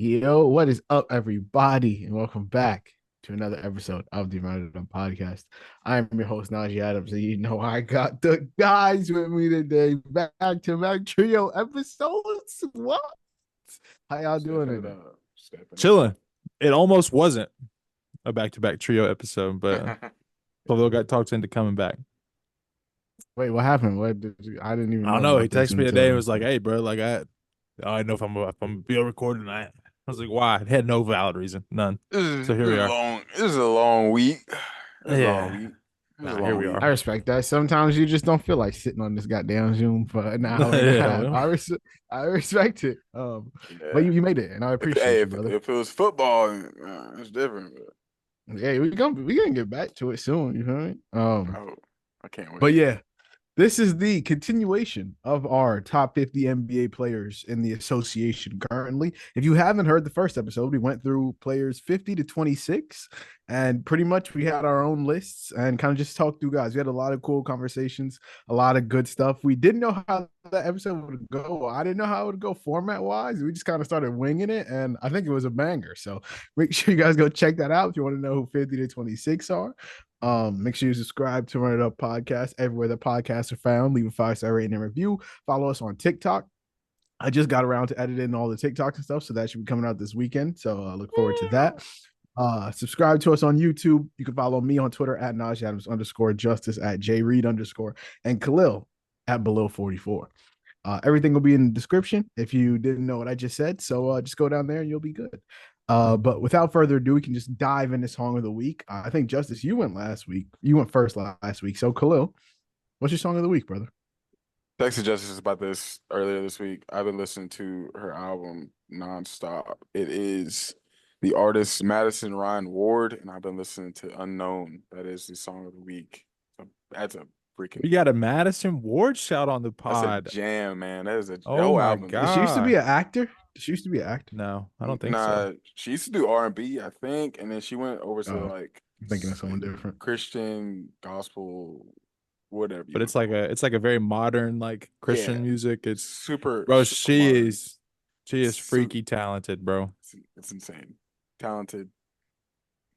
Yo, what is up, everybody? And welcome back to another episode of the Random Podcast. I am your host, Najee Adams, and you know I got the guys with me today. Back to back trio episodes. What? How y'all doing Stepping it today? up. Stepping it Chilling. It almost wasn't a back-to-back trio episode, but up. Khalil got talked into coming back. Wait, what happened? I didn't even I don't know know. He about this texted me today and until was like, "Hey, bro, like I don't know if I'm be recording that." I was like, "Why?" It had no valid reason, none. So here we are. This is a long week. This is a long Yeah. week. This is a Nah, here long we week. I are. respect that. Sometimes you just don't feel like sitting on this goddamn Zoom for an hour and a half. Yeah. I respect it. But Yeah. you made it, and I If hey, appreciate you, if brother. if it was football, it's different. Yeah, we gonna get back to it soon. You feel me? Oh, I can't But wait. yeah, this is the continuation of our top 50 NBA players in the association currently. If you haven't heard the first episode, we went through players 50 to 26, and pretty much we had our own lists and kind of just talked through guys. We had a lot of cool conversations, a lot of good stuff. We didn't know how that episode would go. I didn't know how it would go format wise. We just kind of started winging it, and I think it was a banger. So make sure you guys go check that out if you want to know who 50 to 26 are. Make sure you subscribe to Run It Up Podcast everywhere the podcasts are found. Leave a 5-star rating and review. Follow us on TikTok. I just got around to editing all the TikToks and stuff, so that should be coming out this weekend. So I look forward to that. Subscribe to us on YouTube. You can follow me on Twitter at Najee Adams _ Justice at JReed _ and Khalil at below 44. Everything will be in the description if you didn't know what I just said. So just go down there and you'll be good. But without further ado, we can just dive into song of the week. I think Justice, you went last week. You went first last week. So Khalil, what's your song of the week, brother? Texas Justice about this earlier this week. I've been listening to her album nonstop. It is the artist Madison Ryann Ward, and I've been listening to Unknown. That is the song of the week. So that's a We freaking got a Madison Ward shout on the That's a pod. jam, man. That is a Oh whole my album. Did she used to be God. an actor? She used to be an actor. No, I don't think so. Nah, she used to do R&B, I think, and then she went over to Oh, like I'm thinking of someone different. Christian gospel, whatever you But want it's to like call a it. it's like a very modern like Yeah, Christian music. It's super bro, super modern. she is So freaky talented, bro. it's insane, talented,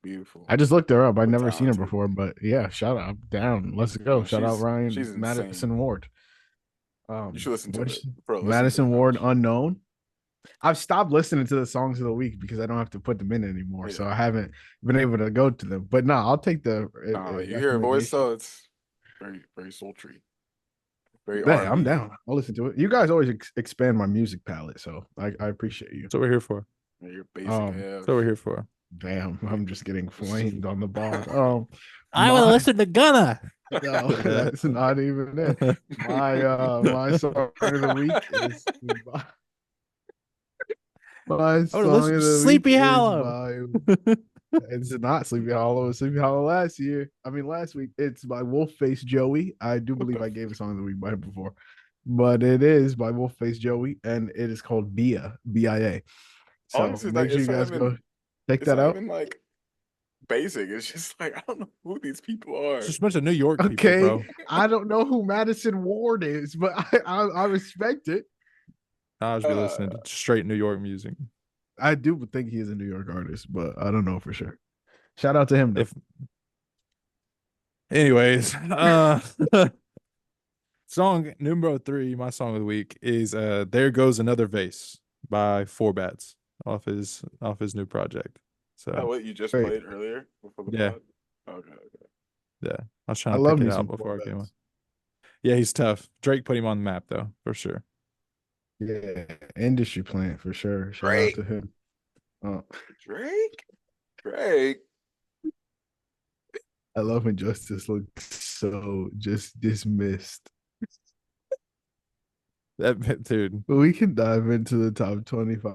beautiful, I just looked her up. I'd but never seen her talented. before, but yeah, shout out. Down. Let's go. No, Shout out she's Ryan insane. Madison Ward. You should listen to What's it for a listen Madison pretty Ward much. unknown? I've stopped listening to the songs of the week because I don't have to put them in anymore. So Yeah, I haven't been able to go to them. But no, I'll take the you hear her voice recommendation. though, it's very sultry, very Hey, I'm R&B. down. I'll listen to it. You guys always expand my music palette, so I appreciate you. That's what we're here for. Yeah, you're basic Um, That's what we're AF. here for. damn, I'm just getting flamed on the bar. I want to My listen to Gunna. no, Yeah. that's not even it. My song of the week is my I want to song listen of to the week Sleepy is Hollow. by it's not Sleepy Hollow. It was Sleepy Hollow last year. I mean, last week. It's by Wolfacejoeyy. I do What believe the? I gave a song of the week by him before, but it is by Wolfacejoeyy, and it is called Bia, BIA. So Honestly, like make sure you guys go check it's that not out. even like basic. It's just like I don't know who these people are. It's just a bunch of New York people, Okay, bro. I don't know who Madison Ward is, but I respect it. I just be listening Uh, to straight New York music. I do think he is a New York artist, but I don't know for sure. Shout out to him though. If anyways, song number 3, my song of the week is There Goes Another Vase by Four Bats off his new project. oh, So what you just Great. played earlier before the yeah, pod? Okay, okay. yeah. I was trying I to love pick me it some out four before I came on. bets. Yeah, he's tough. Drake put him on the map though, for sure. Yeah, industry plant for sure. Shout out Drake, to him. Uh, Drake, Drake. I love when Justice looks so just dismissed. That dude. But we can dive into the top 25.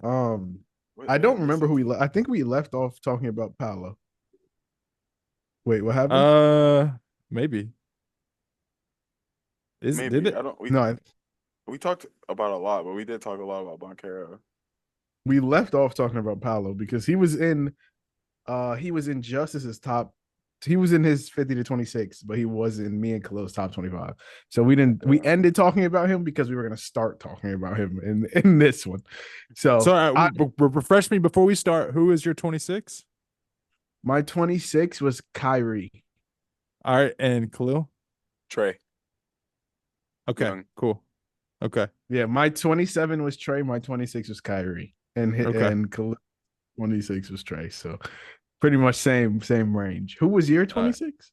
Um, I What don't episode? remember who I think we left off talking about Paolo. Wait, what happened? Maybe. Did Maybe it? I don't. No, We talked about a lot, but we did talk a lot about Boncaro. we left off talking about Paolo because he was in Justice's top he was in his 50 to 26, but he was in me and Khalil's top 25. So we ended talking about him because we were gonna start talking about him in this one. So So refresh me before we start. Who is your 26? my 26 was Kyrie. All right, and Khalil. Trey. Okay, Young. cool. Okay, Yeah, my 27 was Trey. My 26 was Kyrie, and Okay. and Khalil 26 was Trey. So pretty much same range. Who was your 26?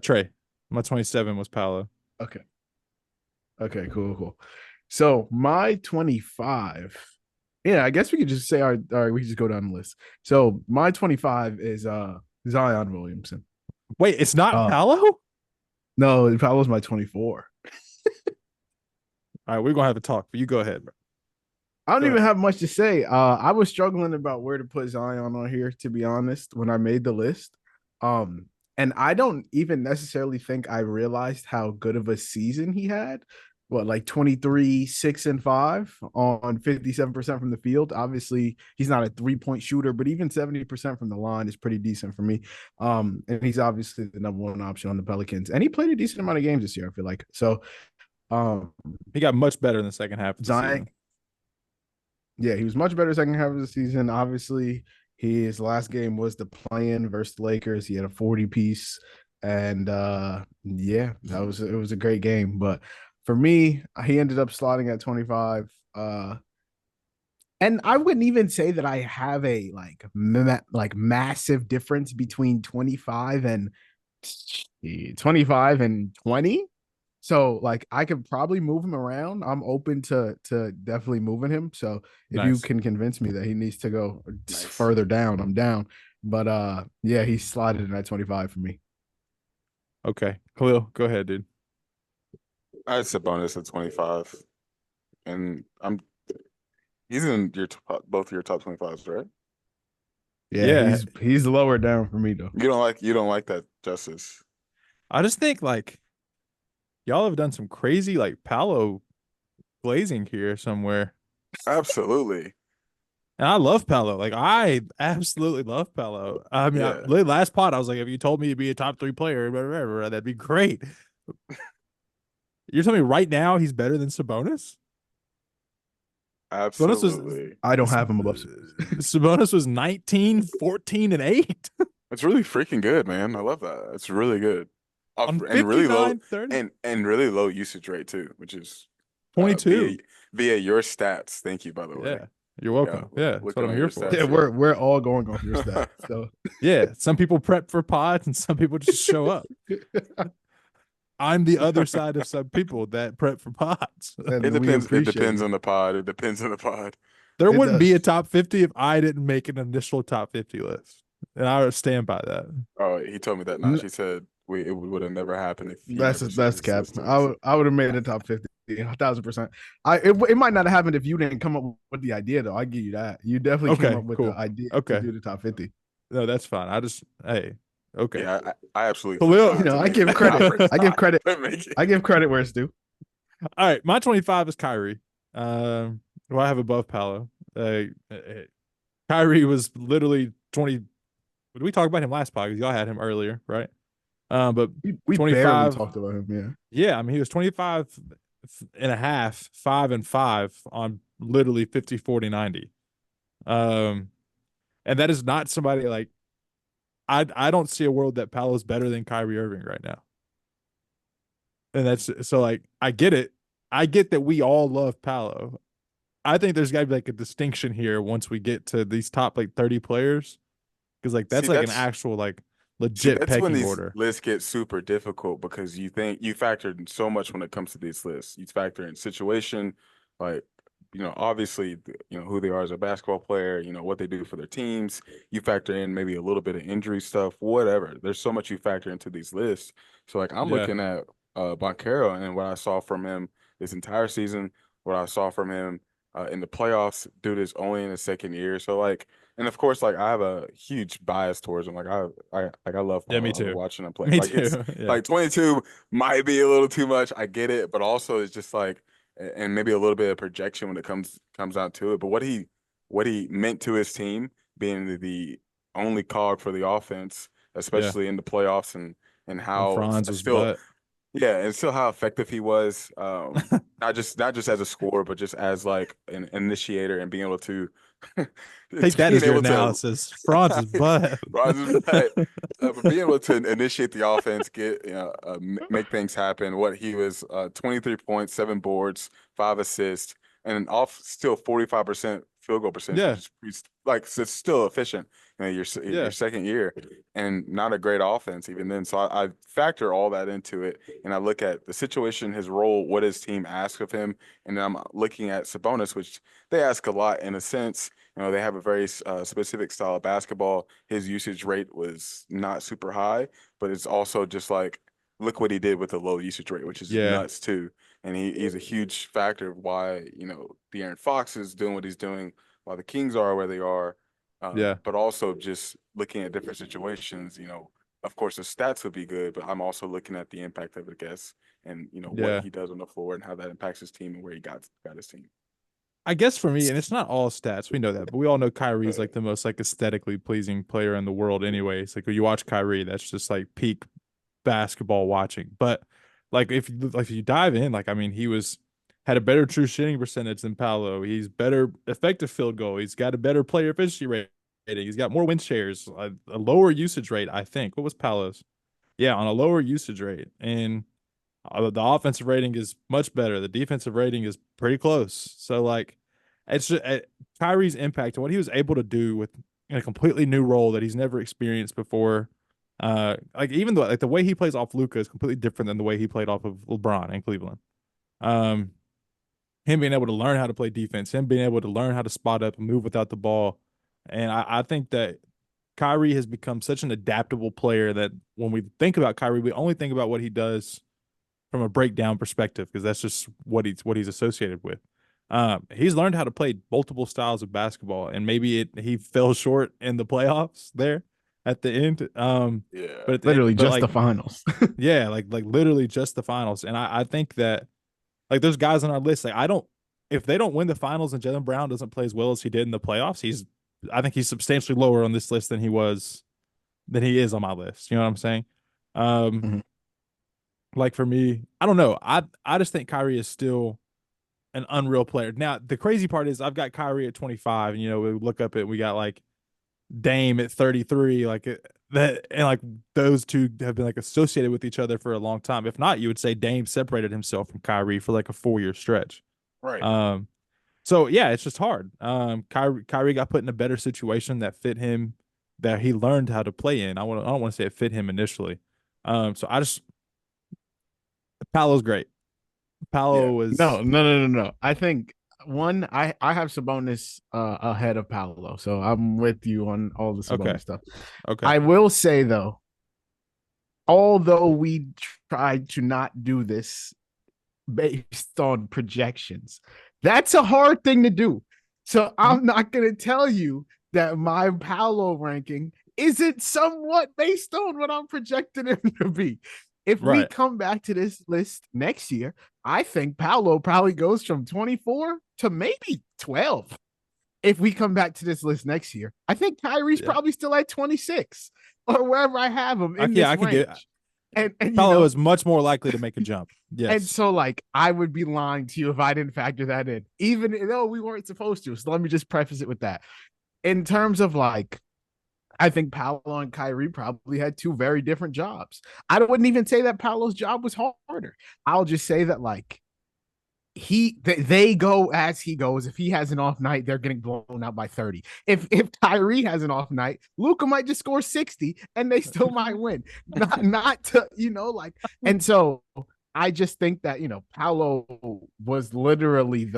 Trey. My 27 was Paolo. Okay. Okay, cool. So my 25. Yeah, I guess we could just say all right, we can just go down the list. So my 25 is Zion Williamson. Wait, it's not Paolo? No, Paolo's my 24. All right, we're gonna have a talk, but you go ahead, bro. I don't even have much to say. I was struggling about where to put Zion on here, to be honest, when I made the list. And I don't even necessarily think I realized how good of a season he had. What, like 23, 6 and 5 on 57% from the field. Obviously, he's not a 3-point shooter, but even 70% from the line is pretty decent for me. And he's obviously the number one option on the Pelicans. And he played a decent amount of games this year, I feel like. So he got much better in the second half of the season. Yeah, he was much better second half of the season. Obviously, his last game was the play-in versus the Lakers. He had a 40 piece, and yeah, it was a great game. But for me, he ended up slotting at 25. And I wouldn't even say that I have a like massive difference between 25 and 20. So like I could probably move him around. I'm open to definitely moving him. So if you can convince me that he needs to go further down, I'm down. But yeah, he slotted in at 25 for me. Okay. Khalil, go ahead, dude. I had Sabonis at 25. And he's in both of your top 25s, right? Yeah, he's lower down for me though. You don't like that, Justice. I just think like y'all have done some crazy like Paolo glazing here somewhere. Absolutely. And I love Paolo. Like I absolutely love Paolo. I mean, last pod I was like, if you told me to be a top 3 player, whatever, that'd be great. You're telling me right now he's better than Sabonis? Absolutely. I don't have him above Sabonis was 19, 14, and 8. It's really freaking good, man. I love that. It's really good. On and really low 30. and really low usage rate too, which is 22 via your stats. Thank you, by the way. Yeah, you're welcome. Yeah, that's what I'm here for. Yeah, we're all going off your stats. So yeah, some people prep for pods and some people just show up. I'm the other side of some people that prep for pods. It depends on the pod. It depends on the pod. There wouldn't be a top 50 if I didn't make an initial top 50 list, and I would stand by that. Oh, he told me that. Najee said it would have never happened if that's cap. I would have made the top 50 1,000%. It might not have happened if you didn't come up with the idea though. I give you that. You definitely came up with the idea to do the top 50. No, that's fine. Okay. Yeah, I absolutely. Khalil, I give credit. I give credit. I give credit where it's due. All right, my 25 is Kyrie. Who I have above Paolo. Kyrie was literally 20. Did we talk about him last podcast? Y'all had him earlier, right? But we 25, barely talked about him. Yeah, I mean, he was 25 and a half, 5 and 5 on literally 50, 40, 90. And that is not somebody like I don't see a world that Paolo's better than Kyrie Irving right now. And that's so like I get it. I get that we all love Paolo. I think there's gotta be like a distinction here once we get to these top like 30 players. Because like that's an actual like legit that's when these order. Lists get super difficult because you factor in so much when it comes to these lists. You factor in situation, like obviously, who they are as a basketball player, what they do for their teams. You factor in maybe a little bit of injury stuff, whatever. There's so much you factor into these lists. So like I'm looking at Banchero and what I saw from him this entire season, what I saw from him in the playoffs. Dude is only in his second year. So like, and of course, like I have a huge bias towards him. Like I love me too. Watching him play. Me like too. It's like 22 might be a little too much. I get it, but also it's just like, and maybe a little bit of projection when it comes out to it. But what he meant to his team, being the only cog for the offense, Yeah. especially in the playoffs and When how Franz was still butt. yeah, and still how effective he was. Not just as a scorer, but just as like an initiator and being able to Take that being as your able to analysis. Franz is butt. Rogers, but being able to initiate the offense, make things happen. What he was, 23 points, 7 boards, 5 assists, and off still 45% field goal percentage, Yeah. which is like it's still efficient. Your Yeah. second year, and not a great offense even then. So I factor all that into it, and I look at the situation, his role, what his team asks of him, and I'm looking at Sabonis, which they ask a lot in a sense. They have a very specific style of basketball. His usage rate was not super high, but it's also just like, look what he did with the low usage rate, which is Yeah. nuts too. And he's a huge factor of why, De'Aaron Fox is doing what he's doing, why the Kings are where they are. Yeah. But also just looking at different situations, of course the stats would be good, but I'm also looking at the impact of it, I guess, and what Yeah. he does on the floor and how that impacts his team and where he got his team. I guess for me, and it's not all stats, we know that, but we all know Kyrie's like the most like aesthetically pleasing player in the world anyways. Like when you watch Kyrie, that's just like peak basketball watching. But like if you dive in, like I mean, had a better true shooting percentage than Paolo. He's better effective field goal. He's got a better player efficiency rating. He's got more win shares, a lower usage rate, I think. What was Paolo's? Yeah, on a lower usage rate. And the offensive rating is much better. The defensive rating is pretty close. So like, it's just Kyrie's impact and what he was able to do with in a completely new role that he's never experienced before. Like even though like the way he plays off Luka is completely different than the way he played off of LeBron in Cleveland. Um, him being able to learn how to play defense, him being able to learn how to spot up and move without the ball, and I think that Kyrie has become such an adaptable player that when we think about Kyrie, we only think about what he does from a breakdown perspective because that's just what he's associated with. He's learned how to play multiple styles of basketball, and maybe he fell short in the playoffs there at the end. Yeah, But at the end, Literally but just like the finals. yeah, like literally just the finals. And I think that like there's guys on our list like I don't if they don't win the finals and Jaylen Brown doesn't play as well as he did in the playoffs, I think he's substantially lower on this list than he is on my list. You know what I'm saying? Mhm. Like for me, I don't know. I just think Kyrie is still an unreal player. Now, the crazy part is I've got Kyrie at 25, and we look up we got like Dame at 33, like that, and like those two have been like associated with each other for a long time. If not, you would say Dame separated himself from Kyrie for like a 4-year stretch. right. So yeah, it's just hard. Kyrie got put in a better situation that fit him, that he learned how to play in. I don't want to say it fit him initially. So Paolo's great. Yeah. Paolo No, was no, no, no, no. I think I have Sabonis ahead of Paolo, so I'm with you on all the okay. Sabonis stuff. Okay. I will say though, although we tried to not do this based on projections, that's a hard thing to do. So I'm not going to tell you that my Paolo ranking isn't somewhat based on what I'm projecting him to be. If we Right. come back to this list next year, I think Paolo probably goes from 24 to maybe 12. If we come back to this list next year, I think Kyrie's probably still at 26 or wherever I have him in this I can get range. And Paolo is much more likely to make a jump. and Yes. so like I would be lying to you if I didn't factor that in, even though we weren't supposed to. So let me just preface it with that. In terms of like, I think Paolo and Kyrie probably had two very different jobs. I wouldn't even say that Paolo's job was harder. I'll just say that like they go as he goes. If he has an off night, they're getting blown out by 30. If Kyrie has an off night, Luka might just score 60 and they still might win. Not to, like, and so I just think that, Paolo was literally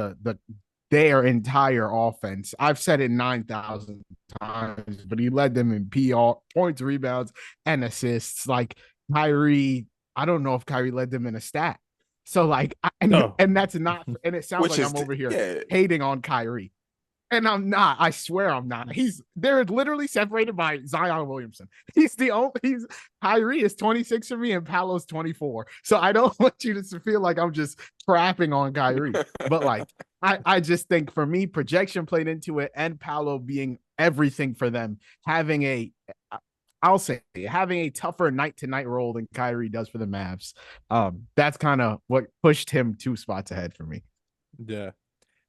their entire offense. I've said it 9,000 times, but he led them in PR, points, rebounds, and assists. Like Kyrie, I don't know if Kyrie led them in a stat. So like, and that's not, and it sounds like I'm over here hating on Kyrie. And I'm not. I swear I'm not. They're literally separated by Zion Williamson. Kyrie is 26 for me and Paolo's 24. So I don't want you to feel like I'm just trapping on Kyrie. But like, I just think for me, projection played into it, and Paolo being everything for them, having I'll say having a tougher night to night role than Kyrie does for the Mavs. That's kind of what pushed him 2 spots ahead for me. Yeah.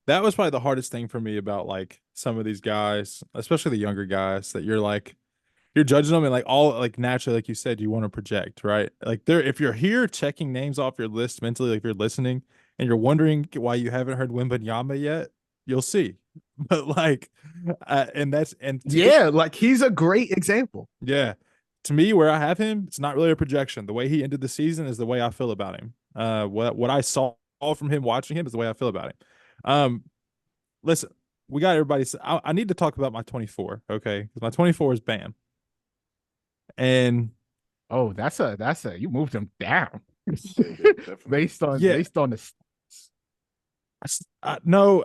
That was probably the hardest thing for me about like some of these guys, especially the younger guys, that you're judging them and like all like naturally, like you said, you want to project, right? Like if you're here checking names off your list mentally, like if you're listening and you're wondering why you haven't heard Wembanyama yet, you'll see. But like, and to me, Yeah, like he's a great example. yeah, to me, where I have him, it's not really a projection. The way he ended the season is the way I feel about him. What I saw from him watching him is the way I feel about him. Listen, we got everybody. I need to talk about my 24, okay? Because my 24 is Bam. And oh, that's a you moved him down based on yeah, the no,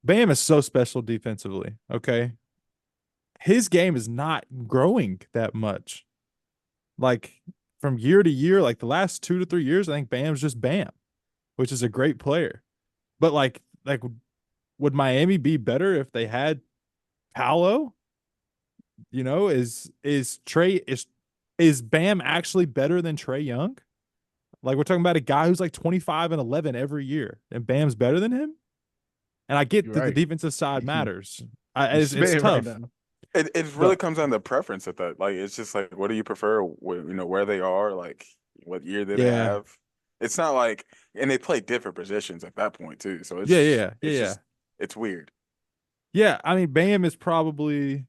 Bam is so special defensively. Okay, his game is not growing that much. Like from year to year, like the last 2 to 3 years, I think Bam's just Bam, which is a great player. But like, would Miami be better if they had Paolo? You know, is Bam actually better than Trae Young? Like we're talking about a guy who's like 25 and 11 every year, and Bam's better than him. And I get You're that the right. defensive side matters. You're It's spitting tough. right now. It really comes down to preference at that. Like it's just like what do you prefer? Where they are, like what year did they Yeah, have? It's not like, and they play different positions at that point too. So it's just it's weird. yeah. I mean, Bam is probably,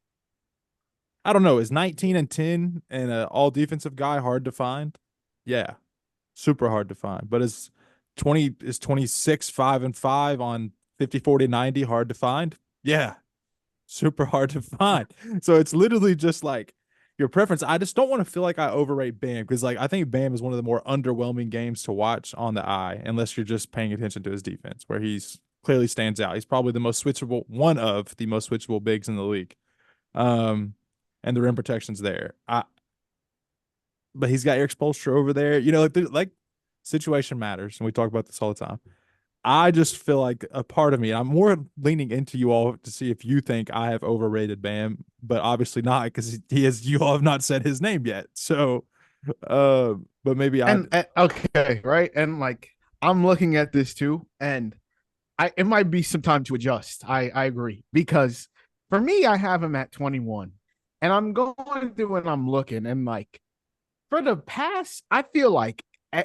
I don't know, is 19 and 10 and an all defensive guy hard to find? Yeah, super hard to find. But is 26 5 and 5 on 50 40 90 hard to find? Yeah, super hard to find. So it's literally just like your preference. I just don't want to feel like I overrate Bam because like I think Bam is one of the more underwhelming games to watch on the eye unless you're just paying attention to his defense, where he's clearly stands out. He's probably the most switchable, one of the most switchable bigs in the league. Um, and the rim protection's there. But he's got Eric Spoelstra over there. You know, like situation matters, and we talk about this all the time. I just feel like a part of me, I'm more leaning into you all to see if you think I have overrated Bam, but obviously not because you all have not said his name yet. So, but maybe and okay, right? And like I'm looking at this too, and it might be some time to adjust. I agree because for me, I have him at 21, and I'm going through and I'm looking and like for the past, I feel like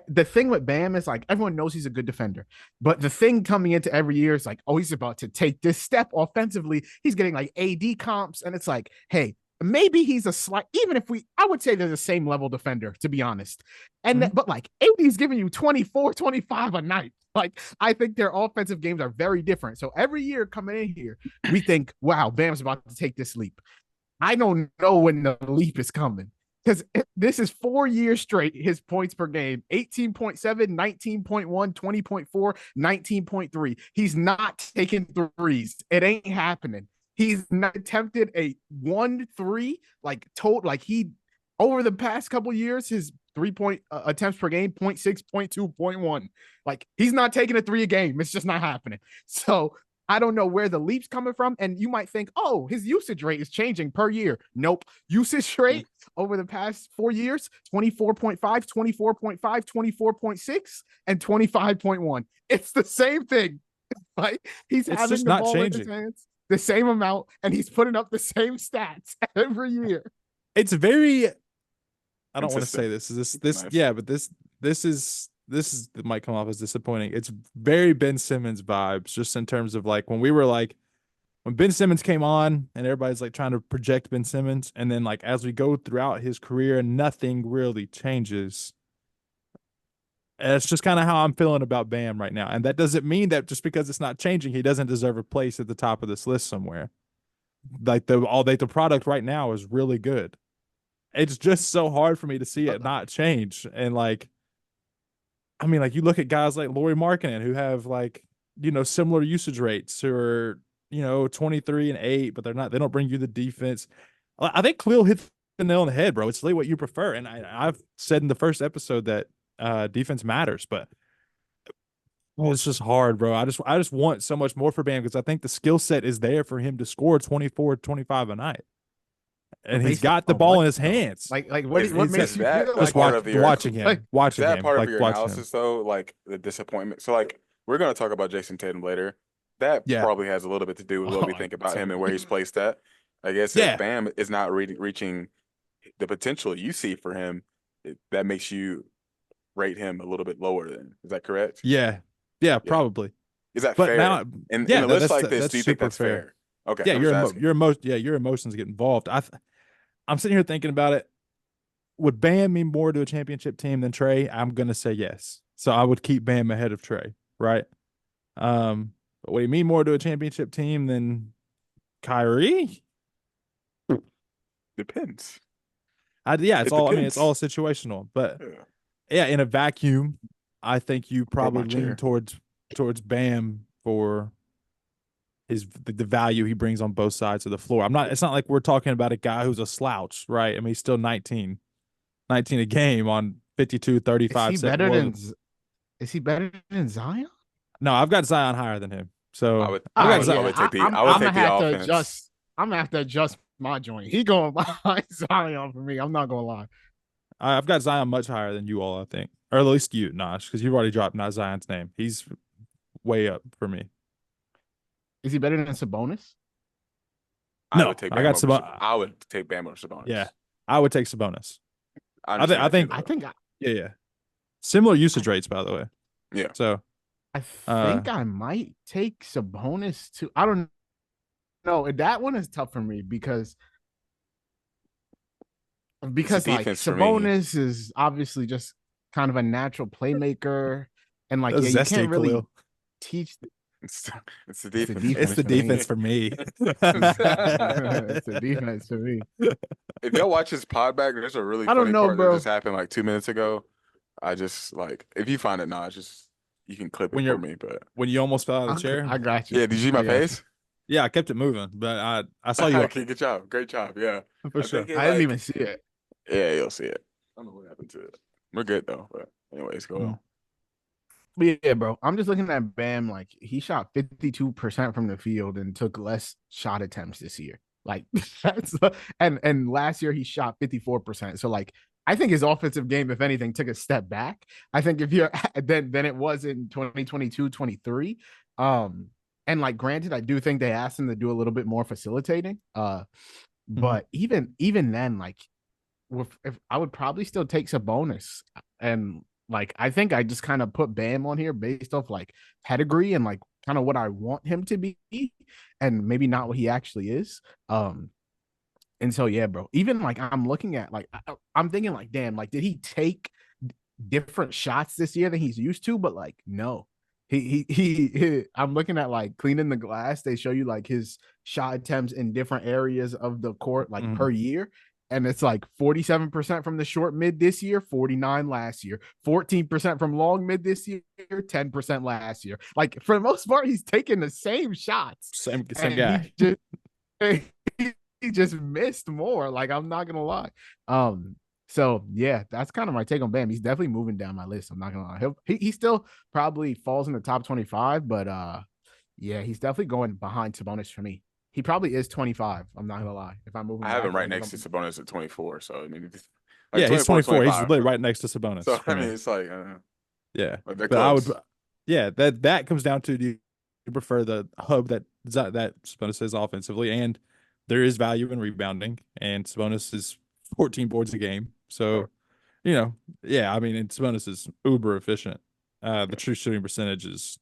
the thing with Bam is like everyone knows he's a good defender, but the thing coming into every year is like, oh, he's about to take this step offensively. He's getting like AD comps, and it's like, hey, maybe he's a slight, even if I would say they're the same level defender, to be honest. And but like AD's giving you 24, 25 a night. Like, I think their offensive games are very different. So every year coming in here, we think, wow, Bam's about to take this leap. I don't know when the leap is coming because this is 4 years straight. His points per game 18.7, 19.1, 20.4, 19.3. He's not taking threes. It ain't happening. He's not attempted a 1-3 like total. Like he over the past couple years, his 3-point attempts per game 0.6, 0.2, 0.1. Like he's not taking a 3 a game. It's just not happening. So I don't know where the leap's coming from. And you might think, oh, his usage rate is changing per year. Nope. Usage rate over the past 4 years, 24.5, 24.5, 24.6, and 25.1. It's the same thing. Like he's it's having just the not ball changing. in his hands, the same amount, and he's putting up the same stats every year. It's very, I don't want to Consistent. say this Nice. yeah, but this it might come off as disappointing. It's very Ben Simmons vibes, just in terms of like when Ben Simmons came on and everybody's like trying to project Ben Simmons, and then like as we go throughout his career, nothing really changes. And it's just kind of how I'm feeling about Bam right now. And that doesn't mean that just because it's not changing, he doesn't deserve a place at the top of this list somewhere. Like the product right now is really good. It's just so hard for me to see it not change. And like, I mean, like you look at guys like Lauri Markkanen who have like, you know, similar usage rates who are, you know, 23 and 8, but they don't bring you the defense. I think Khalil hit the nail on the head, bro. It's really what you prefer. And I've said in the first episode that defense matters, but it's just hard, bro. I just want so much more for Bam because I think the skill set is there for him to score 24, 25 a night. and he's got the ball in his hands. Like what makes you feel just like watching him, watching that him, part like of your analysis though, like the disappointment. So like we're gonna talk about Jayson Tatum later. That probably has a little bit to do with what we think about him and where he's placed at. I guess if Bam is not reaching the potential you see for him, that makes you rate him a little bit lower. Then is that correct? Yeah, probably. Is that fair? Now, in a list like this, do you think that's fair? Okay. Yeah, your emotions get involved. I'm sitting here thinking about it. Would Bam mean more to a championship team than Trey? I'm gonna say yes. So I would keep Bam ahead of Trey, right? But would he mean more to a championship team than Kyrie? Depends. It's all. I mean, it's all situational. But yeah, in a vacuum, I think you probably lean towards Bam for the value he brings on both sides of the floor. It's not like we're talking about a guy who's a slouch, right? I mean, he's still 19 a game on 52, 35. Is he better than Zion? No, I've got Zion higher than him. So I would take the offense. I'm gonna have to adjust my joint. He going behind Zion for me. I'm not gonna lie. I've got Zion much higher than you all, I think. Or at least you, Nosh, because you've already dropped not Zion's name. He's way up for me. Is he better than Sabonis? No, I would take Bam over Sabonis. Yeah, I would take Sabonis. I think. Yeah. Similar usage rates, by the way. Yeah. So I think I might take Sabonis too. I don't know. That one is tough for me because like Sabonis is obviously just kind of a natural playmaker, and like you can't really Khalil. teach. It's the defense. It's the defense for me. It's the defense for me. If y'all watch his pod back, there's a really funny part that just happened like 2 minutes ago. I just like if you find it now, you can clip it for me. But when you almost fell out of the chair, I got you. Yeah, did you see my face? Yeah, I kept it moving, but I saw you. Okay, good job, great job. Yeah, for sure. I didn't even see it. Yeah, you'll see it. I don't know what happened to it. We're good though. But anyways, go on. But yeah, bro. I'm just looking at Bam. Like he shot 52% from the field and took less shot attempts this year. Like that's and last year he shot 54%. So like I think his offensive game, if anything, took a step back. I think if you're then it was in 2022, 23. And like granted, I do think they asked him to do a little bit more facilitating. But even then, like if I would probably still take Sabonis. And like I think I just kind of put Bam on here based off like pedigree and like kind of what I want him to be, and maybe not what he actually is. And so yeah, bro. Even like I'm looking at like I'm thinking like, damn, like did he take different shots this year than he's used to? But like no. He I'm looking at like cleaning the glass. They show you like his shot attempts in different areas of the court like per year. And it's like 47% from the short mid this year, 49 last year, 14% from long mid this year, 10% last year. Like for the most part, he's taking the same shots. Same guy. He just missed more. Like I'm not gonna lie. So yeah, that's kind of my take on Bam. He's definitely moving down my list. I'm not gonna lie. He still probably falls in the top 25, but yeah, he's definitely going behind Sabonis for me. He probably is 25. I'm not gonna lie. If I'm moving, I have him right next to Sabonis at 24. So I mean, like yeah, he's 24. He's literally right next to Sabonis. So I mean, it's like, yeah, but I would, yeah, that comes down to do you prefer the hub that Sabonis is offensively, and there is value in rebounding, and Sabonis is 14 boards a game. So, you know, yeah, I mean, and Sabonis is uber efficient. The true shooting percentage is,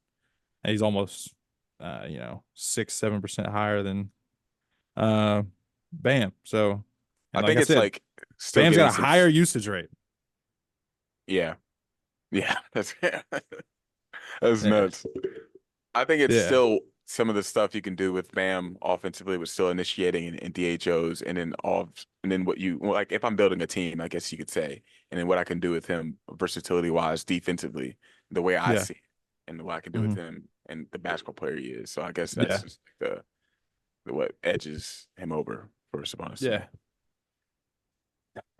he's almost 6-7% higher than Bam. So I think it's like Bam's got a higher usage rate. Yeah. That's nuts. I think it's still some of the stuff you can do with Bam offensively was still initiating and DHOs, and then what you like if I'm building a team, I guess you could say, and then what I can do with him versatility wise defensively, the way I see it, and what I can do with him and the basketball player he is. So I guess that's just like the what edges him over for Sabonis. Yeah.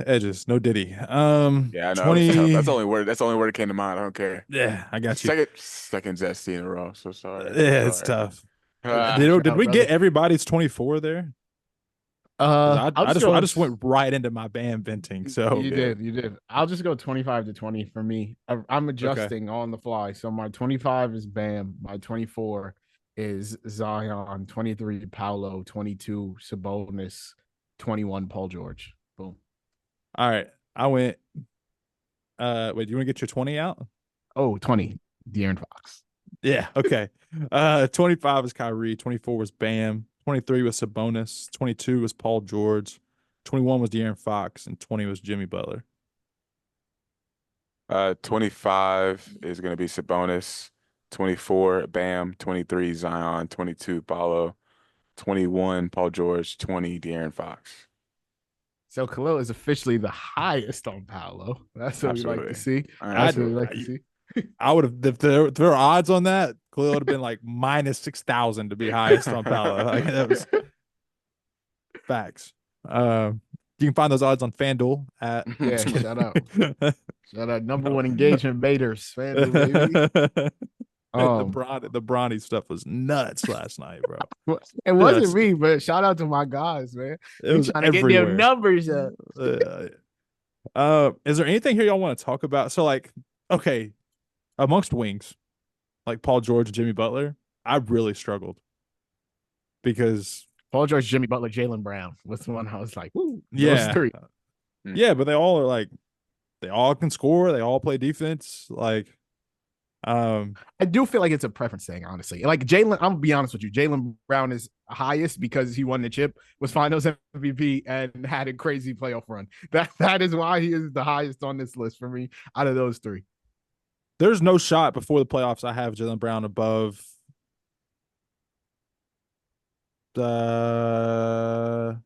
Edges, no Diddy. Yeah, I know. 20... That's the only word that came to mind. I don't care. Yeah, I got you. Second Zesty in a row. So sorry. Yeah, it's tough. Did we get everybody's 24 there? 'Cause I'll just I go. just went right into my Bam venting. So You did, you did. I'll just go 25 to 20 for me. I'm okay. adjusting on the fly. So my 25 is Bam, my 24 is Zion, 23 Paolo, 22 Sabonis, 21 Paul George. Boom. All right. I went wait, do you want to get your 20 out? Oh, 20 De'Aaron Fox. Yeah, okay. 25 was Kyrie, 24 was Bam, 23 was Sabonis, 22 was Paul George, 21 was De'Aaron Fox, and 20 was Jimmy Butler. 25 is going to be Sabonis, 24 Bam, 23 Zion, 22 Paolo, 21 Paul George, 20 De'Aaron Fox. So Khalil is officially the highest on Paolo. That's what we like to Absolutely. see. That's what we Absolutely. like to see. I would have if there were odds on that, Khalil would have been like minus 6,000 to be highest on Paolo. Like that was facts. You can find those odds on FanDuel at Yeah, shout out. Shout out number one engagement baiters, FanDuel, baby. The Bronny stuff was nuts last night, bro. It wasn't Just, me, but shout out to my guys, man. it We was trying to get everywhere. them numbers up. Is there anything here y'all want to talk about? So, like, okay, amongst wings, like Paul George and Jimmy Butler, I really struggled because Paul George, Jimmy Butler, Jaylen Brown was the one I was like, woo, those yeah, three. yeah, but they all are like, they all can score, they all play defense, like. I do feel like it's a preference thing, honestly. Like Jaylen, I'm gonna be honest with you. Jaylen Brown is highest because he won the chip, was Finals MVP, and had a crazy playoff run. That is why he is the highest on this list for me out of those three. There's no shot before the playoffs I have Jaylen Brown above the.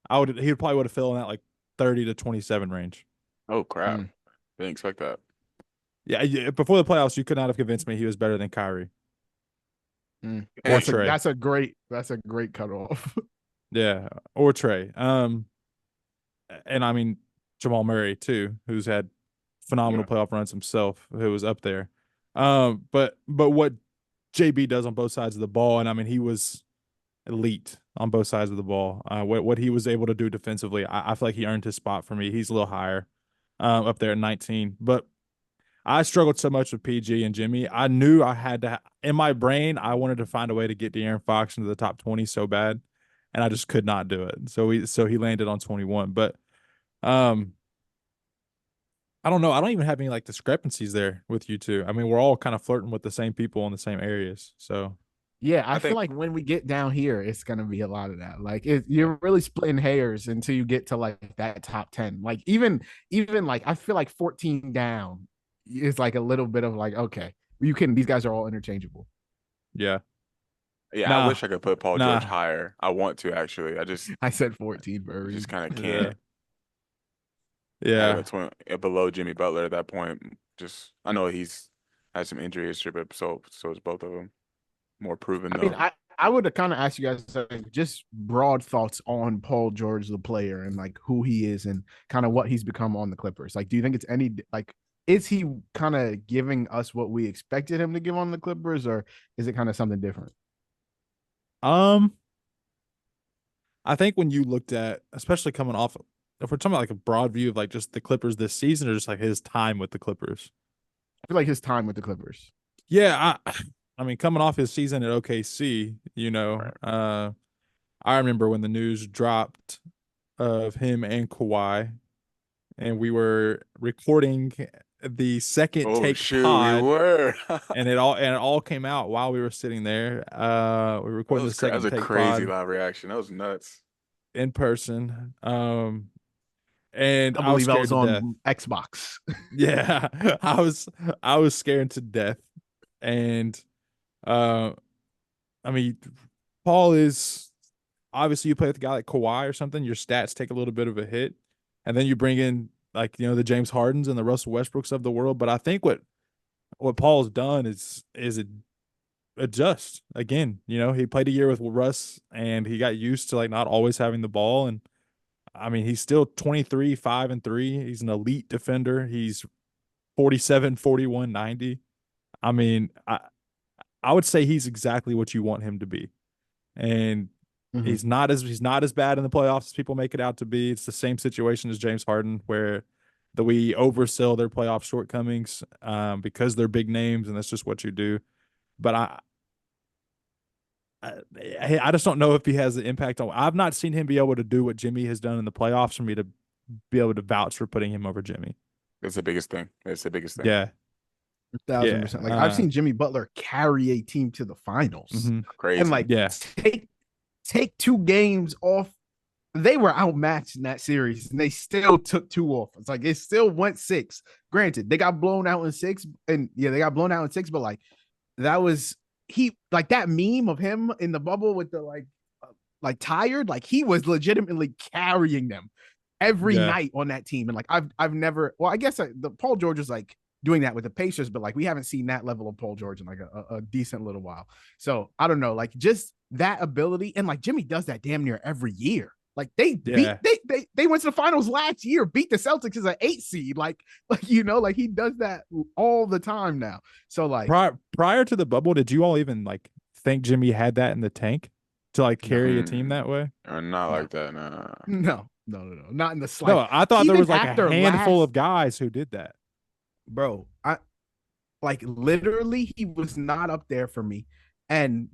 He probably would have fell in that like 30 to 27 range. Oh, crap. Didn't expect that. Yeah, before the playoffs, you could not have convinced me he was better than Kyrie. Or Trey. That's a great cutoff. Yeah, or Trey. And I mean Jamal Murray too, who's had phenomenal playoff runs himself, who was up there. But what JB does on both sides of the ball, and I mean he was elite on both sides of the ball. What he was able to do defensively, I feel like he earned his spot for me. He's a little higher, up there at 19. But I struggled so much with PG and Jimmy. I knew I had to, in my brain, I wanted to find a way to get De'Aaron Fox into the top 20 so bad, and I just could not do it. So he landed on 21. But I don't know. I don't even have any like discrepancies there with you two. I mean, we're all kind of flirting with the same people in the same areas. So yeah, I feel like when we get down here, it's gonna be a lot of that. Like you're really splitting hairs until you get to like that top 10. Like even like I feel like 14 down is like a little bit of like, okay, you can, these guys are all interchangeable. yeah. Yeah, I wish I could put Paul George higher. I want to actually. I said 14, bro. Just kind of can't. Yeah. Below Jimmy Butler at that point. I know he's had some injury history, but so is both of them. More proven though. I mean, I would kind of ask you guys just broad thoughts on Paul George, the player, and like who he is and kind of what he's become on the Clippers. Like, do you think it's any like, is he kind of giving us what we expected him to give on the Clippers, or is it kind of something different? I think when you looked at, especially coming off, if we're talking about like a broad view of like just the Clippers this season or just like his time with the Clippers. I feel like his time with the Clippers. Yeah, I mean, coming off his season at OKC, I remember when the news dropped of him and Kawhi, and we were recording the second take pod. We were. and it all came out while we were sitting there. We recorded the second take pod. That was a crazy live reaction. That was nuts. In person. And I believe I was on death. Xbox. Yeah, I was scared to death. And I mean, Paul is obviously, you play with a guy like Kawhi or something, your stats take a little bit of a hit, and then you bring in like the James Hardens and the Russell Westbrooks of the world. But I think what Paul's done is adjust again. He played a year with Russ and he got used to like not always having the ball. And I mean, he's still 23, 5-3. He's an elite defender. He's 47, 41, 90. I mean, I would say he's exactly what you want him to be. And Mhm. He's not as bad in the playoffs as people make it out to be. It's the same situation as James Harden, where we oversell their playoff shortcomings because they're big names, and that's just what you do. But I just don't know if he has the impact on. I've not seen him be able to do what Jimmy has done in the playoffs for me to be able to vouch for putting him over Jimmy. It's the biggest thing. It's the biggest thing. Yeah, 1,000%. Like I've seen Jimmy Butler carry a team to the finals, Crazy. and like take 2 games off. They were outmatched in that series, and they still took 2 off. It's like it still went 6. Granted, they got blown out in 6, and they got blown out in 6. But like that was like that meme of him in the bubble with the like tired. Like he was legitimately carrying them every night on that team. And like I've never. Well, I guess the Paul George is like doing that with the Pacers, but like we haven't seen that level of Paul George in like a decent little while. So I don't know, like just that ability, and like Jimmy does that damn near every year. Like they went to the finals last year, beat the Celtics as an 8 seed. Like like he does that all the time now. So like prior to the bubble, did you all even like think Jimmy had that in the tank to like carry a team that way? Not like that. No, not in the slightest. No, I thought there Even was like a handful of guys who did that. Bro, I like literally he was not up there for me. And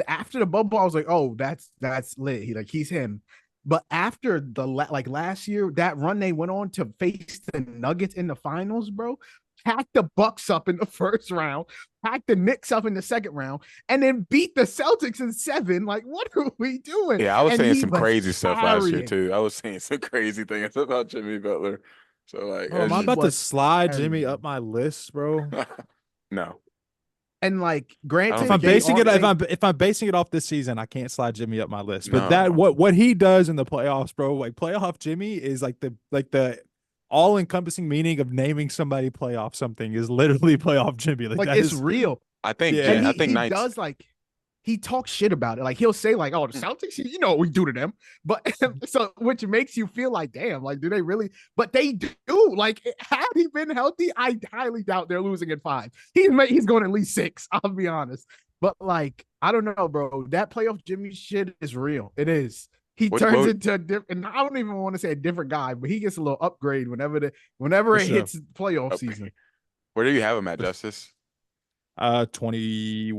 after the bubble, I was like, oh, that's lit. He's him. But after the like last year, that run they went on to face the Nuggets in the finals, bro, packed the Bucks up in the first round, packed the Knicks up in the second round, and then beat the Celtics in 7. Like, what are we doing? Yeah, I was saying some was crazy stuff last year too. I was saying some crazy things about Jimmy Butler. So like, bro, am I about to slide Jimmy up my list, bro? No. And like, granted, if I'm basing it off this season, I can't slide Jimmy up my list. But No. that what he does in the playoffs, bro, like playoff Jimmy is like the all encompassing meaning of naming somebody playoff something is literally playoff Jimmy. Like that it's is real. I think and I think he does like he talks shit about it. Like he'll say like, "Oh, the Celtics, you know what we do to them," but so which makes you feel like, damn, like do they really? But they do. Like had he been healthy, I highly doubt they're losing at 5. He's going at least 6. I'll be honest. But like I don't know, bro. That playoff Jimmy shit is real. It is. He turns into a different. I don't even want to say a different guy, but he gets a little upgrade whenever it hits playoff season. Where do you have him at, Justice? 20.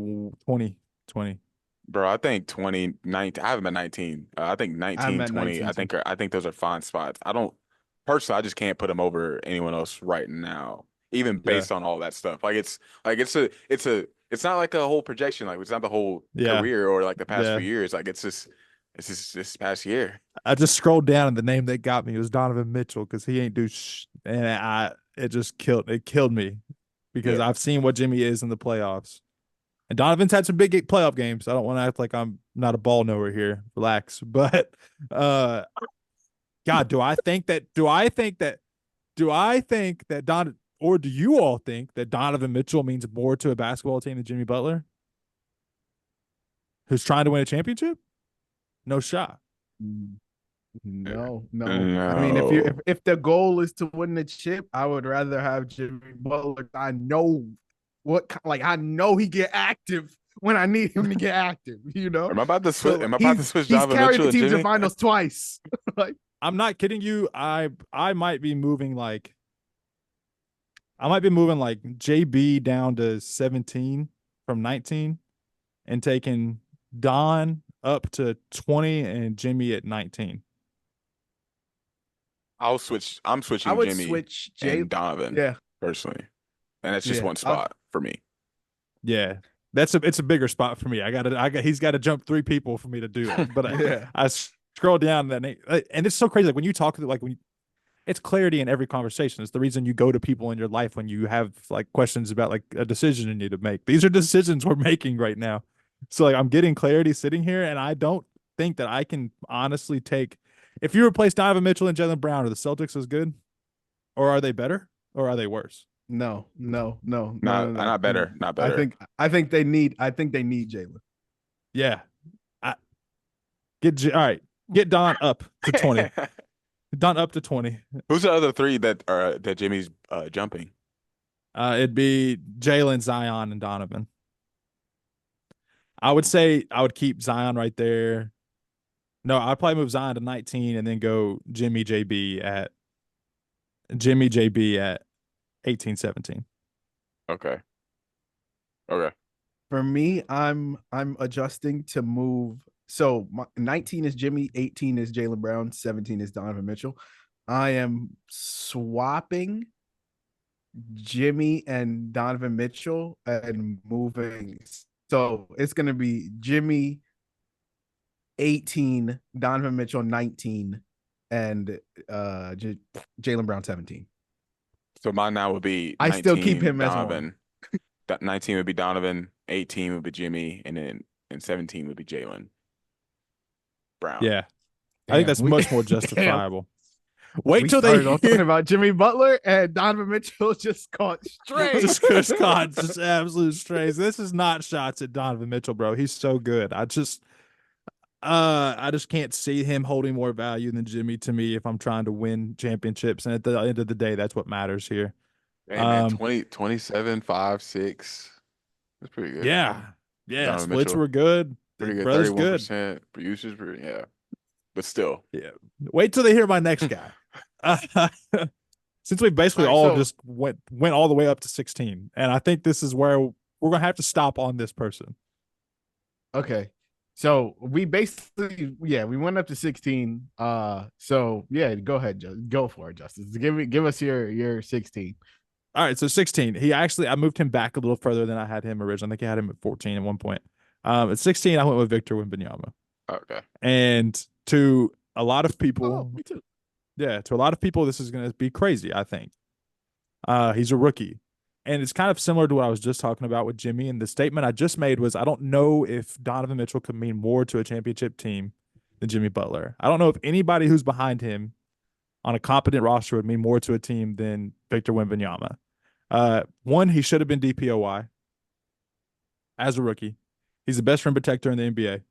Bro, I think 2019. I have him at 19. I think 19, 20. 19, I think those are fine spots. I just can't put him over anyone else right now, even based on all that stuff. Like it's not like a whole projection. Like it's not the whole career or like the past few years. Like it's just this past year. I just scrolled down and the name that got me was Donovan Mitchell because he ain't do and it killed me because I've seen what Jimmy is in the playoffs. And Donovan's had some big playoff games. I don't want to act like I'm not a ball knower here. Relax. But God, do you all think that Donovan Mitchell means more to a basketball team than Jimmy Butler? Who's trying to win a championship? No shot. No. I mean, if the goal is to win the chip, I would rather have Jimmy Butler. I know he get active when I need him to get active. You know, am I about to switch? He's carried the team to the finals twice. Like, I'm not kidding you. I might be moving like JB down to 17 from 19 and taking Don up to 20 and Jimmy at 19. I'm switching Jimmy and Donovan personally. And that's just one spot for me. Yeah. It's a bigger spot for me. He's got to jump 3 people for me to do it. But I scroll down and it's so crazy. Like when you talk to it's clarity in every conversation. It's the reason you go to people in your life when you have like questions about like a decision you need to make. These are decisions we're making right now. So like I'm getting clarity sitting here, and I don't think that I can honestly take. If you replace Donovan Mitchell and Jaylen Brown, are the Celtics as good, or are they better, or are they worse? No. Not better. Not better. I think they need Jaylen. Yeah. Get Don up to 20. Don up to 20. Who's the other 3 that Jimmy's jumping? It'd be Jaylen, Zion, and Donovan. I would say I would keep Zion right there. No, I'd probably move Zion to 19 and then go Jimmy JB at 18, 17. Okay. Okay. For me, I'm adjusting to move. So 19 is Jimmy, 18 is Jaylen Brown, 17 is Donovan Mitchell. I am swapping Jimmy and Donovan Mitchell and moving. So it's going to be Jimmy 18, Donovan Mitchell 19, and Jaylen Brown 17. So mine now would be I still keep 19 him as one. Donovan. 19 would be Donovan, 18 would be Jimmy, and 17 would be Jaylen Brown. Yeah. I think that's much more justifiable. Wait we till started they off talking about Jimmy Butler and Donovan Mitchell just caught straight. just caught just absolute strays. This is not shots at Donovan Mitchell, bro. He's so good. I just can't see him holding more value than Jimmy to me if I'm trying to win championships. And at the end of the day, that's what matters here. Hey man, 27, 5, 6. That's pretty good. Yeah. Yeah. Donovan Splits Mitchell, were good. pretty good. Brother's 31% for usage, yeah. But still. Yeah. Wait till they hear my next guy. Since we basically just went all the way up to 16. And I think this is where we're gonna have to stop on this person. Okay. So we basically, we went up to 16. So yeah, go ahead, go for it, Justice. Give us your 16. All right, so 16. I moved him back a little further than I had him originally. I think I had him at 14 at one point. At 16, I went with Victor Wembanyama. Okay. And to a lot of people, me too. Yeah, to a lot of people, this is going to be crazy, I think. He's a rookie. And it's kind of similar to what I was just talking about with Jimmy. And the statement I just made was, I don't know if Donovan Mitchell could mean more to a championship team than Jimmy Butler. I don't know if anybody who's behind him on a competent roster would mean more to a team than Victor Wembanyama. One, he should have been DPOY as a rookie. He's the best rim protector in the NBA.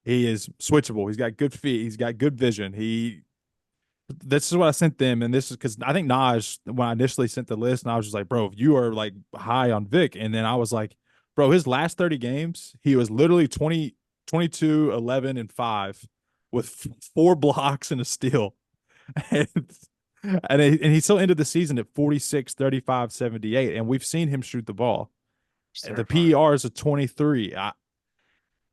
He is switchable. He's got good feet. He's got good vision. This is what I sent them, and this is because I think Naj, when I initially sent the list, and I was just like, bro, you are like high on Vic. And then I was like, bro, his last 30 games, he was literally 20, 22, 11, and 5 with 4 blocks and a steal. And he still ended the season at 46, 35, 78. And we've seen him shoot the ball. The PER is a 23.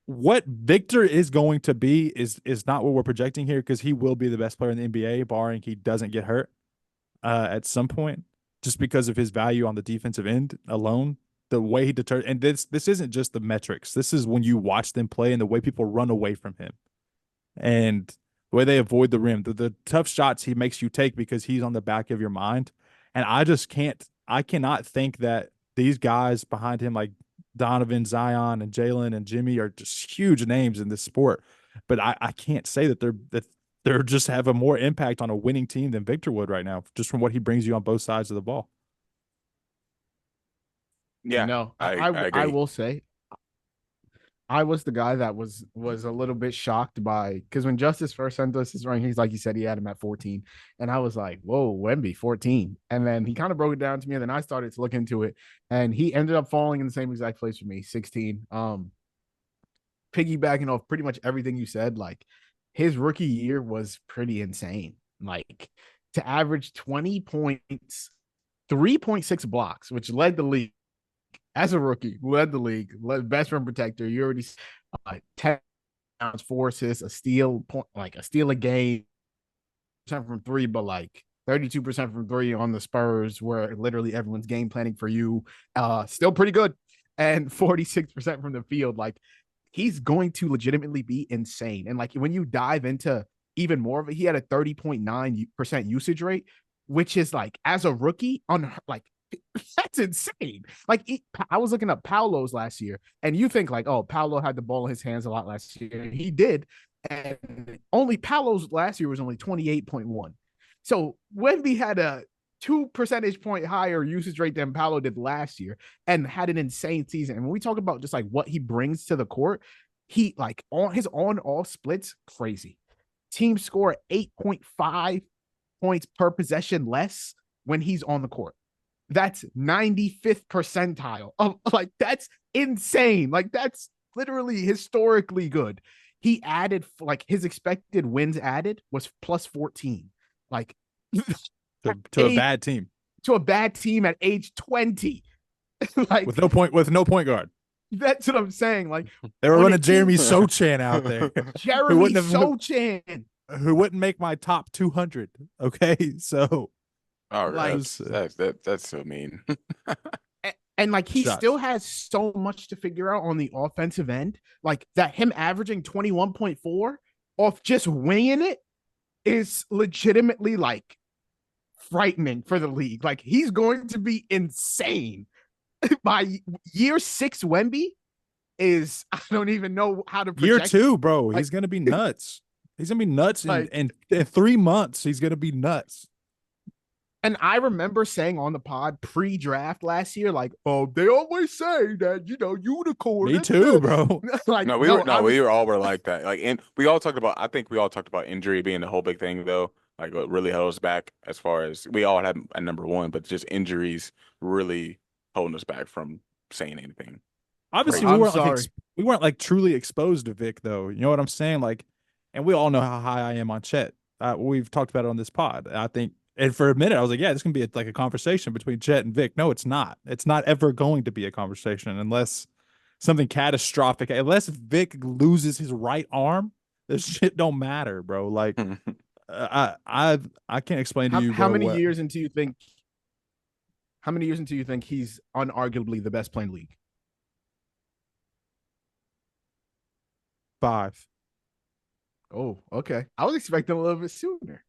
What Victor is going to be is not what we're projecting here, because he will be the best player in the NBA, barring he doesn't get hurt at some point, just because of his value on the defensive end alone. The way he deters, and this isn't just the metrics. This is when you watch them play and the way people run away from him, and the way they avoid the rim, the tough shots he makes you take because he's on the back of your mind. And I cannot think that these guys behind him, like Donovan, Zion, and Jaylen and Jimmy, are just huge names in this sport. But I can't say that they're just have a more impact on a winning team than Victor would right now, just from what he brings you on both sides of the ball. Yeah, no, I will say, I was the guy that was a little bit shocked by, because when Justice first sent us his rankings, like you said, he had him at 14, and I was like, whoa, Wemby 14, and then he kind of broke it down to me, and then I started to look into it, and he ended up falling in the same exact place for me, 16. Piggybacking off pretty much everything you said, like his rookie year was pretty insane. Like to average 20 points, 3.6 blocks, which led the league. As a rookie, led the league, best rim protector. You already 10 pounds, 4 assists, a steal a game from 3, but like 32% from 3 on the Spurs, where literally everyone's game planning for you. Still pretty good, and 46% from the field. Like he's going to be insane. And like when you dive into even more of it, he had a 30.9% usage rate, which is like as a rookie on like. That's insane. Like I was looking up Paolo's last year, and you think like, oh, Paolo had the ball in his hands a lot last year. He did, and only Paolo's last year was only 28.1. So Wemby had a 2 percentage point higher usage rate than Paolo did last year, and had an insane season. And when we talk about just like what he brings to the court, he like on his on-off splits, crazy. Team score 8.5 points per possession less when he's on the court. That's 95th percentile of, like, that's insane. Like that's literally historically good. he added like his expected wins added was plus 14. Like to a bad team. To a bad team at age 20. Like with no point guard. That's what I'm saying. Like they were running Jeremy Sochan out there. Jeremy Sochan. Who wouldn't make my top 200. Okay. So like, that's so mean. And like he still has so much to figure out on the offensive end. Like that him averaging 21.4 off just winging it is legitimately like frightening for the league. Like he's going to be insane. By year 6, Wemby is, I don't even know how to project. Year 2, bro. Like, he's going to be nuts. He's going to be nuts in 3 months. He's going to be nuts. And I remember saying on the pod pre-draft last year, like, oh, they always say that, unicorn. Me too, bro. Like, we were like that. Like, and we all talked about, I think we all talked about injury being the whole big thing, though. Like, what really held us back as far as we all had a number one, but just injuries really holding us back from saying anything. Obviously, we weren't like truly exposed to Vic, though. You know what I'm saying? Like, and we all know how high I am on Chet. We've talked about it on this pod. I think. And for a minute, I was like, yeah, this can be a conversation between Chet and Vic. No, it's not. It's not ever going to be a conversation unless something catastrophic. Unless Vic loses his right arm, this shit don't matter, bro. Like, I can't explain to you, bro, how many years into you think he's unarguably the best player in the league? 5. Oh, okay. I was expecting a little bit sooner.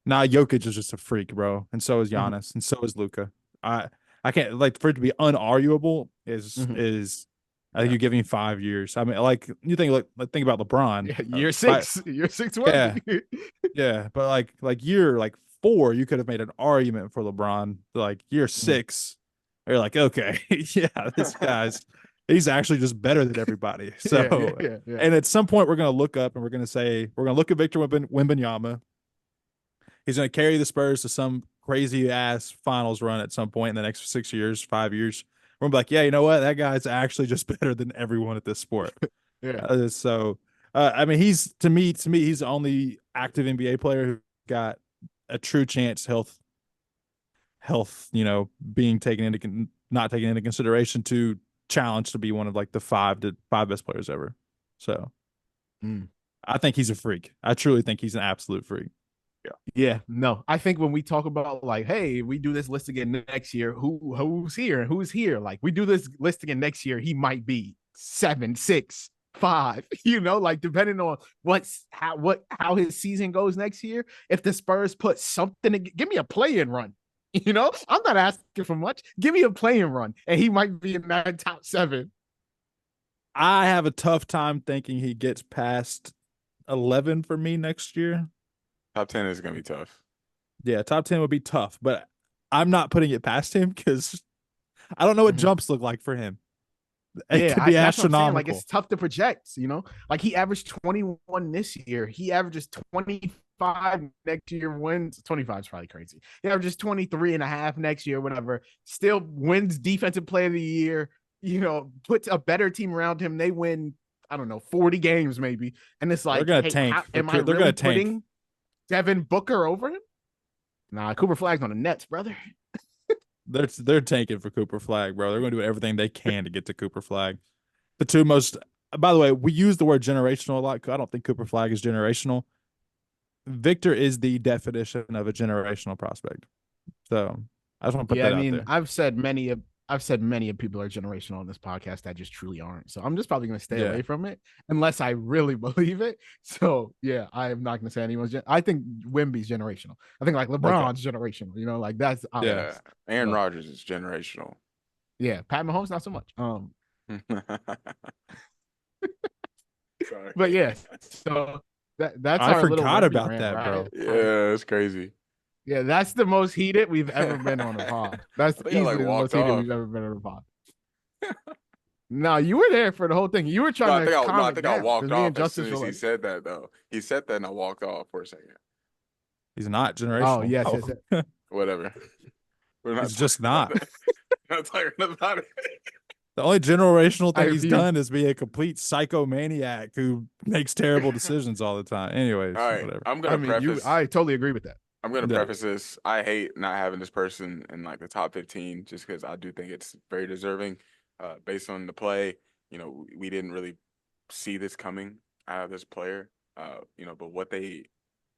Nah, Jokic is just a freak, bro, and so is Giannis, and so is Luka. I can't, like, for it to be unarguable is I think you're giving 5 years. I mean, like, you think about LeBron. Yeah, year 6, year 6. Yeah, but like year 4, you could have made an argument for LeBron. Like year 6, you're like, okay, yeah, this guy's he's actually just better than everybody. So, yeah. And at some point, we're gonna look up and we're gonna look at Victor Wembanyama. He's going to carry the Spurs to some crazy ass finals run at some point in the next 6 years, 5 years. We're like, yeah, you know what? That guy's actually just better than everyone at this sport. Yeah. I mean, to me, he's the only active NBA player who got a true chance, health, being not taken into consideration to challenge to be one of like the 5 best players ever. So I think he's a freak. I truly think he's an absolute freak. Yeah, no. I think when we talk about like, hey, we do this list again next year, who's here and who's here? Like, we do this list again next year, he might be 7, 6, 5. Like depending on how his season goes next year. If the Spurs put something, give me a play-in run. I'm not asking for much. Give me a play-in run, and he might be in that top 7. I have a tough time thinking he gets past 11 for me next year. Top 10 is going to be tough. Yeah, top 10 would be tough, but I'm not putting it past him because I don't know what jumps look like for him. It could be astronomical. Like, it's tough to project, Like, he averaged 21 this year. He averages 25 next year, wins. 25 is probably crazy. He averages 23.5 next year, whatever. Still wins defensive player of the year, puts a better team around him. They win, I don't know, 40 games maybe. And it's like, they're going to tank. Am I really putting Devin Booker over him? Nah, Cooper Flag's on the Nets, brother. They're tanking for Cooper Flag, bro. They're going to do everything they can to get to Cooper Flag. The two most, by the way, we use the word generational a lot. I don't think Cooper Flag is generational. Victor is the definition of a generational prospect. So I just want to put that out there. I've said many of people are generational on this podcast that just truly aren't. So I'm just probably going to stay away from it unless I really believe it. So yeah, I am not going to say anyone's. I think Wemby's generational. I think like LeBron's generational. Like that's obvious. Yeah. Aaron Rodgers is generational. Yeah, Pat Mahomes not so much. Sorry. But yeah, so that's I our forgot little about rant, that, right? bro. Yeah, it's crazy. Yeah, that's the most heated we've ever been on a pod. That's easily the most heated we've ever been on a pod. No, you were there for the whole thing. You were trying to I think I walked off as soon as he said that, though. He said that, and I walked off for a second. He's not generational. Oh, yes. Whatever. He's just not. Not talking about it. The only generational I thing he's refuse. done is be a complete psychomaniac who makes terrible decisions all the time. Anyways, All right, whatever. I'm I gonna mean, preface. I totally agree with that. I'm gonna Yeah. preface this. I hate not having this person in like the top 15 just because I do think it's very deserving. Based on the play, we didn't really see this coming out of this player. But what they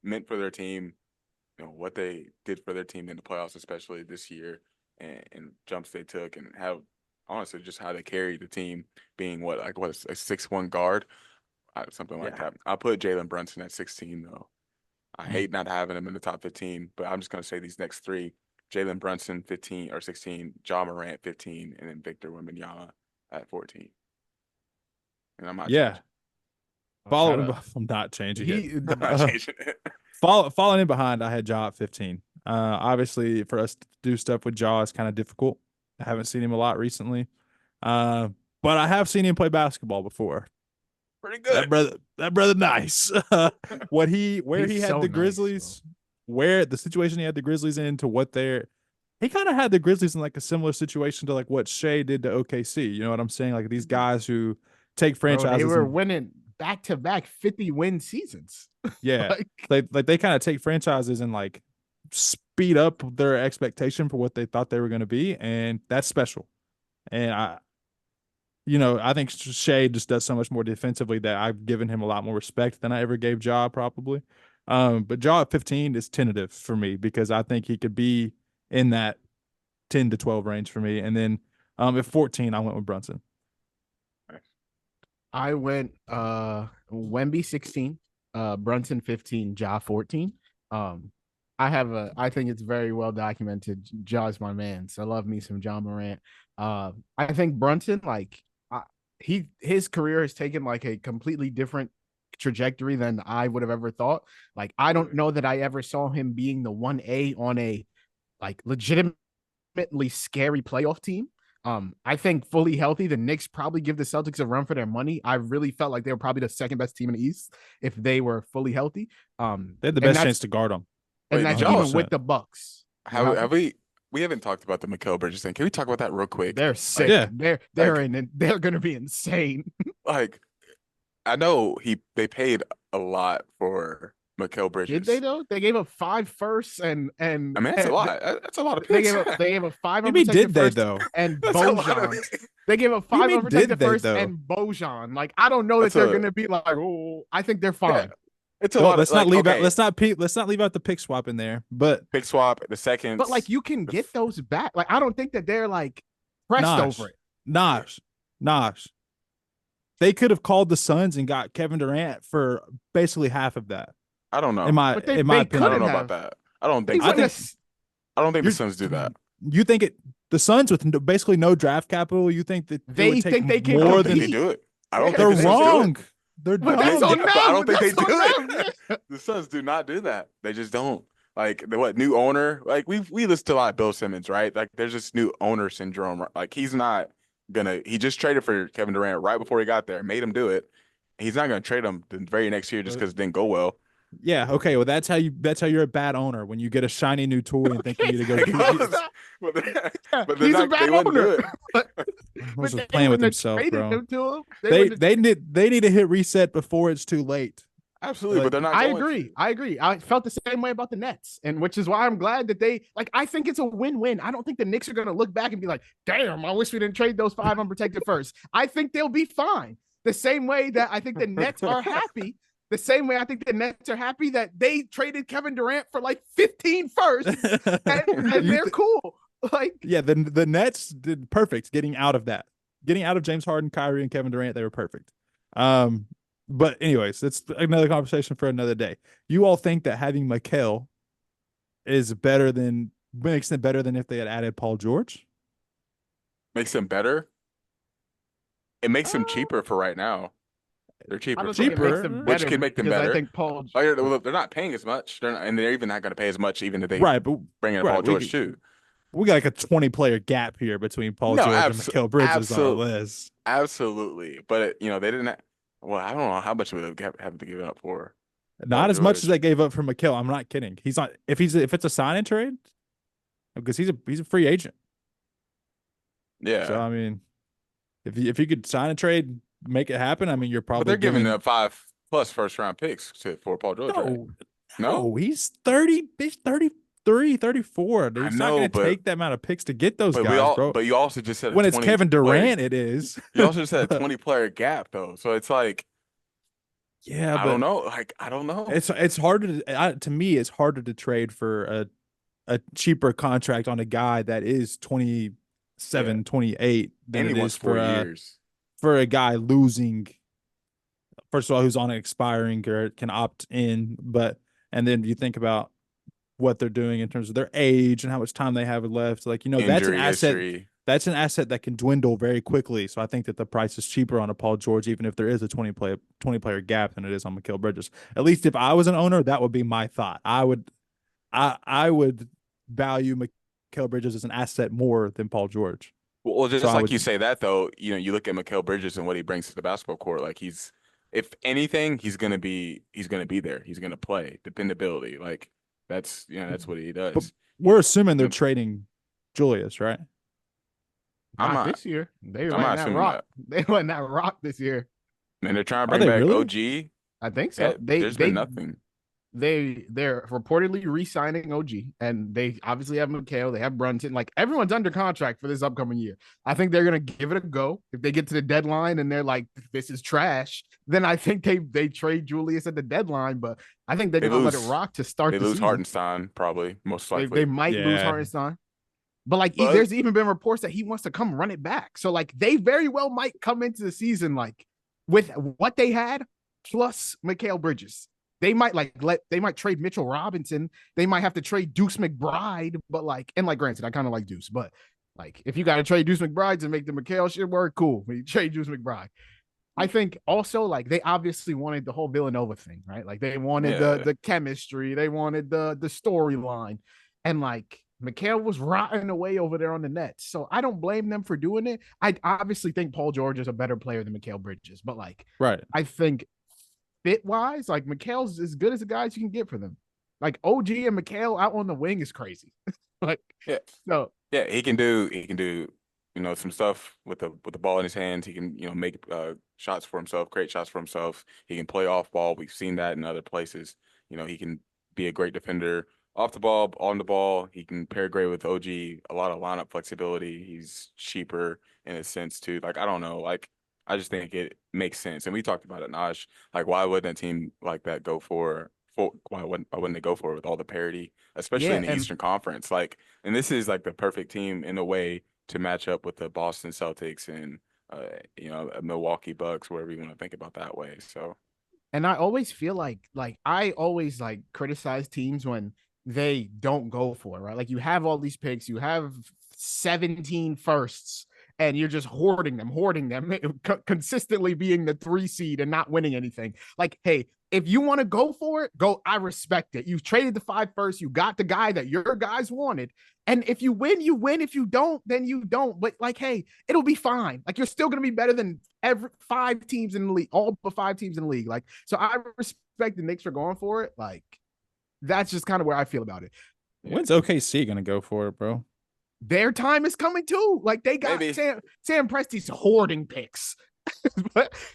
meant for their team, what they did for their team in the playoffs, especially this year, and jumps they took, and how honestly just how they carried the team, being a 6'1" guard, something like that. I'll put Jalen Brunson at 16 though. I hate not having him in the top 15, but I'm just going to say these next three: Jalen Brunson 15 or 16, Ja Morant 15, and then Victor Wembanyama at 14. And I'm not changing. I'm not changing it. I'm not changing it. Falling in behind, I had Ja at 15. Obviously, for us to do stuff with Ja is kind of difficult. I haven't seen him a lot recently, but I have seen him play basketball before. Pretty good. That brother, nice. Where He's he had so the nice, Grizzlies, where the situation he had the Grizzlies in to what he kind of had the Grizzlies in like a similar situation to like what Shea did to OKC. You know what I'm saying? Like these guys who take franchises. Bro, they were winning back-to-back 50-win seasons. Yeah, they kind of take franchises and like speed up their expectation for what they thought they were going to be, and that's special. And I think Shea just does so much more defensively that I've given him a lot more respect than I ever gave Ja, probably. But Ja at 15 is tentative for me because I think he could be in that 10 to 12 range for me. And then at 14, I went with Brunson. I went Wemby 16, Brunson 15, Ja 14. I think it's very well documented. Ja's my man, so I love me some Ja Morant. I think Brunson, his career has taken like a completely different trajectory than I would have ever thought. Like, I don't know that I ever saw him being the 1A on a like legitimately scary playoff team. I think fully healthy, the Knicks probably give the Celtics a run for their money. I really felt like they were probably the second best team in the East if they were fully healthy. They had the best chance to guard them. And that's even with the Bucks. Have we haven't talked about the Mikal Bridges thing. Can we talk about that real quick? They're sick. Yeah. They're gonna be insane. Like, I know they paid a lot for Mikal Bridges. Did they though? They gave up 5 firsts and I mean that's a lot. That's a lot of they picks. gave up 5 Maybe did they first though? And Bojan. They gave up 5 unprotected first and Bojan. Like, I don't know that they're gonna be like, oh, I think they're fine. Yeah. It's a lot. Let's not leave out the pick swap in there. But pick swap the second. But like, you can get those back. Like, I don't think that they're like pressed over it. Nosh. They could have called the Suns and got Kevin Durant for basically half of that. I don't know. In my opinion, I don't know about that. I don't think the Suns do that. You think the Suns with basically no draft capital? You think that they think they can more than they do it? I don't. They're think wrong. They're dumb. I don't think they do it. The Suns do not do that. They just don't. Like, new owner? Like, we listen to a lot of Bill Simmons, right? Like, there's this new owner syndrome. Like, he's not gonna. He just traded for Kevin Durant right before he got there, made him do it. He's not gonna trade him the very next year just because it didn't go well. Yeah. Okay. Well, that's how you're a bad owner when you get a shiny new toy and think you need to go. But he's a bad owner. Was playing with himself, bro. They need to hit reset before it's too late. Absolutely, but they're not. I agree. I felt the same way about the Nets, and which is why I'm glad that they I think it's a win-win. I don't think the Knicks are going to look back and be like, "Damn, I wish we didn't trade those 5 unprotected first." I think they'll be fine. The same way that I think the Nets are happy. The same way I think the Nets are happy that they traded Kevin Durant for like 15 firsts, and they're cool. The Nets did perfect getting out of that. Getting out of James Harden, Kyrie, and Kevin Durant, they were perfect. But anyways, that's another conversation for another day. You all think that having Mikal makes them better than if they had added Paul George? Makes them better? It makes them cheaper for right now. They're cheaper, which can make them better. I think Paul. They're not paying as much, and they're even not going to pay as much, even if they bring in Paul George too. We got like a 20-player gap here between Paul George and Mikal Bridges on the list. Absolutely, but they didn't. Well, I don't know how much would they have to give up for. Not as much as they gave up for Mikal. I'm not kidding. He's not. If it's a sign and trade, because he's a free agent. Yeah. So I mean, If you could sign a trade, make it happen. I mean, you're But probably they're giving giving up 5+ first-round picks for Paul George, right? no, No, no. He's 30, he's 33, 34. I He's not know, going to take that amount of picks to get those but we guys, all bro. but you also just said a When it's 20 Kevin player. Durant, it is. You also just said a But 20-player gap though, so it's like yeah, I don't but know. Like I don't know. it's harder to me. It's harder to trade for a cheaper contract on a guy that is Yeah, 27, 28 than and he it wants is 4 years. for a guy losing. First of all, who's on an expiring or can opt in, but and then you think about what they're doing in terms of their age and how much time they have left. Like, that's an Injury asset. history. That's an asset that can dwindle very quickly. So I think that the price is cheaper on a Paul George, even if there is a 20 player gap than it is on Mikal Bridges. At least if I was an owner, that would be my thought. I would value Mikal Bridges as an asset more than Paul George. Well, So just I like would, you say that though, you look at Mikal Bridges and what he brings to the basketball court. Like if anything, he's gonna be there. He's gonna play. Dependability. Like that's what he but does. we're assuming they're You know, trading Julius, right? I'm Not not. this year. They I'm letting not that assuming rock. that. They letting that rock this year. And they're trying to Are bring they back really? OG. I think so. That there's been nothing. They're reportedly re-signing OG, and they obviously have Mikal, they have Brunson. Like everyone's under contract for this upcoming year. I think they're gonna give it a go. If they get to the deadline and they're like, "This is trash," then I think they trade Julius at the deadline. But I think they're They gonna let it lose. rock to start They the lose season. Hartenstein probably most They likely. might lose Yeah. Hartenstein, but like But there's even been reports that he wants to come run it back. So like they very well might come into the season like with what they had plus Mikal Bridges. They might they might trade Mitchell Robinson. They might have to trade Deuce McBride, but like granted, I kind of like Deuce, but like if you got to trade Deuce McBride to make the Mikal shit work, cool. When you trade Deuce McBride. I think also like they obviously wanted the whole Villanova thing, right? Like they wanted yeah, the chemistry, they wanted the storyline, and like Mikal was rotting away over there on the Nets. So I don't blame them for doing it. I obviously think Paul George is a better player than Mikal Bridges, but like Right. I think fit wise, like Mikal's as good as the guys you can get for them. Like OG and Mikal out on the wing is crazy. Like yeah, so yeah. He can do some stuff with the ball in his hands. He can make shots for himself, create shots for himself. He can play off ball. We've seen that in other places. He can be a great defender off the ball, on the ball. He can pair great with OG. A lot of lineup flexibility. He's cheaper in a sense too. Like I don't know. Like I just think it makes sense. And we talked about it, Naj. Like why wouldn't a team like that go for? Why wouldn't they go for it with all the parity, especially yeah, in the and Eastern Conference? Like, and this is like the perfect team in a way to match up with the Boston Celtics and Milwaukee Bucks, wherever you want to think about that way. So I always feel like I always like criticize teams when they don't go for it, right? Like you have all these picks, you have 17 firsts, and you're just hoarding them, consistently being the 3 seed and not winning anything. Like, hey, if you want to go for it, go. I respect it. You've traded the 5 first, you got the guy that your guys wanted. And if you win, you win. If you don't, then you don't. But like, hey, it'll be fine. Like you're still gonna be better than every 5 teams in the league, all but 5 teams in the league. Like, so I respect the Knicks for going for it. Like, that's just kind of where I feel about it. yeah, When's OKC gonna go for it, bro? Their time is coming too. Like they got maybe. Sam Presti's hoarding picks.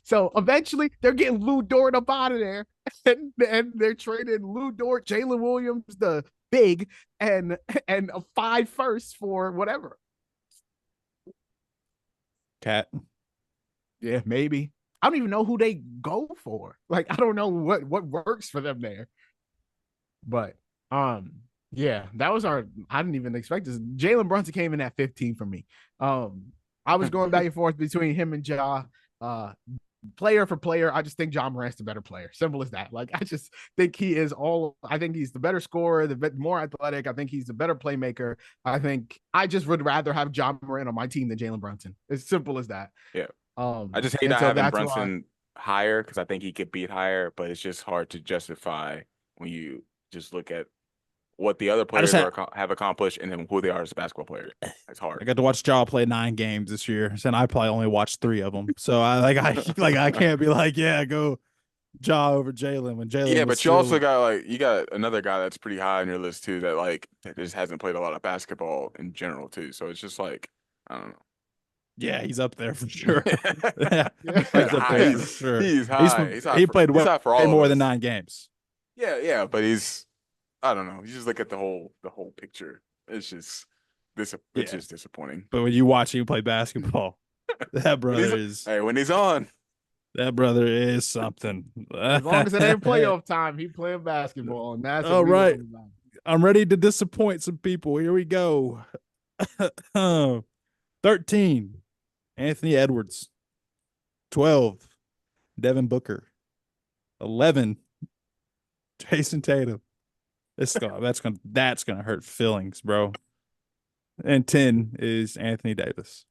So eventually they're getting Lou Dort up out of there, and they're trading Lou Dort, Jalen Williams, the big, and a 5 first for whatever. Cat. Yeah, maybe. I don't even know who they go for. Like I don't know what works for them there. But yeah, that was our. I didn't even expect this. Jalen Brunson came in at 15 for me. I was going back and forth between him and Ja. Player for player, I just think Ja Morant's the better player. Simple as that. Like I just think he is all. I think he's the better scorer, the more athletic. I think he's the better playmaker. I think I just would rather have Ja Morant on my team than Jalen Brunson. As simple as that. Yeah. I just hate And not so having that's Brunson higher because I think he could beat higher, but it's just hard to justify when you just look at what the other players have accomplished and then who they are as a basketball player. It's I hard. got to watch Ja play 9 games this year, and I probably only watched 3 of them. So I can't be like, yeah, go Ja over Jalen when Jalen Yeah, was but you still. also got you got another guy that's pretty high on your list too that just hasn't played a lot of basketball in general too. So it's just like I don't know. Yeah, he's up there for sure. Yeah. He's up there for sure. He's high. He played he's high for all way of more us. than 9 games. Yeah, but I don't know. You just look at the whole picture. It's just disappointing. But when you watch him play basketball, that brother is when he's on. That brother is something. As long as it ain't playoff time, he playing basketball, and that's all right. I'm ready to disappoint some people. Here we go. 13, Anthony Edwards. 12, Devin Booker. 11, Jayson Tatum. That's gonna hurt feelings, bro. And 10 is Anthony Davis.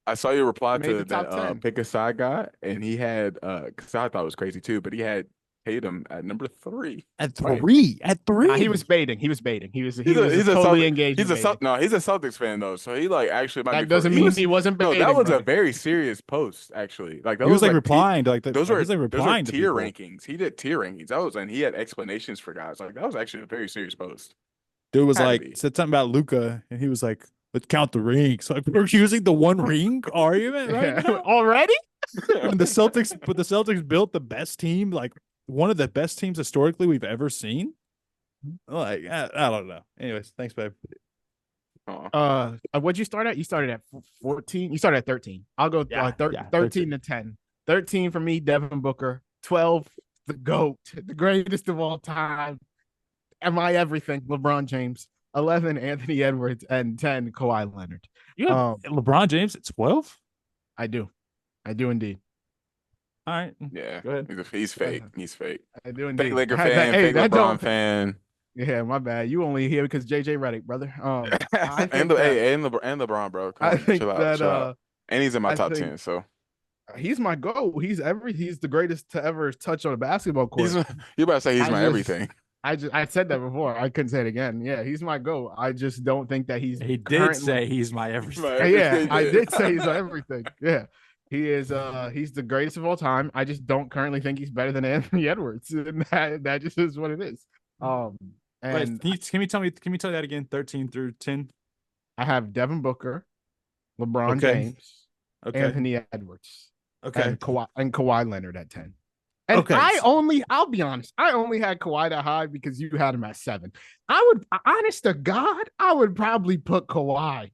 I saw your reply Made to the top 10. that pick a side guy, and he had because I thought it was crazy too, but he had Tatum at number 3. At 3? At 3? Nah, he was baiting. He was totally engaged. He's a Celtics fan though, so he like actually might that be doesn't mean he wasn't baiting. No, that was bro. a very serious post actually. Like that he was like like replying to like those were tier rankings. He did tier rankings. And he had explanations for guys. Like that was actually a very serious post. Dude was like said something about Luka, and he was like, "Let's count the rings." Like we're using the one ring argument right now already. But the Celtics built the best team, like one of the best teams historically we've ever seen. Like I don't know. Anyways, thanks, babe. What'd you start at? You started at 14. You started at 13. I'll go 13 to 10. 13 for me, Devin Booker. 12, the GOAT, the greatest of all time. Am I everything? LeBron James. 11, Anthony Edwards, and 10, Kawhi Leonard. You have LeBron James at 12? I do indeed. All right. Yeah. Go ahead. He's fake. He's fake. I do indeed. Fake Laker fan, fake LeBron fan. Yeah, my bad. You only here because JJ Redick, brother. And LeBron, bro. Come on, chill out. And he's in my top 10, so he's my GOAT. He's the greatest to ever touch on a basketball court. You about to say he's my everything. I said that before. I couldn't say it again. Yeah, he's my GOAT. I just don't think that he's. He did say he's my everything. Yeah, I did say he's my everything. Yeah, he is. He's the greatest of all time. I just don't currently think he's better than Anthony Edwards. And that just is what it is. And wait, can you tell me that again? 13 through 10. I have Devin Booker, LeBron James, Anthony Edwards, and Kawhi Leonard at 10. And I'll be honest, I only had Kawhi that high because you had him at 7. Honest to God, I would probably put Kawhi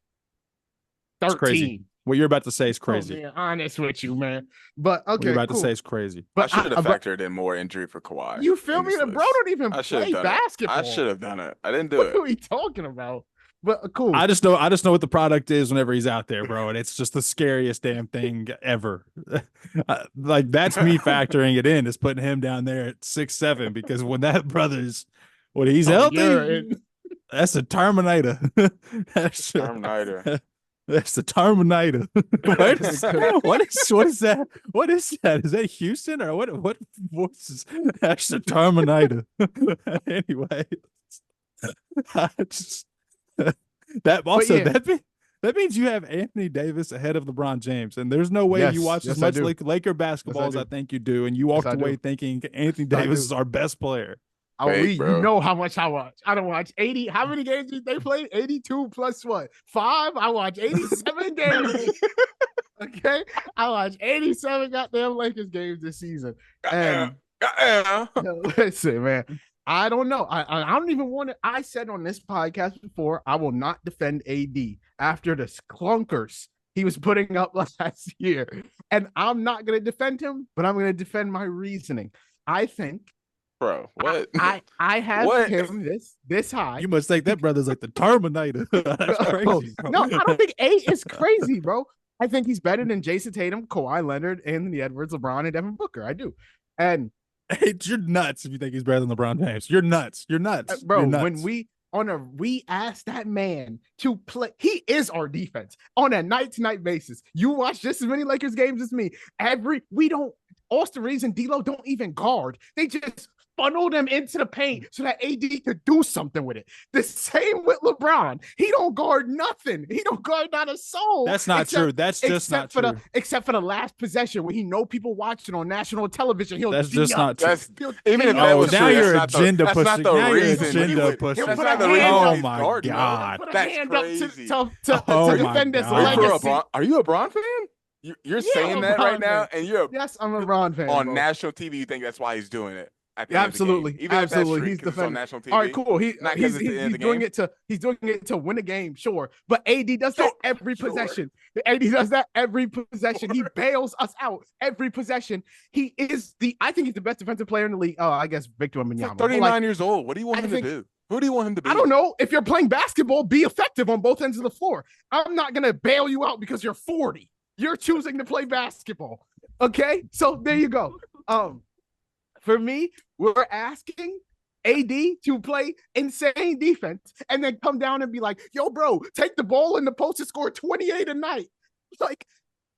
13. Crazy. What you're about to say is crazy. Being honest with you, man. But okay, what you're about to say is crazy. But I should have factored in more injury for Kawhi. You feel me? The bro don't even play basketball. I should have done it. I didn't do it. What are we talking about? But cool. I just know what the product is whenever he's out there, bro, and it's just the scariest damn thing ever. Like that's me factoring it in, is putting him down there at 6'7", because when he's healthy, that's a Terminator. That's Terminator. That's the Terminator. What is that? What is that? Is that Houston or what voice is that's the Terminator? Anyway, that means you have Anthony Davis ahead of LeBron James, and there's no way you watch as much Laker basketball as I think you do, and you walked away thinking Anthony Davis is our best player. You know how much I watch. I don't watch 80. How many games did they play? 82 plus what? 5? I watch 87 games. Okay? I watch 87 goddamn Lakers games this season. And listen, man. I don't know. I don't even want to. I said on this podcast before, I will not defend AD after the clunkers he was putting up last year. And I'm not going to defend him, but I'm going to defend my reasoning. I think, bro, what? I have him this high. You must think that brother's like the Terminator. That's crazy. Bro. No, I don't think 8 is crazy, bro. I think he's better than Jayson Tatum, Kawhi Leonard, Anthony Edwards, LeBron, and Devin Booker. I do. And you're nuts if you think he's better than LeBron James. You're nuts. You're nuts, bro. You're nuts. When we asked that man to play, he is our defense on a night-to-night basis. You watch just as many Lakers games as me. Austin Reeves and D'Lo don't even guard. They just funnel them into the paint so that AD could do something with it. The same with LeBron. He don't guard nothing. He don't guard not a soul. That's not true. That's just not true. Except for the last possession when he know people watching on national television. That's just not true. Even if that was now true, you're agenda pushing. That's not the reason. Agenda pushing. That's not the reason. Oh my god, that's crazy. To defend this legacy. Are you a Bron fan? You're saying that right now, and yes, I'm a Bron fan. On national TV, you think that's why he's doing it? Absolutely, Even absolutely. He's defending on national TV. All right, cool. He's doing it to win a game, sure. But AD does that every possession. AD does that every possession. He bails us out every possession. I think he's the best defensive player in the league. Oh, I guess Victor Wembanyama. 39 years old. What do you want him to do? Who do you want him to be? I don't know. If you're playing basketball, be effective on both ends of the floor. I'm not gonna bail you out because you're 40. You're choosing to play basketball. Okay, so there you go. For me, we're asking AD to play insane defense and then come down and be like, yo, bro, take the ball in the post and score 28 a night. Like,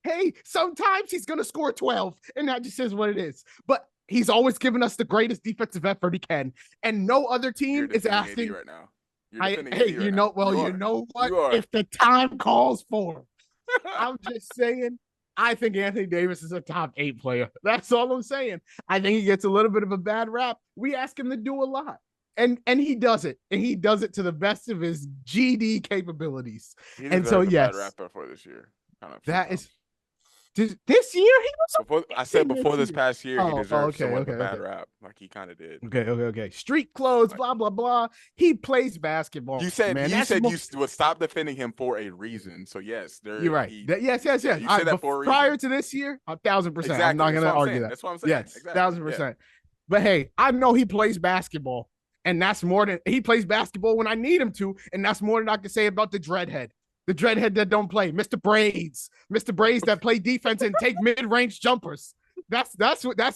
hey, sometimes he's going to score 12, and that just is what it is. But he's always given us the greatest defensive effort he can, and no other team is asking. Right now. You know what? If the time calls for, I'm just saying. I think Anthony Davis is a top 8 player. That's all I'm saying. I think he gets a little bit of a bad rap. We ask him to do a lot. And he does it. And he does it to the best of his GD capabilities. And so, yes. Bad rapper for this year. That is this year he was before this past year, he deserves somewhat of a bad rap. Like he kind of did. Okay. Street clothes, blah, blah, blah. He plays basketball. You said you would stop defending him for a reason. So yes, you're right. Yes. You said that for a reason. Prior to this year, 1,000%. Exactly. I'm not gonna argue that. That's what I'm saying. Yes, exactly. 1,000%. But hey, I know he plays basketball, and that's more than he plays basketball when I need him to, and that's more than I can say about the dreadhead. The dreadhead that don't play, Mr. Braids that play defense and take mid-range jumpers. That's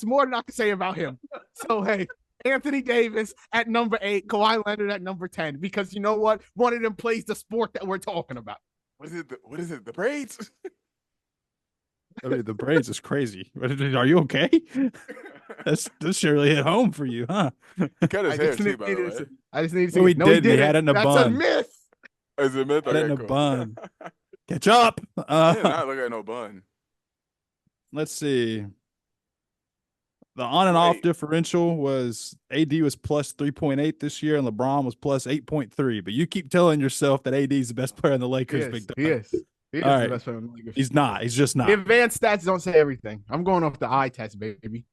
more than I can say about him. So hey, Anthony Davis at number 8, Kawhi Leonard at number 10, because you know what? One of them plays the sport that we're talking about. What is it? The braids? I mean, the braids is crazy. Are you okay? This surely hit home for you, huh? He cut his hair too, by the way. I just need to see. No, he didn't. He had it in a bun. That's a myth. Is it a myth? In a bun. Catch up. Not look at no bun. Let's see. The on and off differential was AD was plus 3.8 this year, and LeBron was plus 8.3. But you keep telling yourself that AD is the best player in the Lakers. He is the best player in the Lakers. He's not. He's just not. The advanced stats don't say everything. I'm going off the eye test, baby.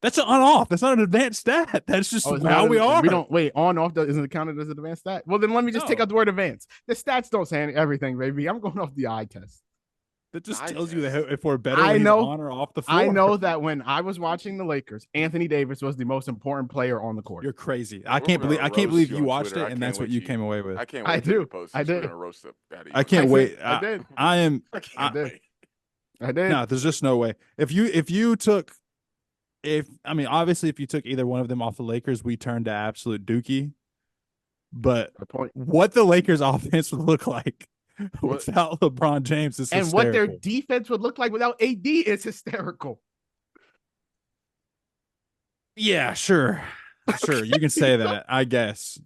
That's an on-off. That's not an advanced stat. That's just how we are. We don't wait. On-off isn't counted as an advanced stat. Well, then let me just take out the word advanced. The stats don't say everything, baby. I'm going off the eye test. That just tells you that if we're better, on or off the floor. I know that when I was watching the Lakers, Anthony Davis was the most important player on the court. You're crazy. I can't believe you watched it and that's what you came away with. I can't wait. I did. I can't wait. I did. I did. No, there's just no way. If you took either one of them off the Lakers, we turned to absolute dookie. But what the Lakers offense would look like without LeBron James is hysterical. And what their defense would look like without AD is hysterical. Yeah, sure. Sure, you can say that. I guess.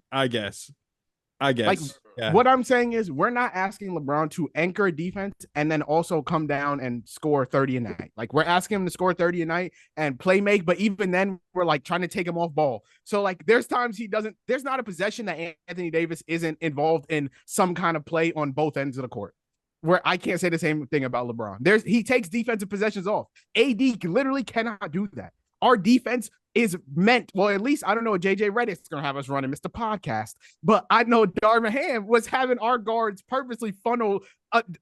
Like, yeah. What I'm saying is we're not asking LeBron to anchor a defense and then also come down and score 30 a night. Like, we're asking him to score 30 a night and play make, but even then we're like trying to take him off ball. So like there's times there's not a possession that Anthony Davis isn't involved in some kind of play on both ends of the court. Where I can't say the same thing about LeBron. He takes defensive possessions off. AD literally cannot do that. Our defense is meant, well, at least I don't know what JJ Redick's going to have us running, Mr. Podcast, but I know Darvin Ham was having our guards purposely funnel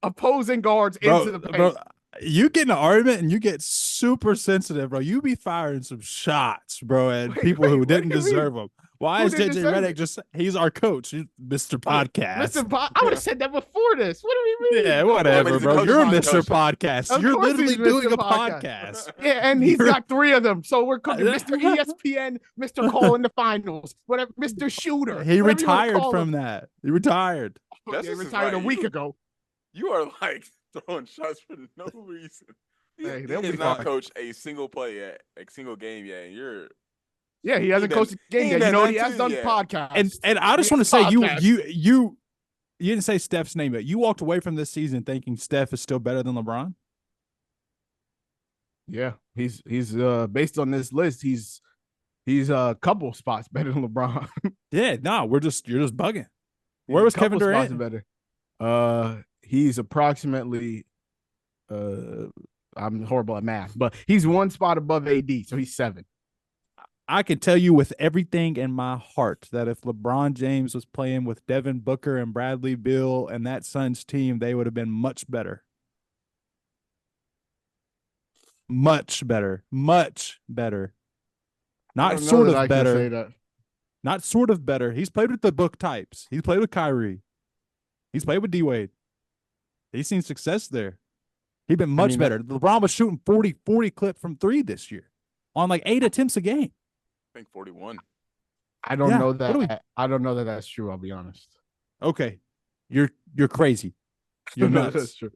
opposing guards into the paint. Bro, you get in an argument and you get super sensitive, bro. You be firing some shots, bro, at people who didn't deserve them. Why is JJ Redick he's our coach, Mr. Podcast. I would have said that before this. What do we mean? Yeah, whatever, bro. You're Mr. Podcast. You're literally doing a podcast. Yeah, and he's got 3 of them. So we're cooking Mr. ESPN, Mr. Call in the finals, whatever, Mr. Shooter. He retired from that. He retired. He retired a week ago. You are like throwing shots for no reason. He has not coached a single play yet, a single game yet, and you're Yeah, he hasn't coached a game yet. You know what? He has done podcasts. And I just want to say you didn't say Steph's name, but you walked away from this season thinking Steph is still better than LeBron. Yeah, he's based on this list, he's a couple spots better than LeBron. Yeah, no, you're just bugging. Where was Kevin Durant? Better. He's approximately I'm horrible at math, but he's one spot above AD, so he's 7. I can tell you with everything in my heart that if LeBron James was playing with Devin Booker and Bradley Beal and that Suns team, they would have been much better. Much better. Much better. Not sort of better. Not sort of better. He's played with the book types. He's played with Kyrie. He's played with D-Wade. He's seen success there. He's been much better. LeBron was shooting 40 clip from 3 this year on like 8 attempts a game. I think 41. I don't know that. I don't know that that's true. I'll be honest. Okay, you're crazy. You're nuts. That's true.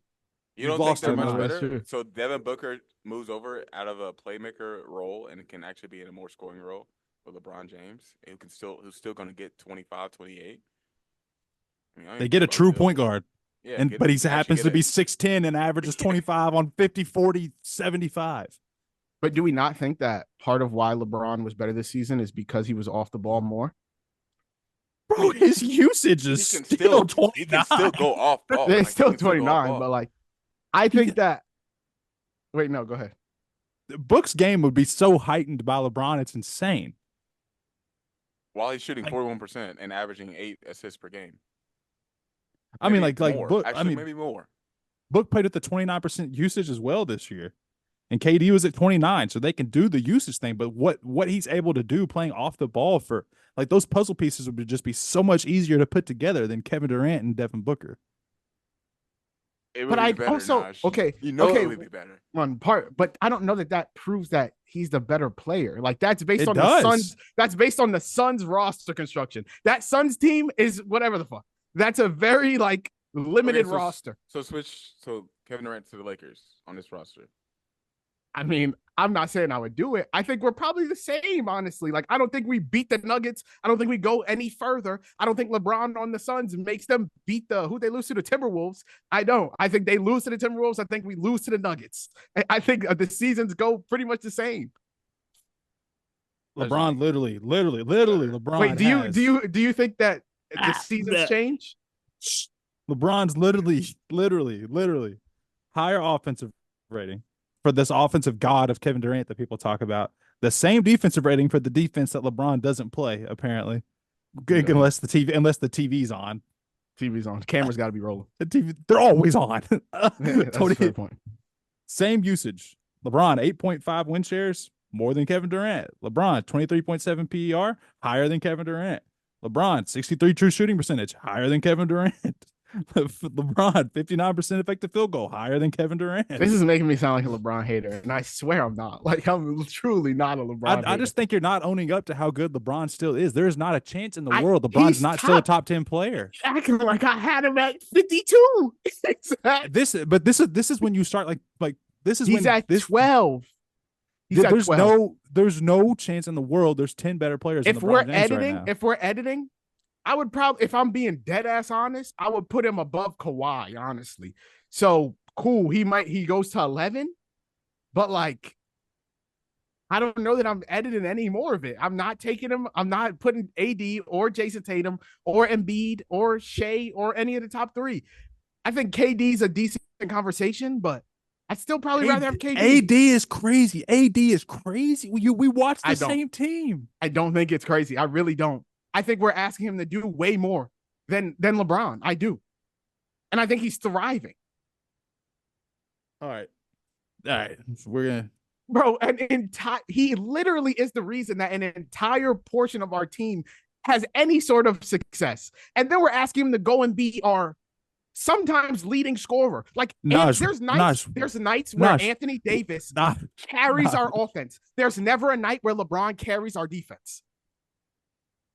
You don't think they're much better? So Devin Booker moves over out of a playmaker role and can actually be in a more scoring role with LeBron James. Who's still going to get 25, 28. They get a true point guard. Yeah, but he happens to be 6'10" and averages 25 on 50, 40, 75. But do we not think that part of why LeBron was better this season is because he was off the ball more? Bro, his usage is still 29. He can still go off ball. It's still 29, but like, I think that. Wait, no, go ahead. Book's game would be so heightened by LeBron, it's insane. While he's shooting 41% and averaging 8 assists per game. I mean, like Book. Actually, maybe more. Book played at the 29% usage as well this year, and KD was at 29. So they can do the usage thing. But what he's able to do playing off the ball for like those puzzle pieces would just be so much easier to put together than Kevin Durant and Devin Booker. It would be better, Naj. Okay, it would be better. One part, but I don't know that proves that he's the better player. Like that's based on the Suns. That's based on the Suns roster construction. That Suns team is whatever the fuck. That's a very like limited roster. So Kevin Durant to the Lakers on this roster. I mean, I'm not saying I would do it. I think we're probably the same, honestly. Like, I don't think we beat the Nuggets. I don't think we go any further. I don't think LeBron on the Suns makes them beat who they lose to, the Timberwolves. I don't. I think they lose to the Timberwolves. I think we lose to the Nuggets. I think the seasons go pretty much the same. LeBron literally LeBron. Wait, do you think that the seasons change? LeBron's literally higher offensive rating for this offensive god of Kevin Durant that people talk about. The same defensive rating for the defense that LeBron doesn't play, apparently. Unless the TV's on. TV's on. Camera's got to be rolling. They're always on. That's a fair point. Same usage. LeBron 8.5 win shares, more than Kevin Durant. LeBron 23.7 PER, higher than Kevin Durant. LeBron 63 true shooting percentage, higher than Kevin Durant. LeBron 59% effective field goal, higher than Kevin Durant. This is making me sound like a LeBron hater, and I swear I'm not. Like, I'm truly not a LeBron hater. I just think you're not owning up to how good LeBron still is. There is not a chance in the world LeBron's not still a top 10 player. Acting like I had him at 52. This is when you start like this is he's when at 12. There's no chance in the world there's 10 better players. If we're editing, I would probably, if I'm being dead ass honest, I would put him above Kawhi, honestly. So cool, he goes to 11, but like, I don't know that I'm editing any more of it. I'm not taking him. I'm not putting AD or Jayson Tatum or Embiid or Shea or any of the top 3. I think KD's a decent conversation, but I'd still probably rather have KD. AD is crazy. We watched the same team. I don't think it's crazy. I really don't. I think we're asking him to do way more than LeBron. I do. And I think he's thriving. All right. We're going to. Bro, he literally is the reason that an entire portion of our team has any sort of success. And then we're asking him to go and be our sometimes leading scorer. Like, there's nights where Anthony Davis carries our offense. There's never a night where LeBron carries our defense.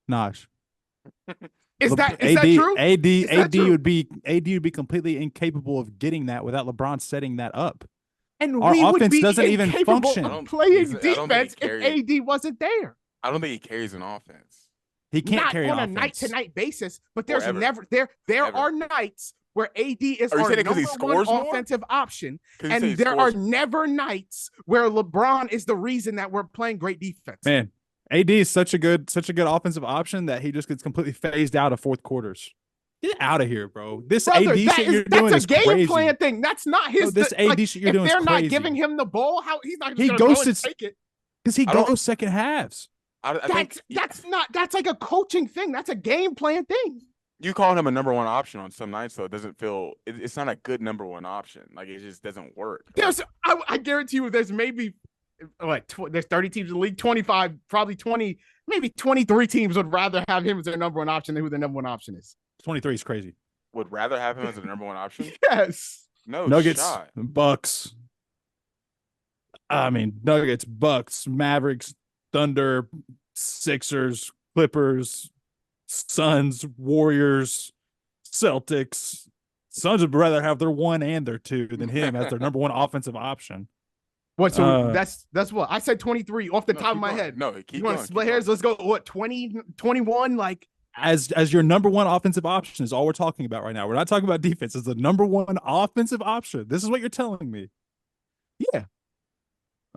Naj. Is that true? AD would be completely incapable of getting that without LeBron setting that up. And our offense doesn't even function. Playing defense if AD wasn't there. I don't think he carries an offense. He can't Not carry on an a offense. night-to-night basis, but Or there's ever. never there Ever. are nights where AD is Are you our saying it 'cause number he scores one more? offensive option, 'Cause you say he and there are scores- never nights where LeBron is the reason that we're playing great defense. Man, AD is such a good offensive option that he just gets completely phased out of fourth quarters. Get out of here, bro. This Brother, AD shit you're doing that's is a game crazy. plan thing. That's not his. No, this AD shit you're doing if is they're crazy. not giving him the ball, how he's not He going to go and ghosted take it. because he I don't- goes second halves. I think That's like a coaching thing. That's a game plan thing. you calling him a number one option on some nights though doesn't feel. It's not a good number one option. Like it just doesn't work. I guarantee you, there's maybe there's 30 teams in the league, 25, probably 20, maybe 23 teams would rather have him as their number one option than who their number one option is. 23 is crazy. Would rather have him as the number one option. Yes. No Nuggets, shot. Bucks. I mean, Nuggets, Bucks, Mavericks, Thunder, Sixers, Clippers, Suns, Warriors, Celtics. Suns would rather have their 1 and their 2 than him as their number one offensive option. What? So that's what I said. 23 off the top of my going. head. No, keep you going. want to split hairs? Let's go. What? 20, 21? Like as your number one offensive option is all we're talking about right now. We're not talking about defense. It's the number one offensive option. This is what you're telling me. Yeah.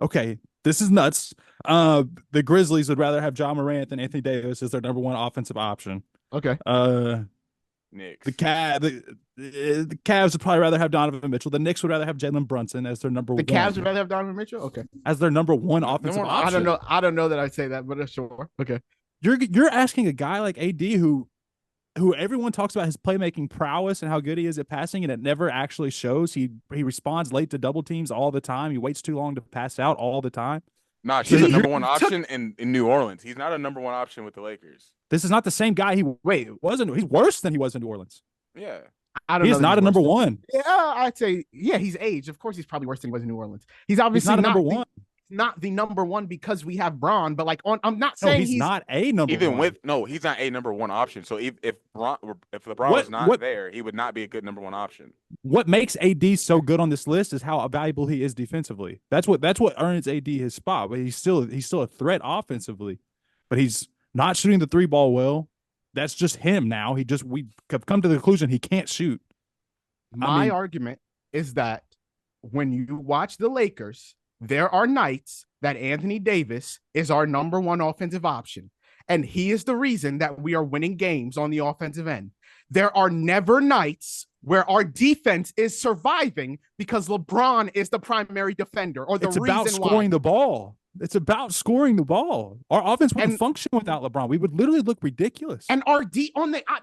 Okay. This is nuts. The Grizzlies would rather have John Morant than Anthony Davis as their number one offensive option. Okay. Knicks. The Cavs would probably rather have Donovan Mitchell. The Knicks would rather have Jalen Brunson as their number one. The Cavs would rather have Donovan Mitchell. Okay. As their number one offensive option. I don't know that I'd say that, but sure. Okay. You're asking a guy like AD who everyone talks about his playmaking prowess and how good he is at passing, and it never actually shows. He responds late to double teams all the time. He waits too long to pass out all the time. Nah, he's a number one option in New Orleans. He's not a number one option with the Lakers. This is not the same guy he wasn't. He's worse than he was in New Orleans. Yeah. He's not a number one. Yeah, I'd say, he's aged. Of course, he's probably worse than he was in New Orleans. He's obviously not a number one. Not the number one because we have Braun, but I'm not saying he's not a number one. He's not a number one option. So if LeBron was not there, he would not be a good number one option. What makes AD so good on this list is how valuable he is defensively. That's what earns AD his spot. But he's still a threat offensively, but he's not shooting the 3 ball well. That's just him now. We have come to the conclusion he can't shoot. My argument is that when you watch the Lakers, there are nights that Anthony Davis is our number one offensive option, and he is the reason that we are winning games on the offensive end. There are never nights where our defense is surviving because LeBron is the primary defender or the reason why. It's about scoring the ball. It's about scoring the ball. Our offense wouldn't function without LeBron. We would literally look ridiculous. And our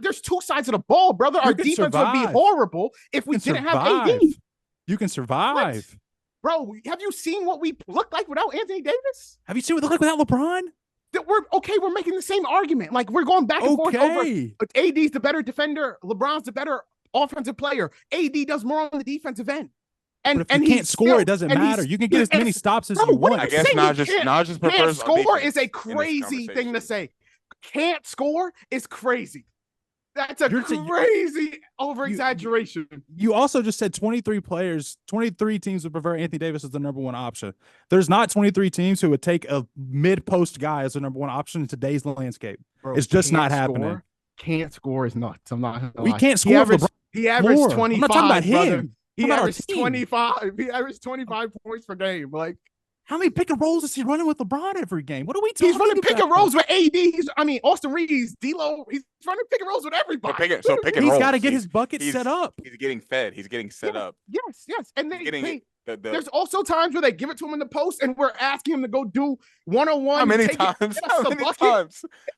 there's 2 sides of the ball, brother. Our defense would be horrible if we didn't have AD. You can survive. What? Bro, have you seen what we look like without Anthony Davis? Have you seen what we look like without LeBron? We're making the same argument. Like we're going back and forth over AD's the better defender, LeBron's the better offensive player. AD does more on the defensive end. And if you can't score, it doesn't matter. You can get as many stops as you want. I guess Najee prefers score is a crazy thing to say. Can't score is crazy. That's a crazy over-exaggeration. You also just said 23 teams would prefer Anthony Davis as the number one option. There's not 23 teams who would take a mid-post guy as the number one option in today's landscape. Bro, it's just not happening. Can't score is nuts. I'm not. We can't score. He averaged 25. I'm not talking about him. Brother. He averaged 25. He averaged 25 points per game. Like, how many pick and rolls is he running with LeBron every game? What are we talking about? He's running pick and rolls with AD. Austin Reeves, D'Lo. He's running pick and rolls with everybody. So pick and rolls. He's got to get his bucket set up. He's getting fed. He's getting set up. Yes. And there's also times where they give it to him in the post, and we're asking him to go do 1-on-1. How many times?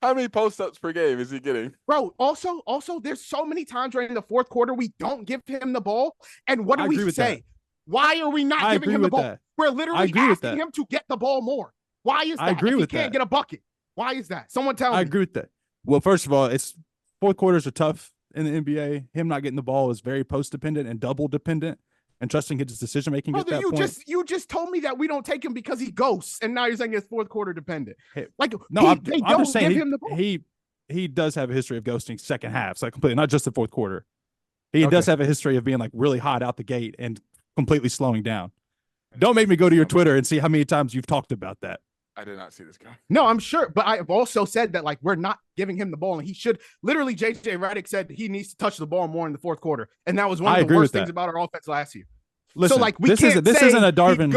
How many post ups per game is he getting? Bro, also, there's so many times right in the fourth quarter we don't give him the ball, and what do we say? Why are we not giving him the ball? We're literally asking him to get the ball more. Why is that? I agree with that. He can't get a bucket. Why is that? Someone tell me. I agree with that. Well, first of all, it's fourth quarters are tough in the NBA. Him not getting the ball is very post dependent and double dependent, and trusting his decision making at that point. You just told me that we don't take him because he ghosts, and now you're saying it's fourth quarter dependent. I'm just saying him the ball. He does have a history of ghosting second halves, like completely, not just the fourth quarter. He does have a history of being like really hot out the gate and completely slowing down. Don't make me go to your Twitter and see how many times you've talked about that. I did not see this guy. No, I'm sure, but I've also said that like we're not giving him the ball, and he should. Literally, JJ Redick said he needs to touch the ball more in the fourth quarter, and that was one of the worst things about our offense last year. Listen, so like this isn't a Darvin.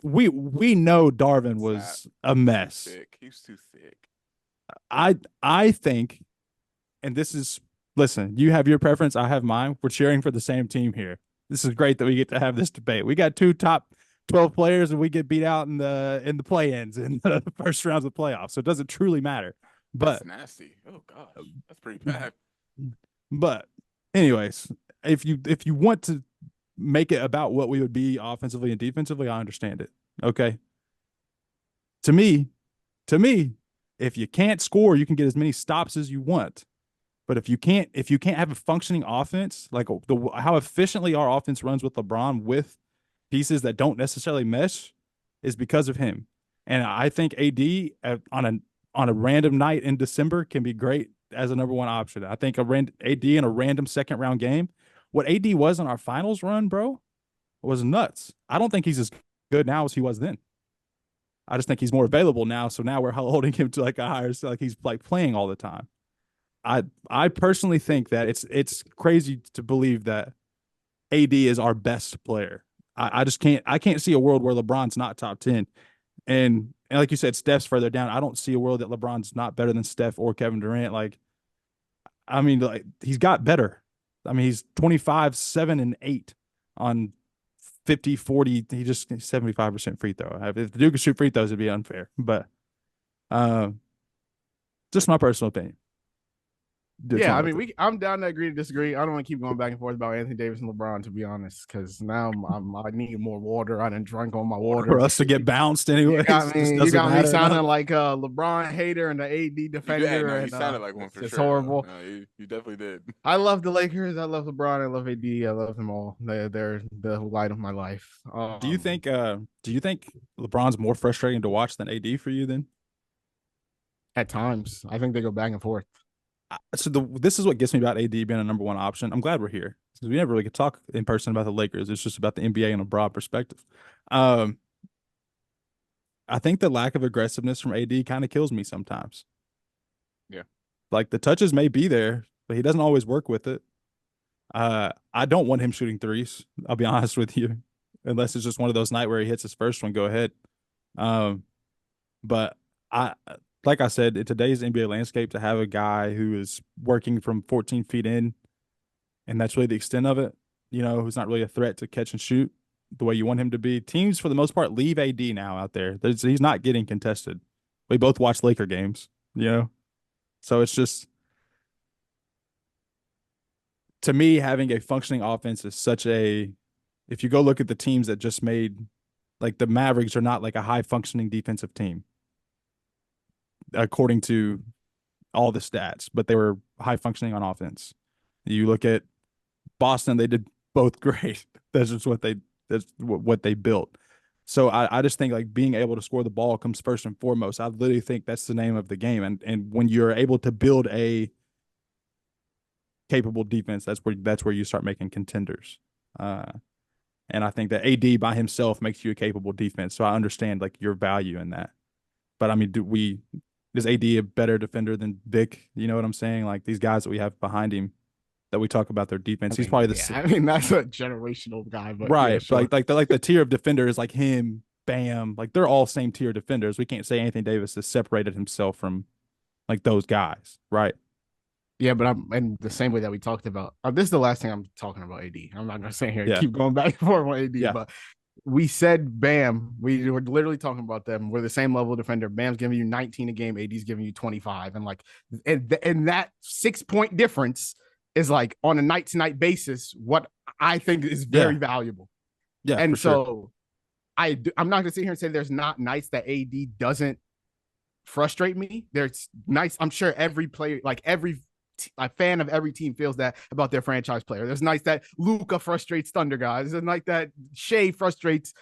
We know Darvin was a mess. He's too thick. I think, and this is, listen, you have your preference, I have mine. We're cheering for the same team here. This is great that we get to have this debate. We got 2 top 12 players, and we get beat out in the play-ins in the first rounds of playoffs. So it doesn't truly matter. But that's nasty. Oh gosh, that's pretty bad. But anyways, if you want to make it about what we would be offensively and defensively, I understand it. Okay. To me, if you can't score, you can get as many stops as you want. But if you can't have a functioning offense, like how efficiently our offense runs with LeBron with pieces that don't necessarily mesh, is because of him. And I think AD on a random night in December can be great as a number 1 option. I think AD in a random second round game, what AD was in our finals run, bro, was nuts. I don't think he's as good now as he was then. I just think he's more available now. So now we're holding him to like a higher, like he's like playing all the time. I personally think that it's crazy to believe that AD is our best player. I just can't see a world where LeBron's not top 10. And like you said, Steph's further down. I don't see a world that LeBron's not better than Steph or Kevin Durant. Like, I mean, like he's got better. I mean, he's 25, 7, and 8 on 50, 40. He just 75% free throw. If the Duke could shoot free throws, it'd be unfair. But just my personal opinion. Yeah, I mean, I'm down to agree to disagree. I don't want to keep going back and forth about Anthony Davis and LeBron, to be honest, because now I need more water. I didn't drink all my water for us to get bounced anyway. You got me sounding like a LeBron hater and the AD defender. You sounded like one for sure. It's horrible. No, you definitely did. I love the Lakers. I love LeBron. I love AD. I love them all. They're the light of my life. Do you think LeBron's more frustrating to watch than AD for you then? At times, I think they go back and forth. So this is what gets me about AD being a number 1 option. I'm glad we're here because we never really could talk in person about the Lakers. It's just about the NBA in a broad perspective. I think the lack of aggressiveness from AD kind of kills me sometimes. Yeah. Like the touches may be there, but he doesn't always work with it. I don't want him shooting threes. I'll be honest with you, unless it's just one of those nights where he hits his first one, go ahead. But like I said, in today's NBA landscape, to have a guy who is working from 14 feet in, and that's really the extent of it, who's not really a threat to catch and shoot the way you want him to be. Teams, for the most part, leave AD now out there. He's not getting contested. We both watch Laker games, So it's just, to me, having a functioning offense is such a, if you go look at the teams that just made, like the Mavericks are not like a high-functioning defensive team, according to all the stats, but they were high functioning on offense. You look at Boston, they did both great. That's what they built. So I just think like being able to score the ball comes first and foremost. I literally think that's the name of the game. And when you're able to build a capable defense, that's where you start making contenders. And I think that AD by himself makes you a capable defense. So I understand like your value in that. But I mean, is AD a better defender than Vic? You know what I'm saying? Like these guys that we have behind him that we talk about their defense. He's probably the I mean, that's a generational guy, but right. Yeah, sure. Like the tier of defenders like him, Bam, like they're all same tier defenders. We can't say Anthony Davis has separated himself from like those guys, right? Yeah, but I'm in the same way that we talked about. This is the last thing I'm talking about AD. I'm not gonna sit here and keep going back and forth on AD, but we said Bam. We were literally talking about them. We're the same level of defender. Bam's giving you 19 a game. AD's giving you 25. And like, and that 6-point difference is like on a night-to-night basis, what I think is very valuable. Yeah. And so I'm not going to sit here and say there's not nights that AD doesn't frustrate me. There's nights. I'm sure every player, like a fan of every team feels that about their franchise player. There's nights that Luka frustrates Thunder guys. There's a night that Luka frustrates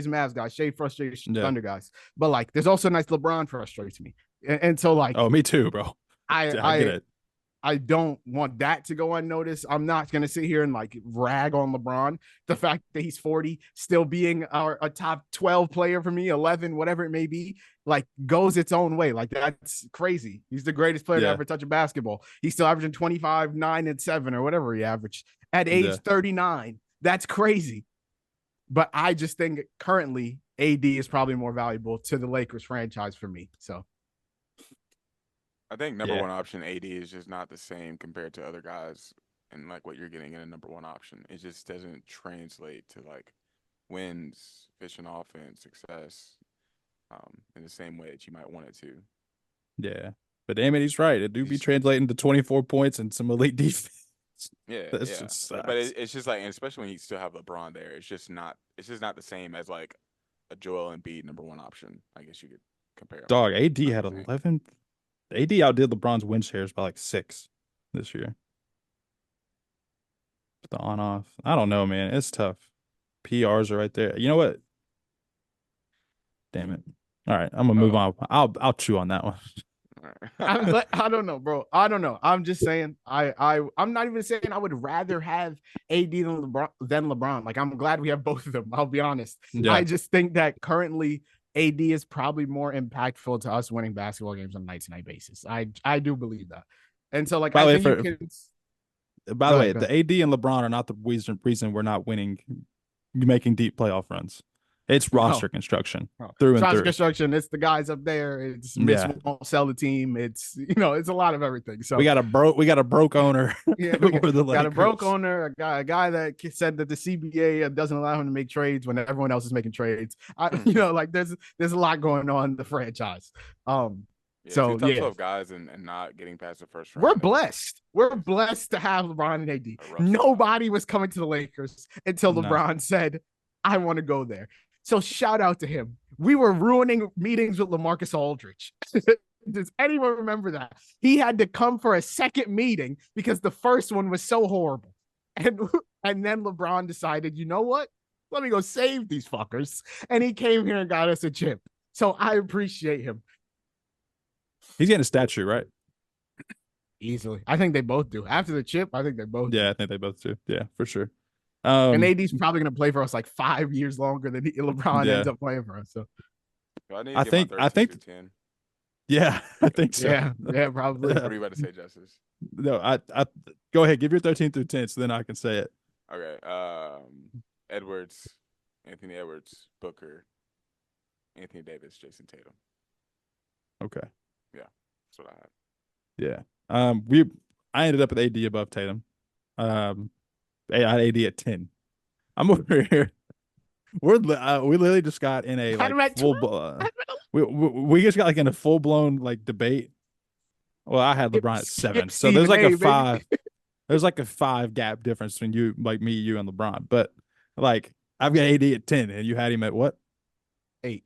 Mavs guys. Shea frustrates Thunder guys. But like, there's also nights LeBron frustrates me. And so like, oh, me too, bro. I get it. I don't want that to go unnoticed. I'm not going to sit here and like rag on LeBron. The fact that he's 40, still being a top 12 player for me, 11, whatever it may be, like goes its own way. Like that's crazy. He's the greatest player to ever touch a basketball. He's still averaging 25, 9, and 7 or whatever he averaged at age 39. That's crazy. But I just think currently AD is probably more valuable to the Lakers franchise for me. So I think number one option AD is just not the same compared to other guys and like what you're getting in a number one option. It just doesn't translate to like wins, efficient offense, success, in the same way that you might want it to. Yeah. But damn it, he's right. It do be translating to 24 points and some elite defense. Yeah, Just but it's just like, and especially when you still have LeBron there, it's just not the same as like a Joel Embiid number one option. I guess you could compare. Dog, AD had 11. AD outdid LeBron's win shares by like 6 this year. The on off, I don't know, man. It's tough. PRs are right there. You know what? Damn it. All right, I'm gonna move on. I'll chew on that one. I don't know, bro. I don't know. I'm just saying. I'm not even saying I would rather have AD than LeBron. Like I'm glad we have both of them. I'll be honest. Yeah. I just think that currently AD is probably more impactful to us winning basketball games on a night-to-night basis. I do believe that. And so, like, by the way, the AD and LeBron are not the reason we're not winning, making deep playoff runs. It's roster construction through and through. Construction. It's the guys up there. It's Mitch won't sell the team. It's it's a lot of everything. So we got a broke owner. Yeah, we got a broke owner. A guy that said that the CBA doesn't allow him to make trades when everyone else is making trades. Like there's a lot going on in the franchise. So top 12 guys and not getting past the first round. We're blessed. We're blessed to have LeBron and AD. Nobody was coming to the Lakers until LeBron said, "I want to go there." So shout out to him. We were ruining meetings with LaMarcus Aldridge. Does anyone remember that? He had to come for a second meeting because the first one was so horrible. And then LeBron decided, you know what? Let me go save these fuckers. And he came here and got us a chip. So I appreciate him. He's getting a statue, right? Easily. I think they both do. After the chip, I think they both do. Yeah, I think they both do. Yeah, for sure. And AD's probably going to play for us like 5 years longer than LeBron ends up playing for us. So I think. Yeah, I think so. Yeah, probably. What are you about to say, Justice? No, I go ahead. Give your 13 through 10, so then I can say it. Okay. Edwards, Anthony Edwards, Booker, Anthony Davis, Jayson Tatum. Okay. Yeah, that's what I had. Yeah. I ended up with AD above Tatum. I had AD at 10. I'm over here. We literally just got in a like full. We just got like in a full blown like debate. Well, I had LeBron at 7, so there's like a 5. There's like a 5 gap difference between you, like me, you, and LeBron. But like I've got AD at 10, and you had him at what? 8.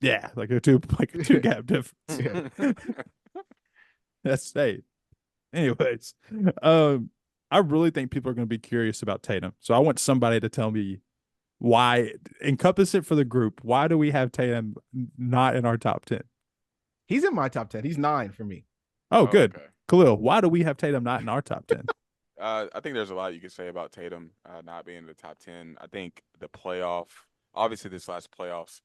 Yeah, like a 2 gap difference. Yeah. That's 8. Anyways, I really think people are going to be curious about Tatum. So I want somebody to tell me why, encompass it for the group. Why do we have Tatum not in our top 10? He's in my top 10. He's 9 for me. Oh, good. Okay. Khalil, why do we have Tatum not in our top 10? I think there's a lot you could say about Tatum not being in the top 10. I think the obviously this last playoffs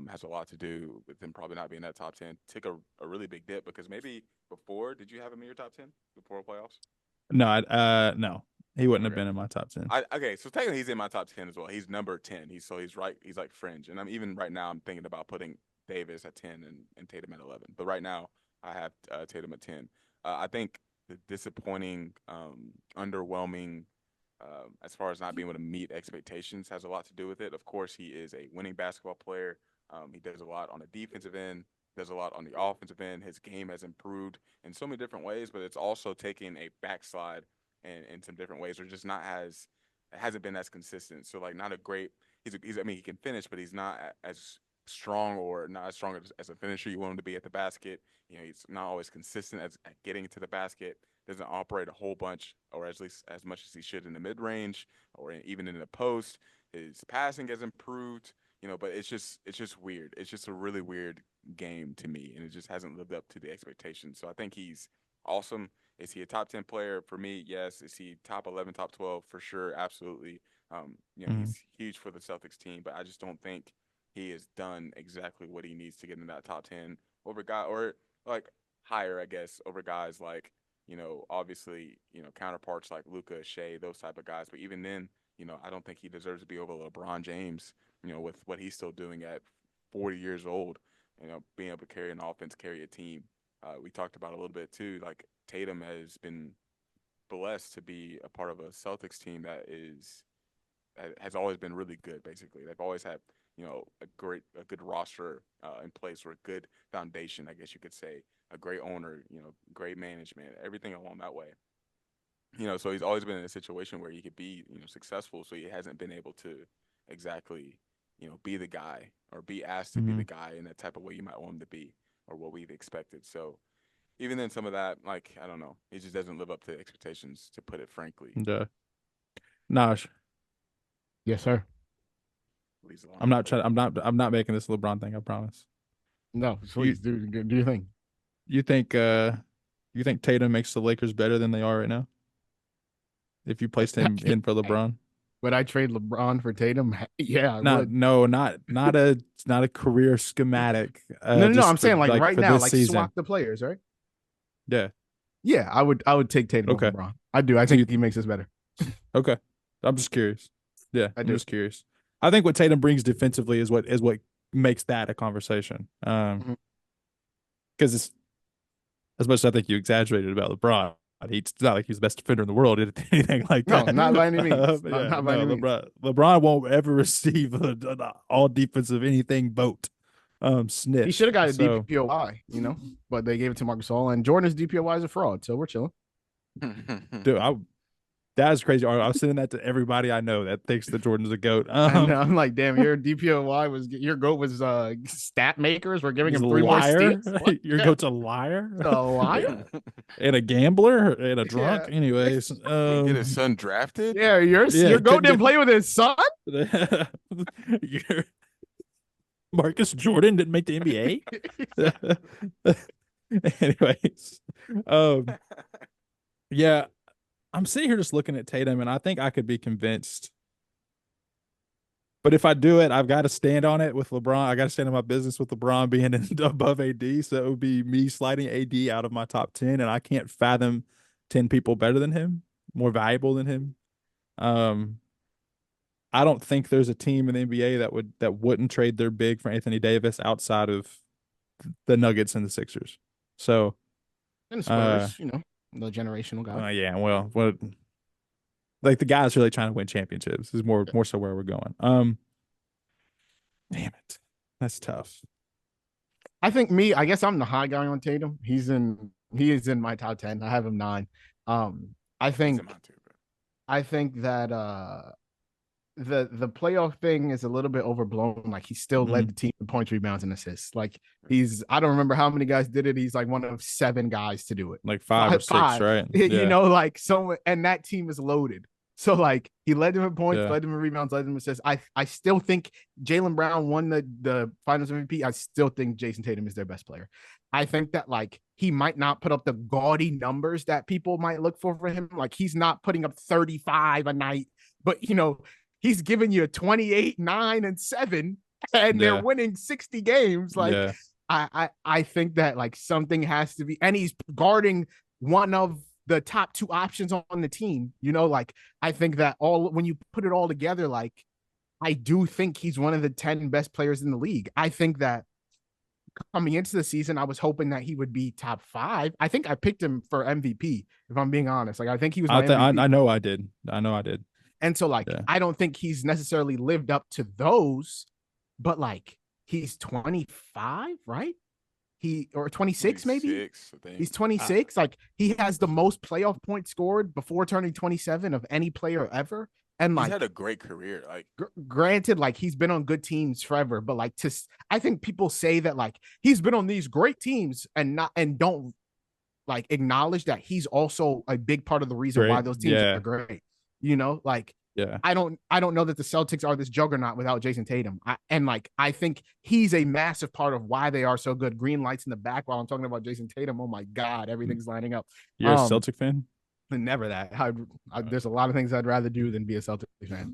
has a lot to do with him probably not being in that top 10. Took a really big dip because maybe before, did you have him in your top 10 before playoffs? No, no, he wouldn't have been in my top 10. Okay, so technically he's in my top 10 as well. He's number 10. He's right. He's like fringe, and even right now I'm thinking about putting Davis at 10 and Tatum at 11. But right now I have Tatum at 10. I think the disappointing, underwhelming, as far as not being able to meet expectations has a lot to do with it. Of course, he is a winning basketball player. He does a lot on the defensive end. Does a lot on the offensive end. His game has improved in so many different ways, but it's also taken a backslide in some different ways, or just it hasn't been as consistent. So like not a great. He can finish, but he's not as strong or not as strong as a finisher you want him to be at the basket. He's not always consistent at getting to the basket. Doesn't operate a whole bunch, or at least as much as he should in the mid range, or even in the post. His passing has improved. But it's just weird. It's just a really weird game to me, and it just hasn't lived up to the expectations. So I think he's Awesome. Is he a top 10 player? For me, yes. Is he top 11, top 12? For sure, absolutely. He's huge for the Celtics team, but I just don't think he has done exactly what he needs to get in that top 10 over guy or like higher, I guess, over guys like, obviously, counterparts like Luka, Shea, those type of guys. But even then, I don't think he deserves to be over LeBron James, with what he's still doing at 40 years old, being able to carry an offense, carry a team. We talked about a little bit too. Like Tatum has been blessed to be a part of a Celtics team that has always been really good. Basically, they've always had a good roster in place, or a good foundation, I guess you could say. A great owner, great management, everything along that way. So he's always been in a situation where he could be successful. So he hasn't been able to exactly be the guy, or be asked to be the guy in that type of way you might want him to be, or what we've expected. So even then, some of that, like, I don't know, he just doesn't live up to expectations, to put it frankly. Yeah. Naj. Yes, sir. I'm not making this LeBron thing, I promise. No, please do your thing. You think Tatum makes the Lakers better than they are right now? If you placed him in for LeBron? Would I trade LeBron for Tatum? Yeah, I would. No, not a career schematic. No. I'm saying like right now, like season. swap the players, right? Yeah. Yeah, I would take Tatum over LeBron. I do. I think he makes us better. Okay. I'm just curious. Yeah, I'm do. just curious. I think what Tatum brings defensively is what makes that a conversation. Because it's, as much as I think you exaggerated about LeBron, it's not like he's the best defender in the world or anything like that. No, not by any means. Not by any means. LeBron won't ever receive an all defensive anything vote. Snitch. He should have got a DPOY, but they gave it to Marc Gasol, and Jordan's DPOY is a fraud, so we're chilling. Dude, that is crazy. I was sending that to everybody I know that thinks that Jordan's a GOAT. I'm like, damn, your DPOY your GOAT was stat makers. We're giving him 3 more steals. Your GOAT's a liar. A liar? And a gambler and a drunk. Yeah. Anyways. Get his son drafted? Yeah, your GOAT didn't play with his son? Marcus Jordan didn't make the NBA? Anyways. Yeah. I'm sitting here just looking at Tatum, and I think I could be convinced. But if I do it, I've got to stand on it with LeBron. I got to stand on my business with LeBron being above AD. So it would be me sliding AD out of my top 10, and I can't fathom 10 people better than him, more valuable than him. I don't think there's a team in the NBA that wouldn't trade their big for Anthony Davis outside of the Nuggets and the Sixers. So, and Spurs, the generational guy. Yeah, well, like the guys really trying to win championships is more so where we're going. Damn it, that's tough. I think I guess I'm the high guy on Tatum. He is in my top 10. I have him 9. I think that the playoff thing is a little bit overblown. Like he still led the team in points, rebounds, and assists. Like I don't remember how many guys did it. He's like one of 7 guys to do it. Like 5 or 6, right? Yeah. Like so, and that team is loaded. So like he led them in points, led them in rebounds, led them in assists. I still think Jaylen Brown won the Finals MVP. I still think Jayson Tatum is their best player. I think that like he might not put up the gaudy numbers that people might look for him. Like he's not putting up 35 a night, but he's giving you 28, 9, and 7, and they're winning 60 games. Like I think that like something has to be, and he's guarding one of the top 2 options on the team. Like I think that when you put it all together, like I do think he's one of the 10 best players in the league. I think that coming into the season, I was hoping that he would be top 5. I think I picked him for MVP, if I'm being honest. Like I think he was my MVP. I know I did. And so like I don't think he's necessarily lived up to those, but like he's 25, right? Or 26 maybe. He's 26. Like he has the most playoff points scored before turning 27 of any player ever. And like he's had a great career. Like granted, like he's been on good teams forever, but like I think people say that like he's been on these great teams and don't like acknowledge that he's also a big part of the reason why those teams are great. Like Yeah. I don't know that the Celtics are this juggernaut without Jayson Tatum. I think he's a massive part of why they are so good. Green lights in the back while I'm talking about Jayson Tatum. Oh my God, everything's lining up. You're a Celtic fan? Never that. There's a lot of things I'd rather do than be a Celtics fan.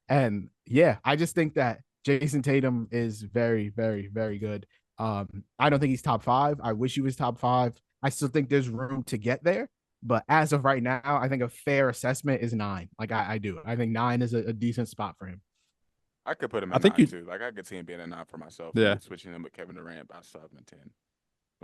And yeah, I just think that Jayson Tatum is very, very, very good. I don't think he's top 5. I wish he was top 5. I still think there's room to get there. But as of right now, I think a fair assessment is 9. Like I do. I think 9 is a decent spot for him. I could put him at 9 too. Like I could see him being a 9 for myself. Yeah. Switching him with Kevin Durant, but I still have him at 10.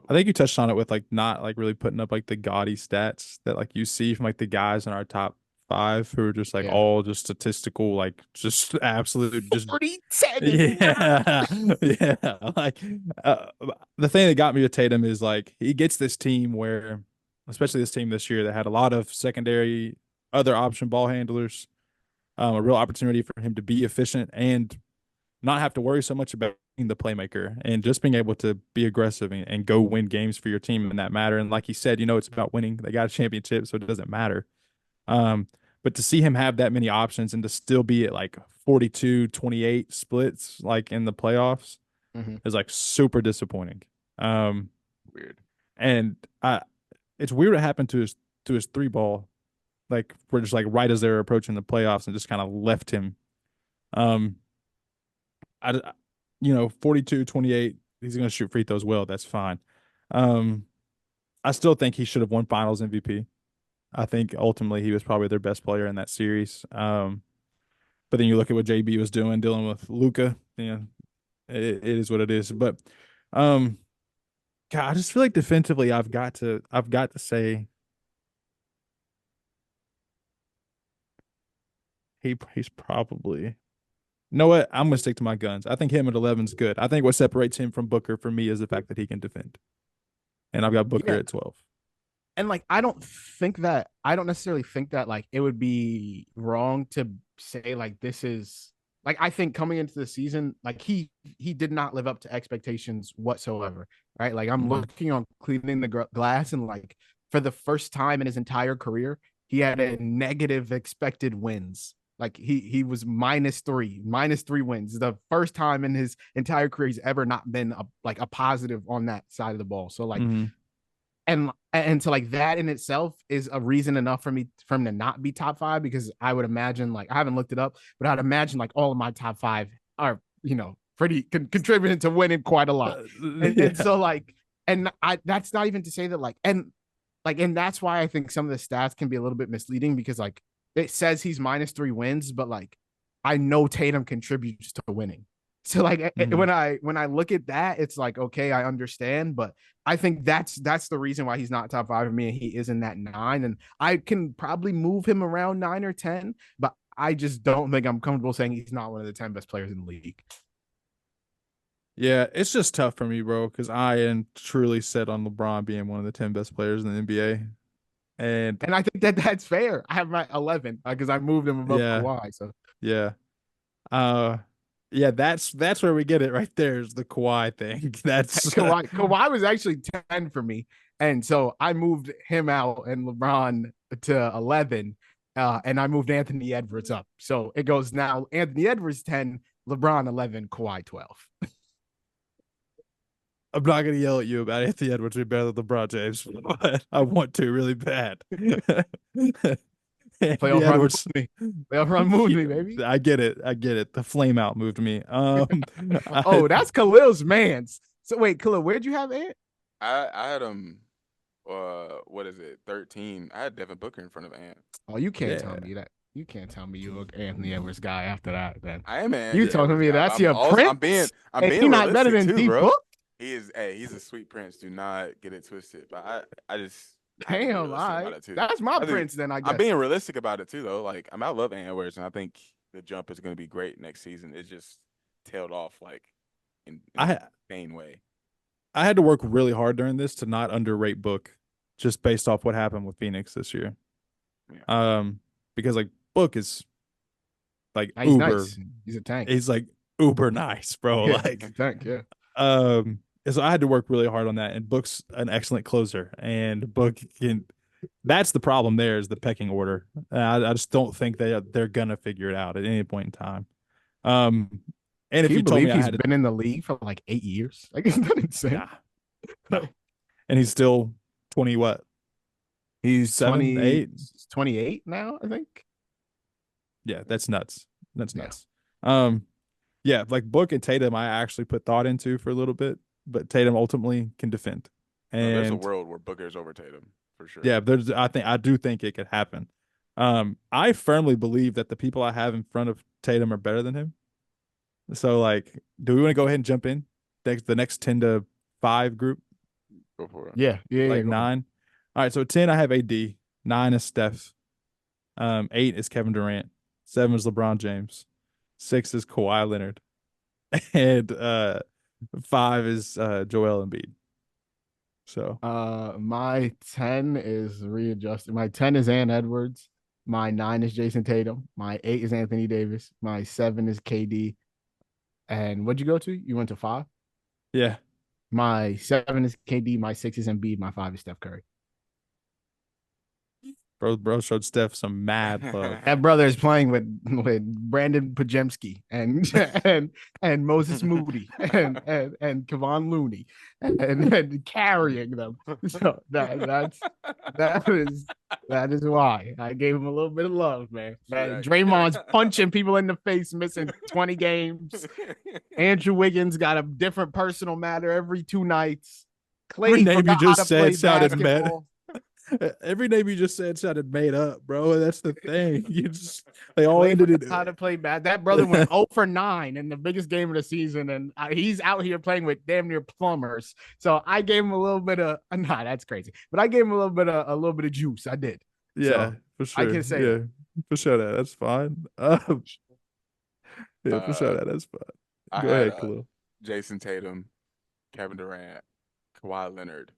I think you touched on it with like not like really putting up like the gaudy stats that like you see from like the guys in our top 5 who are just like all just statistical, like just absolute just 47. Yeah. Yeah. Like the thing that got me with Tatum is like he gets this team where, especially this team this year that had a lot of secondary other option ball handlers, a real opportunity for him to be efficient and not have to worry so much about being the playmaker and just being able to be aggressive and go win games for your team in that matter. And like he said, it's about winning. They got a championship, so it doesn't matter. But to see him have that many options and to still be at like 42-28 splits like in the playoffs is like super disappointing. Weird. And it's weird what happened to his 3-ball. Like we're just like right as they're approaching the playoffs and just kind of left him. 42-28, he's going to shoot free throws well. That's fine. I still think he should have won Finals MVP. I think ultimately he was probably their best player in that series. But then you look at what JB was dealing with Luka. It is what it is. But God, I just feel like defensively, I've got to say he's probably. You know what? I'm gonna stick to my guns. I think him at 11 is good. I think what separates him from Booker for me is the fact that he can defend, and I've got Booker at 12. And like I don't necessarily think that like it would be wrong to say like this is like I think coming into the season like he did not live up to expectations whatsoever, right? Like I'm looking on cleaning the glass and like for the first time in his entire career he had a negative expected wins. Like he was -3 wins. The first time in his entire career he's ever not been a positive on that side of the ball. So like, and so like that in itself is a reason enough for him to not be top 5 because I would imagine like I haven't looked it up, but I'd imagine like all of my top 5 are pretty contributing to winning quite a lot. And so like, and that's not even to say that like and that's why I think some of the stats can be a little bit misleading because like. It says he's -3 wins, but like I know Tatum contributes to winning. So like when I look at that, it's like, okay, I understand, but I think that's the reason why he's not top 5 for me and he is in that 9. And I can probably move him around 9 or 10, but I just don't think I'm comfortable saying he's not one of the 10 best players in the league. Yeah, it's just tough for me, bro, because I am truly set on LeBron being one of the 10 best players in the NBA. And I think that's fair. I have my 11 because I moved him above Kawhi. So yeah, that's where we get it right there is the Kawhi thing. That's Kawhi was actually 10 for me, and so I moved him out and LeBron to 11, and I moved Anthony Edwards up. So it goes now Anthony Edwards 10, LeBron 11, Kawhi 12. I'm not going to yell at you about Anthony Edwards being better than LeBron James, but I want to really bad. Playoff run moved me, baby. I get it. The flame out moved me. That's Khalil's man's. So wait, Khalil, where'd you have Ant? I had him. What is it? 13. I had Devin Booker in front of Ant. Oh, you can't tell me that. You can't tell me you look Anthony Edwards guy after that. Then I am an. You telling me that's your prince? I'm being not better than D Book. He is. Hey, he's a sweet prince. Do not get it twisted. But I just. Damn, that's my prince. Then I guess I'm being realistic about it too, though. Like I love Ant Edwards, and I think the jump is going to be great next season. It's just tailed off like in a insane way. I had to work really hard during this to not underrate Book, just based off what happened with Phoenix this year. Yeah. Because like Book is like he's uber. Nice. He's a tank. He's like uber nice, bro. Yeah, like a tank. Yeah. So I had to work really hard on that. And Book's an excellent closer, and Book can that's the problem. There is the pecking order. I just don't think they're gonna figure it out at any point in time. And if Can you you told believe me I he's had been in the league for like 8 years? Like, isn't that insane? no, and he's still 20 what? He's 7, 20, 8? 28 now, I think. Yeah, that's nuts. That's Yeah. nuts. Yeah, like Book and Tatum, I actually put thought into for a little bit, but Tatum ultimately can defend. No, there's a And world where Booker's over Tatum for sure. yeah, I do think it could happen. I firmly believe that the people I have in front of Tatum are better than him. So like, do we want to go ahead and jump in the next 10-5 group? Go for it. Yeah. Like 9. All right, so 10 I have AD, 9 is Steph, 8 is Kevin Durant, 7 is LeBron James, 6 is Kawhi Leonard, and 5 is Joel Embiid. So My 10 is readjusted. My 10 is Ann Edwards. My 9 is Jayson Tatum. My 8 is Anthony Davis. My 7 is KD. And what'd you go to? You went to 5? yeah, My 7 is KD. My 6 is Embiid. My 5 is Steph Curry. bro showed Steph some mad love. That brother is playing with Brandon Pajemski and Moses Moody and Kevon Looney and carrying them. So that is why I gave him a little bit of love, man. Draymond's punching people in the face, missing 20 games. Andrew Wiggins got a different personal matter every 2 nights. Clay Every name you forgot just how to said play sounded mad. basketball. Every name you just said sounded made up, bro. That's the thing. They all Clay ended forgot it. how to play bad. That brother went 0 for 9 in the biggest game of the season, and he's out here playing with damn near plumbers. So I gave him a little bit of that's crazy, but I gave him a little bit of juice. I did. Yeah, So for sure. I can say that. For sure that. That's fine. Yeah, for sure that's fine. Go ahead, Khalil. Jayson Tatum, Kevin Durant, Kawhi Leonard,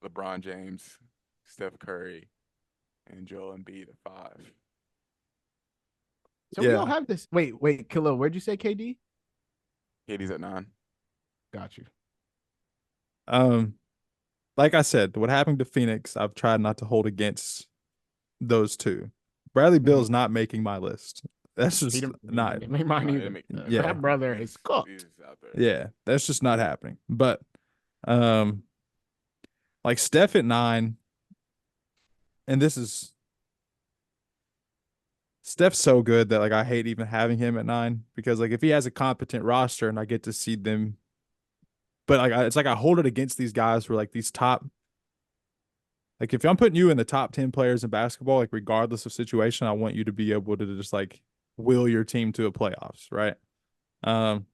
LeBron James, Steph Curry, and Joel Embiid at 5. So we all have this. Wait, Khalil, where'd you say KD? KD's at 9. Got you. Like I said, what happened to Phoenix, I've tried not to hold against those two. Bradley Beal's not making my list. That's just not. Make mine either. Yeah, that brother is cooked. Yeah, that's just not happening. But, like Steph at 9, and this is Steph's so good that like I hate even having him at 9 because like if he has a competent roster and I get to see them, but like it's like I hold it against these guys who are like these top. Like if I'm putting you in the top 10 players in basketball, like regardless of situation, I want you to be able to just like will your team to a playoffs, right?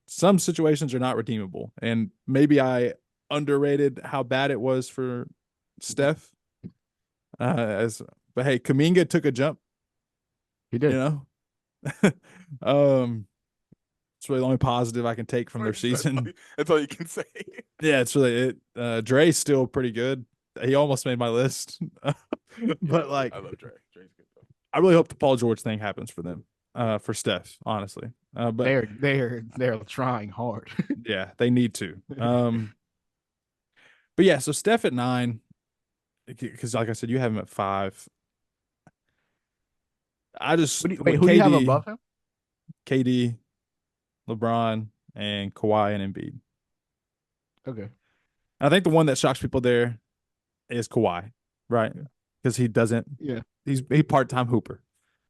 Some situations are not redeemable, and maybe I underrated how bad it was for Steph. But hey, Kuminga took a jump. He did. You know, it's really the only positive I can take from their season. That's all you can say. Yeah, it's really it. Dre's still pretty good. He almost made my list, but like I love Dre. Dre's good though. I really hope the Paul George thing happens for them, for Steph, honestly. But they're trying hard. Yeah, they need to. But yeah, so Steph at 9, because like I said, you have him at 5. I just who do you have above him? KD, LeBron, and Kawhi and Embiid. Okay. I think the one that shocks people there is Kawhi, right? Because he doesn't. Yeah. He part-time hooper.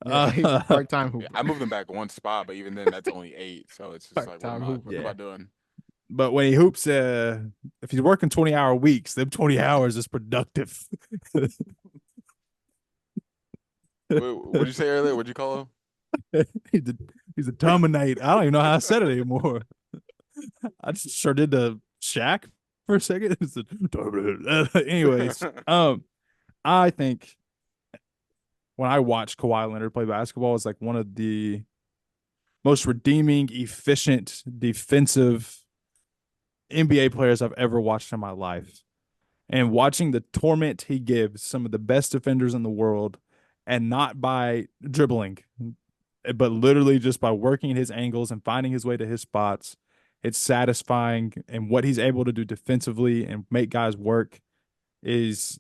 He's part-time hooper. I moved him back 1 spot, but even then, that's only 8. So it's just like, what am I doing? But when he hoops, if he's working 20-hour weeks, them 20 hours is productive. What did you say earlier? What'd you call him? He's a Terminate. I don't even know how I said it anymore. I just sure did the Shaq for a second. Anyways, I think when I watch Kawhi Leonard play basketball, it's like one of the most redeeming, efficient, defensive NBA players I've ever watched in my life. And watching the torment he gives some of the best defenders in the world, and not by dribbling, but literally just by working his angles and finding his way to his spots, it's satisfying. And what he's able to do defensively and make guys work is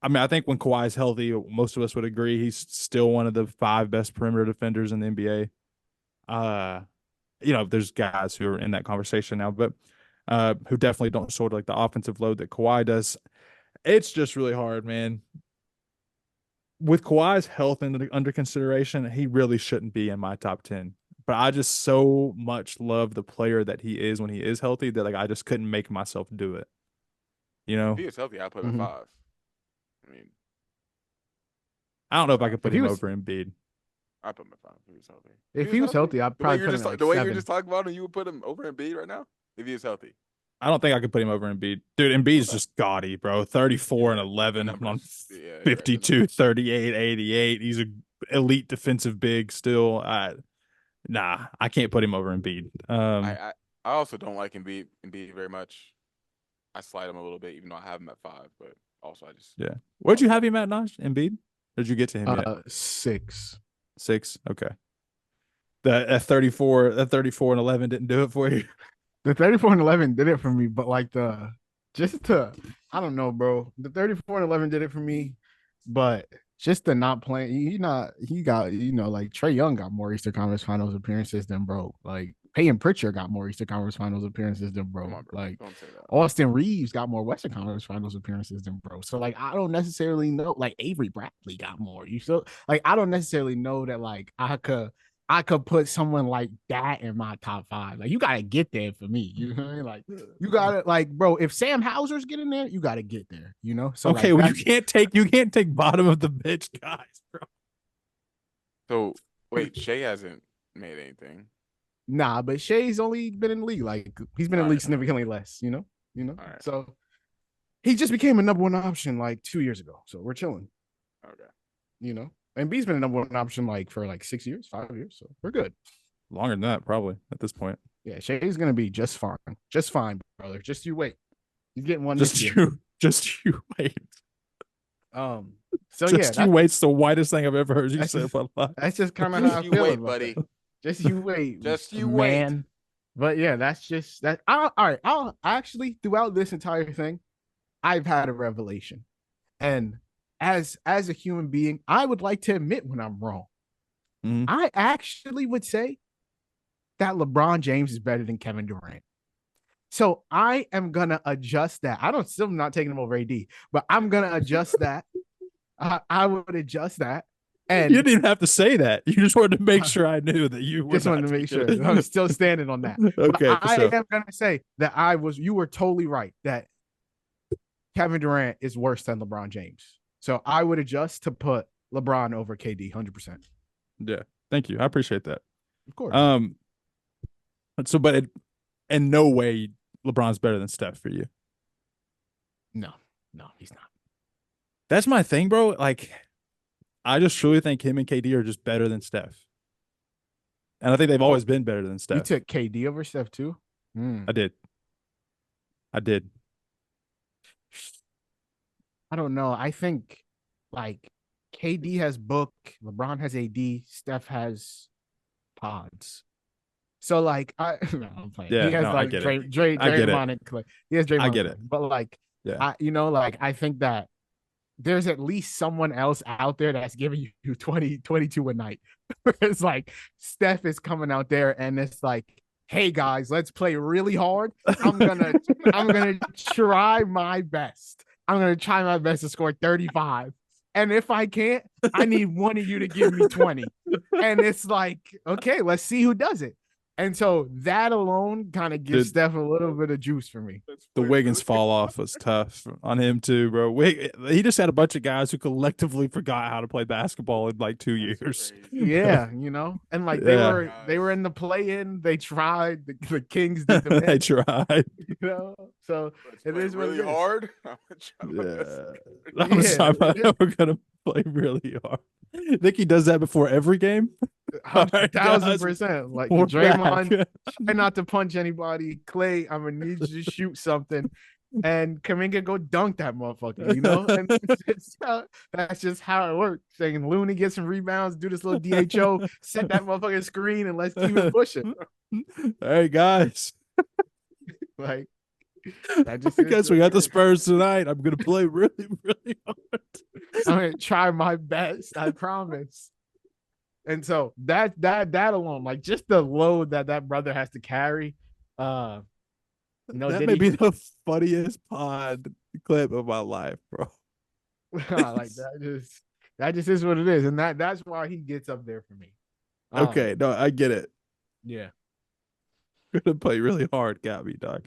I mean, I think when Kawhi is healthy, most of us would agree he's still one of the 5 best perimeter defenders in the NBA. There's guys who are in that conversation now, but who definitely don't shoulder like the offensive load that Kawhi does. It's just really hard, man. With Kawhi's health under consideration, he really shouldn't be in my top 10. But I just so much love the player that he is when he is healthy that like I just couldn't make myself do it. If he is healthy, I put him at 5. I mean, I don't know if I could put him over Embiid. I put him at 5 if he was healthy. If he was healthy, I'd probably put him at the way 7. you're just talking about him, you would put him over Embiid right now if he is healthy. I don't think I could put him over Embiid. Dude, Embiid's just gaudy, bro. 34 and 11 on 52, 38, 88. He's an elite defensive big still. Nah, I can't put him over Embiid. I also don't like Embiid very much. I slide him a little bit, even though I have him at 5, but also I just Where'd you have him at, Naj? Embiid? Did you get to him yet? 6. 6? Okay. That 34 and 11 didn't do it for you. The 34 and 11 did it for me, but like I don't know, bro. The 34 and 11 did it for me, but just the not playing, he got, like Trae Young got more Eastern Conference Finals appearances than bro. Like Peyton Pritchard got more Eastern Conference Finals appearances than bro. Like don't say that. Austin Reeves got more Western Conference Finals appearances than bro. So like I don't necessarily know. Like Avery Bradley got more. I don't necessarily know that like I could put someone like that in my top 5. Like you gotta get there for me. You know what I mean? Like you gotta bro. If Sam Hauser's getting there, you gotta get there. You know. So okay, well, you can't take bottom of the bench guys, bro. So wait, Shea hasn't made anything. Nah, but Shea's only been in the league. Like he's been in the league significantly less. You know. Right. So he just became a number 1 option like 2 years ago. So we're chilling. Okay. And B's been a number 1 option for 6 years, 5 years. So we're good. Longer than that, probably at this point. Yeah, Shea's gonna be just fine. Just fine, brother. Just you wait. He's getting one. Just you wait. So you wait's the whitest thing I've ever heard you say about life. That's just kind of how I feel, buddy. Just you wait. Just you man. wait. But yeah, that's just that. All right. I'll actually throughout this entire thing, I've had a revelation, and as a human being, I would like to admit when I'm wrong. Mm-hmm. I actually would say that LeBron James is better than Kevin Durant. So I am gonna adjust that. Still not taking him over AD, but I'm gonna adjust that. I would adjust that. And you didn't have to say that. You just wanted to make sure I knew that you were. Just wanted to make sure. I'm still standing on that. Okay, I am gonna say that you were totally right that Kevin Durant is worse than LeBron James. So I would adjust to put LeBron over KD 100%. Yeah. Thank you. I appreciate that. Of course. But in no way LeBron's better than Steph for you. No, he's not. That's my thing, bro. Like, I just truly think him and KD are just better than Steph. And I think they've always been better than Steph. You took KD over Steph too? I did. I don't know. I think like KD has Book, LeBron has AD, Steph has Pods. So like I'm playing. Yeah, he has I get it. Draymond and Clay. He has Draymond. I get it. But like, I think that there's at least someone else out there that's giving you 20, 22 a night. It's like Steph is coming out there and it's like, hey guys, let's play really hard. I'm gonna try my best. I'm gonna try my best to score 35. And if I can't, I need one of you to give me 20. And it's like, okay, let's see who does it. And so that alone kind of gives Steph a little bit of juice for me. The Wiggins fall off was tough on him too, bro. He just had a bunch of guys who collectively forgot how to play basketball in like 2 years. Yeah, and like they were in the play-in. They tried. The Kings did the they tried. So it is really hard. We're gonna play really hard. Think he does that before every game? 1,000%. Like Draymond, try not to punch anybody. Clay, I'm gonna need you to shoot something, and Kuminga go dunk that motherfucker. And that's just how it works. Saying Looney get some rebounds, do this little DHO, set that motherfucking screen, and let's keep it pushing. All right, guys. Like, That just Because we got the Spurs tonight. I'm gonna play really, really hard. I'm gonna try my best. I promise. And so that alone, like just the load that brother has to carry. That may be the funniest pod clip of my life, bro. Like that just is what it is, and that's why he gets up there for me. Okay, no, I get it. Yeah. Gonna play really hard, got me, dog.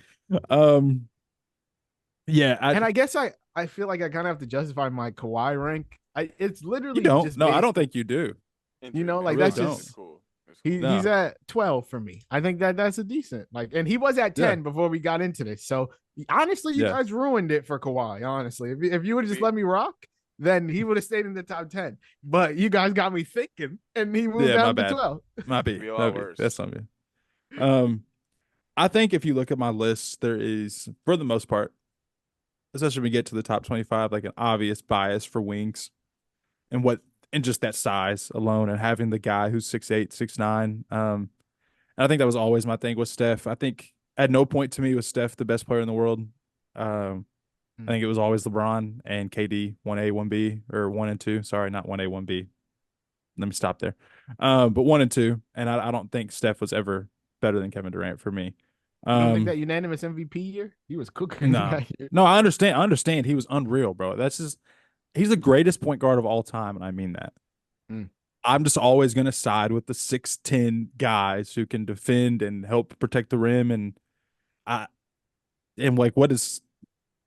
Yeah, and I guess I feel like I kind of have to justify my Kawhi rank. It's literally you don't. just no, I don't think you do. You know, like really that's just cool. He's at 12 for me. I think that's a decent, like, and he was at 10 before we got into this. So honestly, you guys ruined it for Kawhi. Honestly, if you would just let me rock, then he would have stayed in the top 10. But you guys got me thinking, and he moved down to 12. Might be a lot worse. That's not me. I think if you look at my list, there is, for the most part, especially when we get to the top 25, like an obvious bias for wings and just that size alone, and having the guy who's 6'8", 6'9". And I think that was always my thing with Steph. I think at no point to me was Steph the best player in the world. I think it was always LeBron and KD, 1A, 1B, or 1 and 2. Sorry, not 1A, 1B. Let me stop there. But 1 and 2. And I don't think Steph was ever better than Kevin Durant for me. You don't think that unanimous MVP year? He was cooking. No, I understand. I understand. He was unreal, bro. He's the greatest point guard of all time, and I mean that. I'm just always going to side with the 6'10" guys who can defend and help protect the rim, and like what is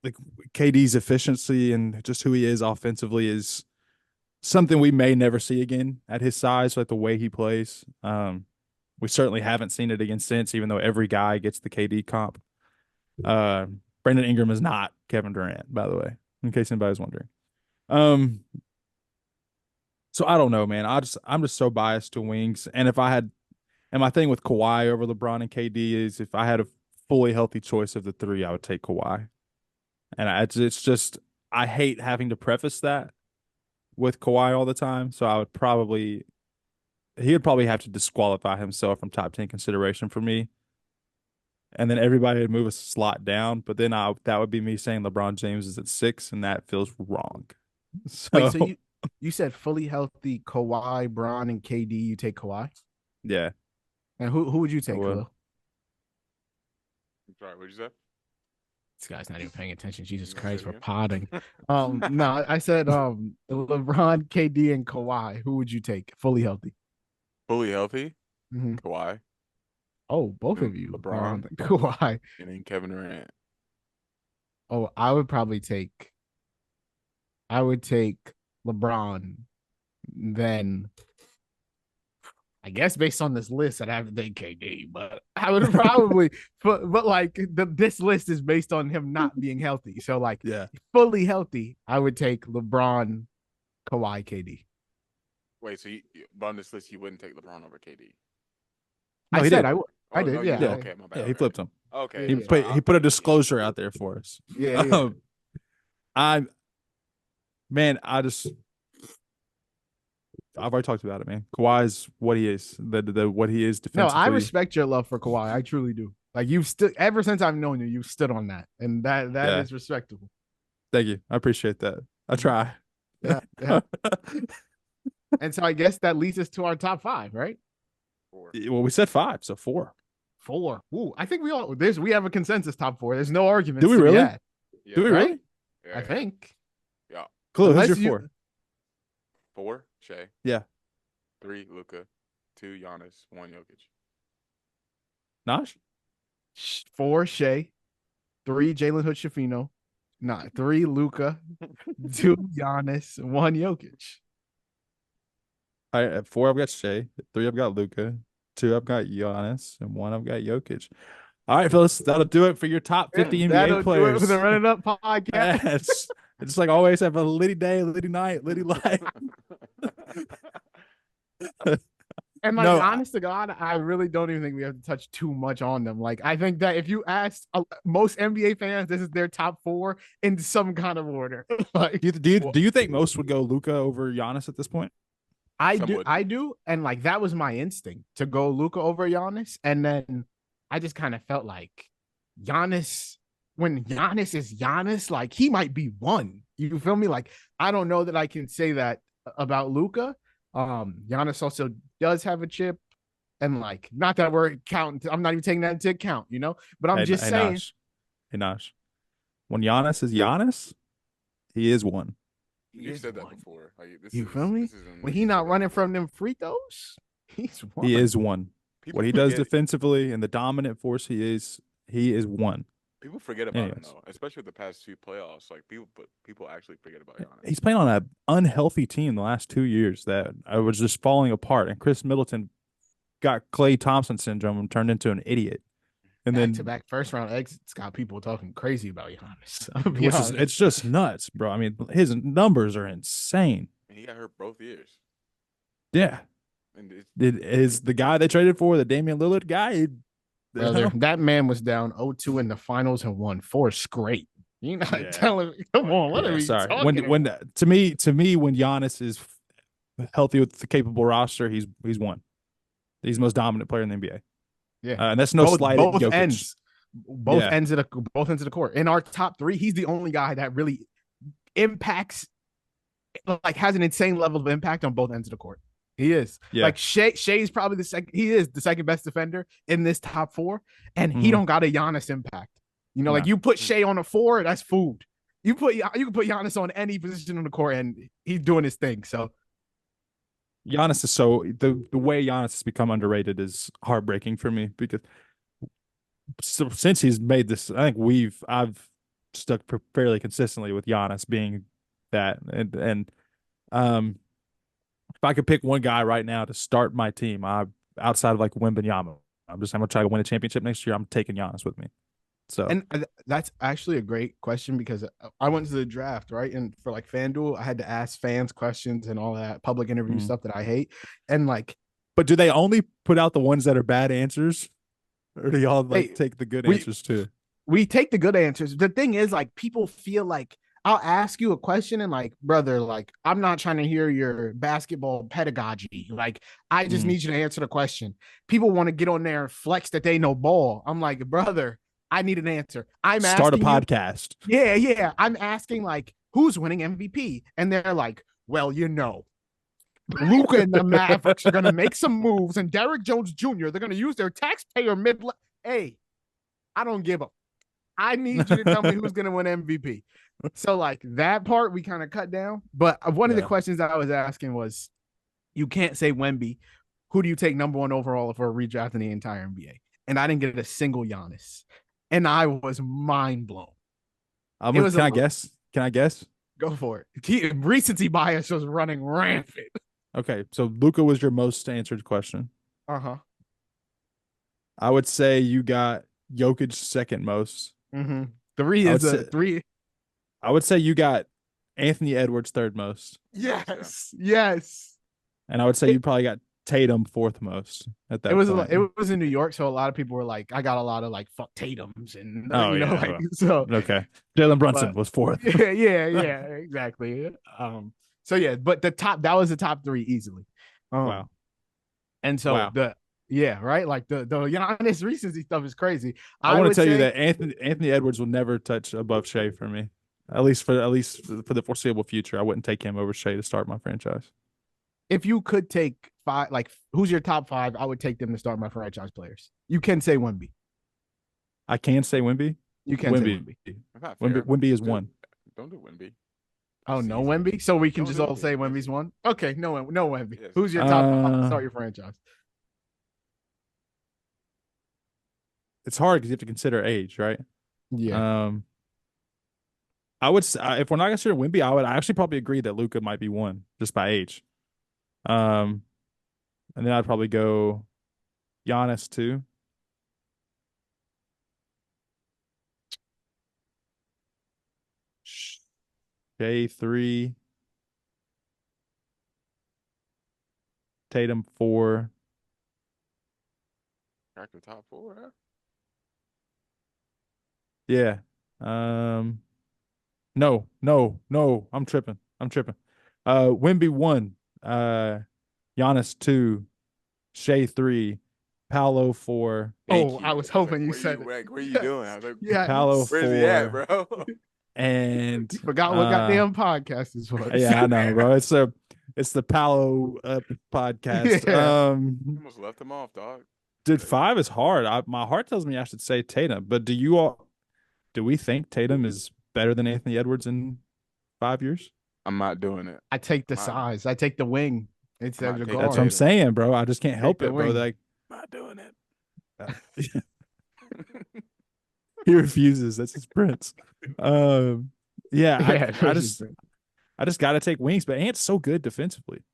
like KD's efficiency and just who he is offensively is something we may never see again at his size, like the way he plays. We certainly haven't seen it again since, even though every guy gets the KD comp. Brandon Ingram is not Kevin Durant, by the way, in case anybody's wondering. So I don't know, man. I'm just so biased to wings. And my thing with Kawhi over LeBron and KD is if I had a fully healthy choice of the three, I would take Kawhi. And it's just, I hate having to preface that with Kawhi all the time. So he would probably have to disqualify himself from top 10 consideration for me. And then everybody would move a slot down. But then that would be me saying LeBron James is at 6, and that feels wrong. So, wait, so you said fully healthy Kawhi, Bron, and KD. You take Kawhi? Yeah. And who would you take, Khalil? I'm sorry, what did you say? This guy's not even paying attention. Jesus Christ, we're podding. No, I said LeBron, KD, and Kawhi. Who would you take fully healthy? Fully healthy? Kawhi. Oh, both of you. LeBron. Kawhi. And then Kevin Durant. Oh, I would take LeBron. Then I guess based on this list, I'd have to take KD, but I would probably but like this list is based on him not being healthy. So like fully healthy, I would take LeBron, Kawhi, KD. Wait, so on this list you wouldn't take LeBron over KD? No, I said did. I did. Yeah. Okay, my bad. Yeah, he flipped him. Okay. He put a disclosure out there for us. Yeah. I've already talked about it, man. Kawhi's what he is. What he is defensively. No, I respect your love for Kawhi. I truly do. Like you've stood ever since I've known you, you've stood on that. And that is respectable. Thank you. I appreciate that. I try. Yeah. And so I guess that leads us to our top 5, right? 4. Well, we said 5, so 4. 4. Ooh, I think we have a consensus top 4. There's no argument. Do we really? Yeah, do we really? Yeah, I think. Yeah. Cool. Who's your 4? 4, Shea. Yeah. 3, Luka. 2, Giannis. 1, Jokic. Nosh? 4, Shea. 3, Jalen Hood-Schifino. 3, Luka. 2, Giannis. 1, Jokic. All right, at 4, I've got Shea. 3, I've got Luka. 2, I've got Giannis. And 1, I've got Jokic. All right, fellas, that'll do it for your top 50 NBA players. Do it for the Run It Up podcast. It's like always have a litty day, litty night, litty life. And like, honest to God, I really don't even think we have to touch too much on them. Like, I think that if you ask most NBA fans, this is their top 4 in some kind of order. Like, do you think most would go Luka over Giannis at this point? I do. And like, that was my instinct to go Luka over Giannis. And then I just kind of felt like Giannis when Giannis is Giannis, like he might be one. You feel me? Like I don't know that I can say that about Luka. Giannis also does have a chip, and like not that we're counting. I'm not even taking that into account, you know. But I'm just saying. Nash. When Giannis is Giannis, he is one. You said that before. Like, you feel me? When he not running from them free throws, he's one. He is one. What he does defensively and the dominant force he is one. People forget about him though, especially with the past 2 playoffs. Like people actually forget about Giannis. He's playing on an unhealthy team the last 2 years that I was just falling apart, and Chris Middleton got Klay Thompson syndrome and turned into an idiot. And back-to-back first-round exits got people talking crazy about Giannis. It's just nuts, bro. I mean, his numbers are insane. And he got hurt both years. Yeah. And is the guy they traded for the Damian Lillard guy? That man was down 0-2 in the finals and won 4 straight. You're not telling me. Come on, what are we talking about? To me, when Giannis is healthy with the capable roster, he's one. He's the most dominant player in the NBA. Yeah, and that's no slight. Both ends of the court. In our top 3, he's the only guy that really impacts, like has an insane level of impact on both ends of the court. He is. Like Shay's probably the second. He is the second best defender in this top 4, and he don't got a Giannis impact. You know, like you put Shay on a 4, that's food. You can put Giannis on any position on the court, and he's doing his thing. So. Giannis is the way Giannis has become underrated is heartbreaking for me because since he's made this, I think I've stuck fairly consistently with Giannis being that, and if I could pick one guy right now to start my team, outside of like Wembanyama, I'm gonna try to win a championship next year. I'm taking Giannis with me. So, and that's actually a great question because I went to the draft, right? And for like FanDuel, I had to ask fans questions and all that public interview stuff that I hate. And like, but do they only put out the ones that are bad answers, or do y'all take the good answers too? We take the good answers. The thing is, like, people feel like I'll ask you a question and like, brother, like, I'm not trying to hear your basketball pedagogy. Like, I just need you to answer the question. People want to get on there and flex that they know ball. I'm like, brother, I need an answer. Start a podcast. Yeah. I'm asking like, who's winning MVP? And they're like, well, you know, Luka and the Mavericks are going to make some moves, and Derrick Jones Jr., they're going to use their taxpayer Hey, I don't give a. I need you to tell me who's going to win MVP. So like that part we kind of cut down. But one of the questions that I was asking was, you can't say Wemby. Who do you take number 1 overall for a redraft in the entire NBA? And I didn't get a single Giannis. And I was mind blown. Can I guess? Go for it. Recency bias was running rampant. Okay, so Luka was your most answered question. Uh-huh. I would say you got Jokic second most. Mm-hmm. 3 is a 3. I would say you got Anthony Edwards third most. Yes. And I would say you probably got Tatum fourth most at that point. It was in New York, so a lot of people were like, I got a lot of like fuck Tatums and so okay. Jalen Brunson was fourth. Yeah, exactly. But that was the top 3 easily. Wow. And so right? Like the Giannis recency stuff is crazy. I want to tell you that Anthony Edwards will never touch above Shea for me. At least for the foreseeable future. I wouldn't take him over Shea to start my franchise. If you could take 5, like who's your top 5, I would take them to start my franchise players. You can say Wemby. I can say Wemby. You can say Wemby. Wemby is 1. Don't do Wemby. Oh, no Wemby? So we can just all say Wemby's 1? Okay, no Wemby. Yes. Who's your top 5 to start your franchise? It's hard because you have to consider age, right? Yeah. I would say, if we're not going to consider Wemby, I actually probably agree that Luka might be 1 just by age. And then I'd probably go Giannis 2. Shea 3. Tatum 4. Crack the top 4, huh? Yeah. No. I'm tripping. Wemby 1. Giannis 2. Shea 3. Paolo 4. Oh, I was hoping you said it. What are you doing? I was like, Yeah. Paolo where's he at, 4. bro? And You forgot what goddamn podcast this was. yeah, I know, bro. It's the Paolo podcast. Yeah. Almost left him off, dog. Dude, 5 is hard. My heart tells me I should say Tatum, but do we think Tatum is better than Anthony Edwards in 5 years? I'm not doing it. I take the size. I take the wing instead of the guard. That's what I'm saying, bro. I just can't help it, bro. Like, I'm not doing it. he refuses. That's his prince. Yeah, I just got to take wings, but Ant's so good defensively.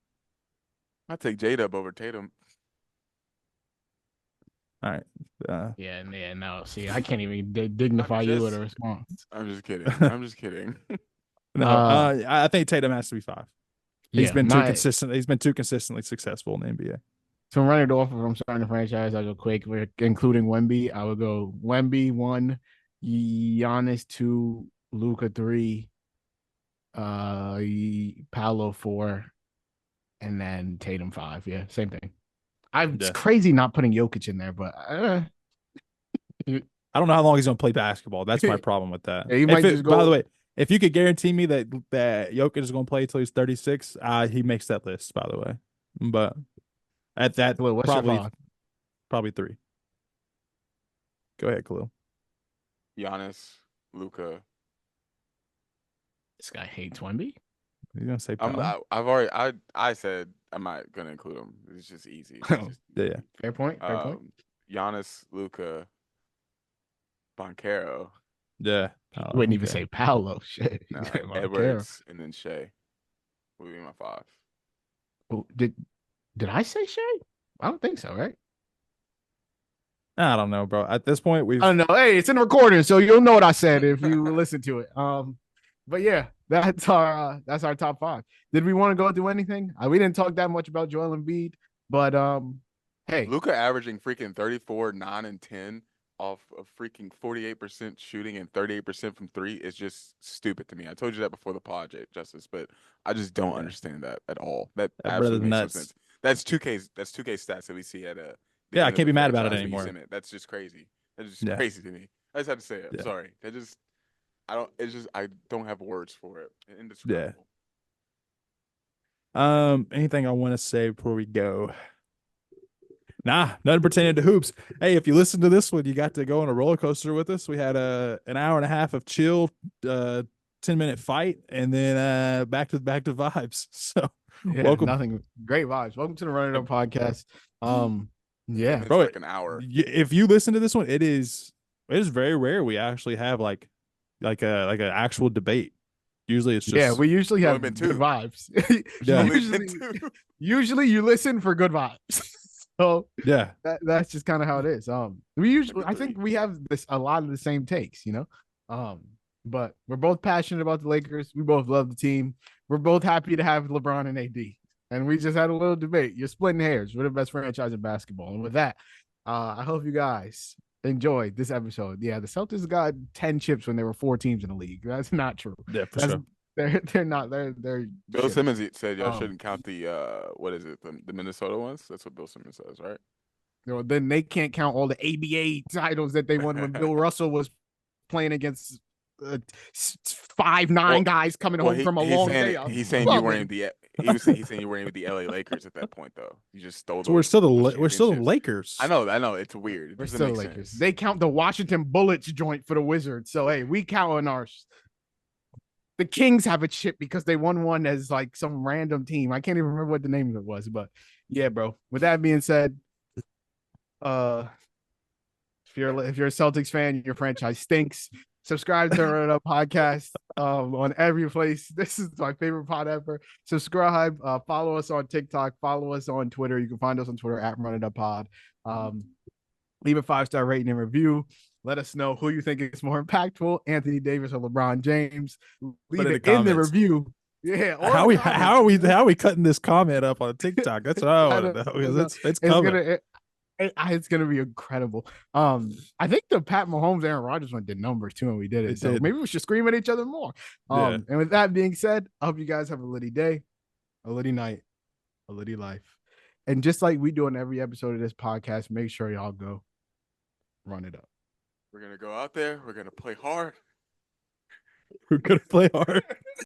I take J-Dub over Tatum. All right. Yeah, no. See, I can't even dignify you with a response. I'm just kidding. I'm just kidding. No, I think Tatum has to be 5. He's been too consistent. He's been too consistently successful in the NBA. So I'm running it off. If I'm starting the franchise, I'll go quick. We're including Wemby. I would go Wemby 1, Giannis 2, Luka 3, Paolo 4, and then Tatum 5. Yeah, same thing. It's crazy not putting Jokic in there, but I don't know how long he's going to play basketball. That's my problem with that. Yeah, by the way, if you could guarantee me that Jokic is going to play until he's 36, he makes that list, by the way. But at that, probably 3. Go ahead, Khalil. Giannis, Luka. This guy hates Wemby. You're gonna say I said I'm not gonna include him. It's just easy. Yeah. Fair point. Giannis, Luka, Boncaro. Yeah. Wouldn't even say Paolo. Shit. No, Edwards and then Shea would be my 5. Oh, did I say Shea? I don't think so, right? I don't know, bro. At this point, I don't know. Hey, it's in the recording, so you'll know what I said if you listen to it. But yeah, that's our top 5. Did we want to go through anything? We didn't talk that much about Joel Embiid, but hey, Luka averaging freaking 34, 9, and 10 off of freaking 48% shooting and 38% from 3 is just stupid to me. I told you that before the pod, Justice, but I just don't understand that at all. That absolutely makes no sense. That's 2K stats that we see at I can't be mad about it anymore. That's just crazy. That's just crazy to me. I just had to say it. I'm sorry. I don't have words for it. Indescribable. Anything I want to say before we go? Nah, nothing pertaining to hoops. Hey, if you listen to this one, you got to go on a roller coaster with us. We had an hour and a half of chill, 10-minute fight, and then back to vibes. So welcome. Great vibes. Welcome to the Run It Up podcast. Yeah, bro, like an hour. If you listen to this one, it is very rare we actually have like an actual debate. Usually it's just we usually have good vibes. Usually you listen for good vibes. So that's just kind of how it is. I think we have a lot of the same takes, you know. But we're both passionate about the Lakers. We both love the team. We're both happy to have LeBron and AD. And we just had a little debate. You're splitting hairs. We're the best franchise in basketball. And with that, I hope you guys enjoyed this episode. Yeah, the Celtics got 10 chips when there were 4 teams in the league. That's not true. Yeah, for sure. They're not. They're Bill Simmons said y'all shouldn't count the what is it, the Minnesota ones? That's what Bill Simmons says, right? You know, then they can't count all the ABA titles that they won when Bill Russell was playing against 5'9" guys coming home from a long day. He's saying you weren't he's saying you weren't even the LA Lakers at that point though. You just stole. So we're still the Lakers. I know. It's weird. We're still the Lakers. Sense. They count the Washington Bullets joint for the Wizards. So hey, we count ours. The Kings have a chip because they won one as like some random team. I can't even remember what the name of it was, but yeah, bro. With that being said, if you're a Celtics fan, your franchise stinks. Subscribe to Run It Up podcast on every place. This is my favorite pod ever. Subscribe, follow us on TikTok, follow us on Twitter. You can find us on Twitter at Run It Up Pod. Leave a 5-star rating and review. Let us know who you think is more impactful, Anthony Davis or LeBron James. Leave it in the review. Yeah. How are we cutting this comment up on TikTok? That's what I want to know because it's coming. It's gonna be incredible. I think the Pat Mahomes, Aaron Rodgers one did numbers too, and we did it. So maybe we should scream at each other more. And with that being said, I hope you guys have a litty day, a litty night, a litty life. And just like we do in every episode of this podcast, make sure y'all go run it up. We're gonna go out there. We're gonna play hard. We're gonna play hard.